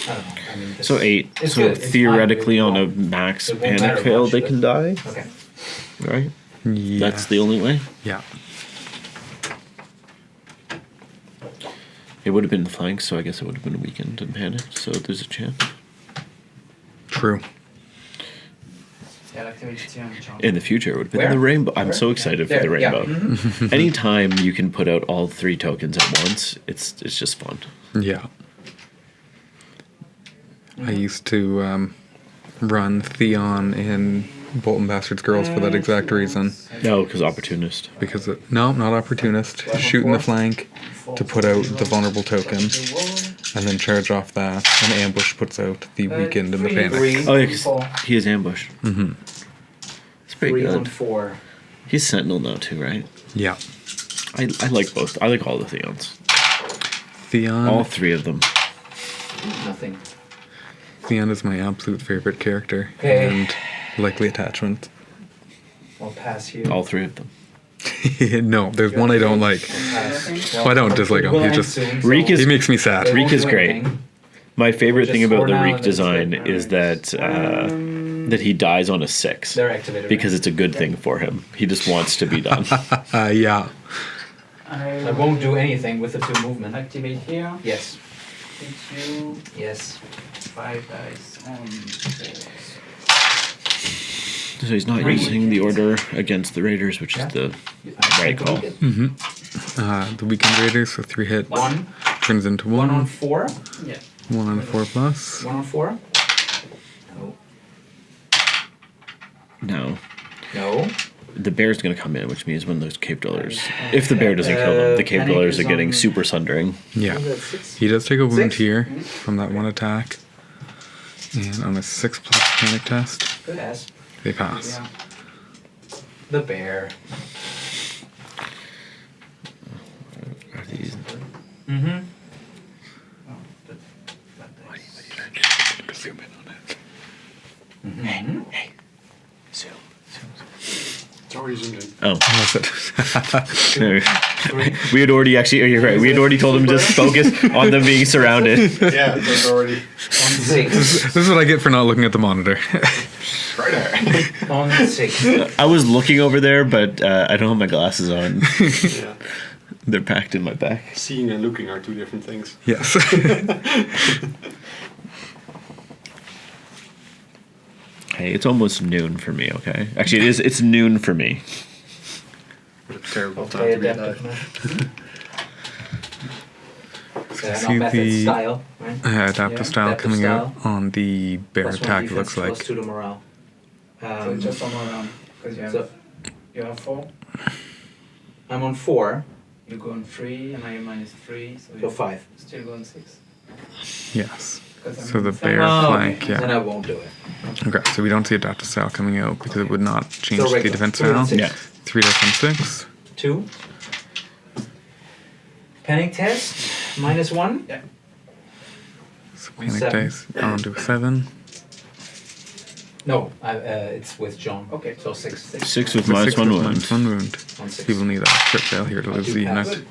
I don't know. I mean, So 8. It's So good. It's theoretically, fine. on a max It won't matter panic fail, much, they but- can die. Okay. Right? Yeah. That's the only way. Yeah. It would have been the flanks, so I guess it would have been weakened and panicked. So there's a chance. True. In the future, it would have been Where? the rainbow. I'm Where? so excited for There, the yeah. rainbow. Anytime you can put out all 3 tokens at once, it's just fun. Yeah. I used to run Theon in Bolton Bastards Girls for that exact reason. No, because opportunist. Because no, not opportunist. Shoot in the flank to put out the vulnerable token, and then charge off that. And ambush puts out the weakened and the panic. Oh yeah, 'cause he is ambushed. Mm-hmm. It's pretty 3 on good. 4. He's Sentinel now too, right? Yeah. I like both. I like all the Theons. Theon. All 3 of them. Nothing. Theon is my absolute favorite character, Okay. and likely attachment. I'll pass you. All 3 of them. No, there's one I don't like. Pass. Well, I don't dislike him. We'll He end just soon, Reek so is- he makes me sad. they Reek won't is do great. anything. My favorite thing Just about for the now, Reek that's design it. is that that he dies on a 6 They're activated. because right? it's a good thing for him. He just wants to be done. Yeah. I won't do anything with the 2 movement. Activate here. Yes. Hit you. Yes. 5 dice on 4. So he's not using the order against the Raiders, which is the right call. The weakened raiders, so 3 hit 1. turns into 1 on 1. 4. Yeah. 1 on 4+. 1 on 4. No. No. No. The bear's going to come in, which means when those cave dwellers, if the bear doesn't kill them, the cave Panic dwellers are is getting on- super sundering. Yeah. Was that 6? He does take a wound 6? here from that 1 attack. And on a 6+ panic test, Good ass. they pass. Yeah. The bear. Are these? Mm-hmm. Zoom. It's already zoomed in. Oh. That's it. We had already actually. Oh, you're right. We had already told them to just focus on them being surrounded. Yeah, that's already On 6. This is what I get for not looking at the monitor. right there. On 6. I was looking over there, but I don't have my glasses on. Yeah. They're packed in my bag. Seeing and looking are two different things. Yes. Hey, it's almost noon for me. Okay, actually, it is. It's noon for me. What a terrible Okay, time to be adaptive alive. Not See method the style, right? adaptive Yeah, style adaptive coming style. out on the bear +1 attack. It defense, looks like. +2 to morale. So it's just on around. Because you have 4. I'm on 4, You go on 3, and I am -3. So so you 5. still go on 6. Yes. 'Cause I'm So the on bear Oh, flank. okay. Then Yeah. I won't do it. Okay. So we don't see adaptive style coming out because it would not change So the regular, defense 3 on style. 6. Yeah. 3 dice on 6. 2. Panic test, -1. Yeah. So panic 7. dice onto a 7. No, it's with John. Okay. So 6. 6 with So minus 6 one with wound. minus 1 wound. On 6. People need a crit fail here to lose do the pass. unit.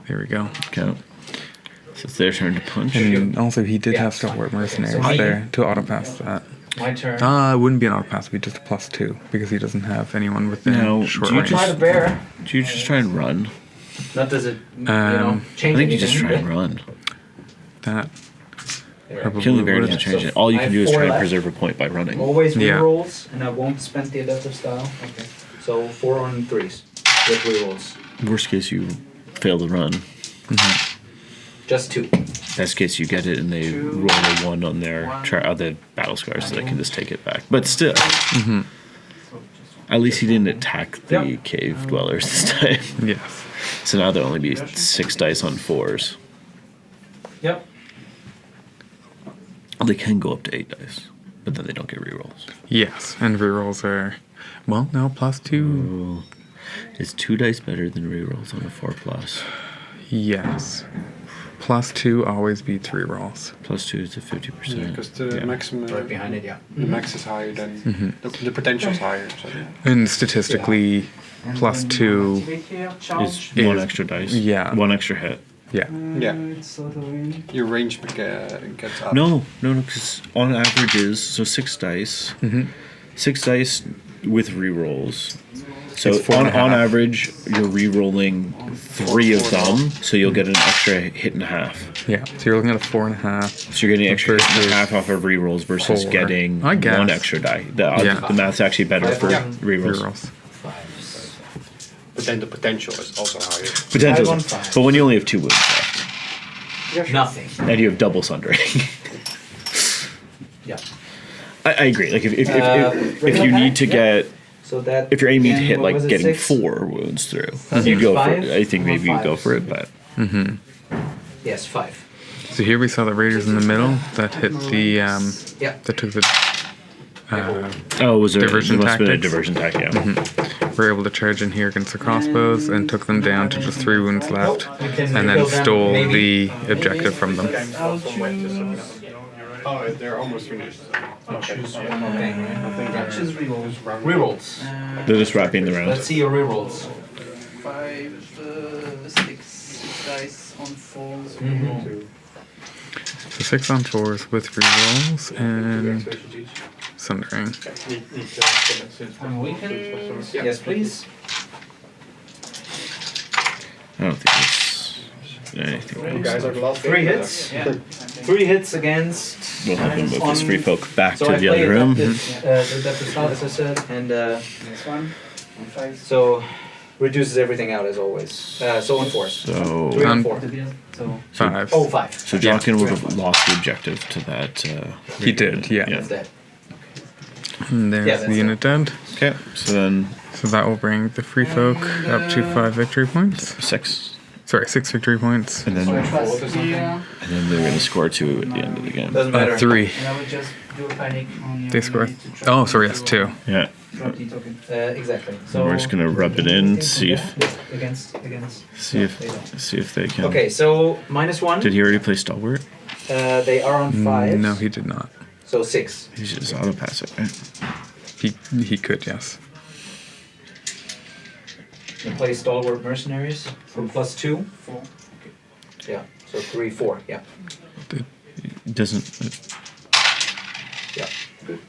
There we go. Okay. So it's their turn to punch. And also he did Yeah, have it's fine. Stalwart Okay, Mercenaries so I- there to auto pass that. My turn. It wouldn't be an auto pass, it'd be just a +2 because he doesn't have anyone within No, short do you range. Try the bear. Do you just try and run? Not does it, Um, change I think you just anything. try and run. That There. probably Killing the bear would. doesn't change So it. All you I can have do is 4 try and left. preserve a point by running. Always Yeah. rerolls, and I won't spend the adaptive style. Okay. So 4 on 3s with rerolls. Worst case, you fail to run. Just 2. Best case, you get it and they roll a 1 on their other battle scars, so they can just take it back. But still, at least he didn't attack the Yep. cave dwellers this time. Yes. So now there'll only be 6 dice on 4s. Yep. They can go up to 8 dice, but then they don't get rerolls. Yes, and rerolls are, well, no, +2. Is 2 dice better than rerolls on a 4+? Yes. +2 always beats rerolls. +2 is to 50%. Because the maximum, Right behind it, yeah. the max is higher than the potential is higher. So And statistically, +2, Is Is- 1 extra dice. yeah. 1 extra hit. yeah. yeah, your range gets up. No, because on averages, so 6 dice. 6 dice with rerolls. So It's 4 on and a half. average, you're re-rolling 3 of them, so you'll get an extra hit and a half. Yeah. So you're looking at a 4.5. So you're getting an extra hit and a Versus half off of rerolls versus 4. getting I guess. 1 extra die. Yeah. The math's actually better for Yeah. rerolls. Rerolls. 5s. But then the potential is also higher. Potential. 5 on 5. But when you only have 2 wounds left, Nothing. and you have double sundering. Yeah. I agree. Like if Regular you panic? need to Yeah. get So that. if you're aiming to again, hit what like was it, getting 6? 4 wounds through, you go for 5? it. I think maybe you go 5s. for it, but Yes, 5. So here we saw the Raiders in the middle that hit the, Yeah. that took the, was there Diversion must have been a tactics? diversion tactic? Yeah. were able to charge in here against the crossbows and took them down to just 3 wounds left You can and then kill them, stole maybe. the objective from them. I'll choose. Oh, they're almost finished. Choose one more thing, right? Yeah, choose rerolls. Rerolls. They're just wrapping the round. Let's see your rerolls. 5, 6 dice on 4s. Mhm. So 6 on 4s with rerolls and sundering. And we can. Yes, please. I don't think it's anything. You guys are the last 3 hits. Yeah. 3 hits against. We'll have them move this free folk back So to I the play other room. adaptive style, as I said, and Next one. On 5. so reduces everything out as always. So on 4s. So 3 on Um, 4. So 5. Oh, 5. so Jocelyn would have lost the objective to that. He did, yeah. That's dead. And there's Yeah, that's the unit dead. Okay, so then So that will bring the free folk up to 5 victory points. 6, Sorry, 6 victory points. and then trust here. they're gonna score 2 at the end of the game. Doesn't matter. 3. And I would just do a panic on your. They score. unit to try Oh, to sorry, yes, 2. Yeah, Drop the token. Exactly. So we're just gonna rub it in, see if against. see if they can. Okay, so -1. Did he already play stalwart? They are on 5. No, he did not. So 6. He should just auto pass it, right? He could, yes. You play Stalwart Mercenaries for +2. 4. Yeah. So 3, 4. Yeah. It doesn't. Yeah. Good.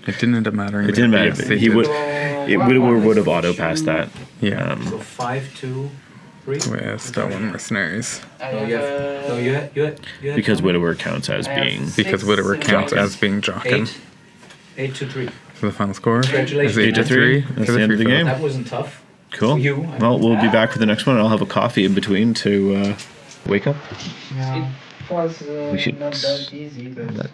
It didn't end up mattering. It didn't but matter. yes, But they he did. would. It would have auto passed that. Yeah. So 5, 2, 3. With Stalwart Mercenaries. I No, have, you have. No, you had. Because Widower counts as I have being. Because Widower counts as being Jockin. 8 to 3. For the final score Congratulations. is 8 to 3. That's the end of the game. That wasn't tough. Cool. You. Well, we'll be back for the next one. I'll have a coffee in between to wake up. Yeah. It was We should not that easy, but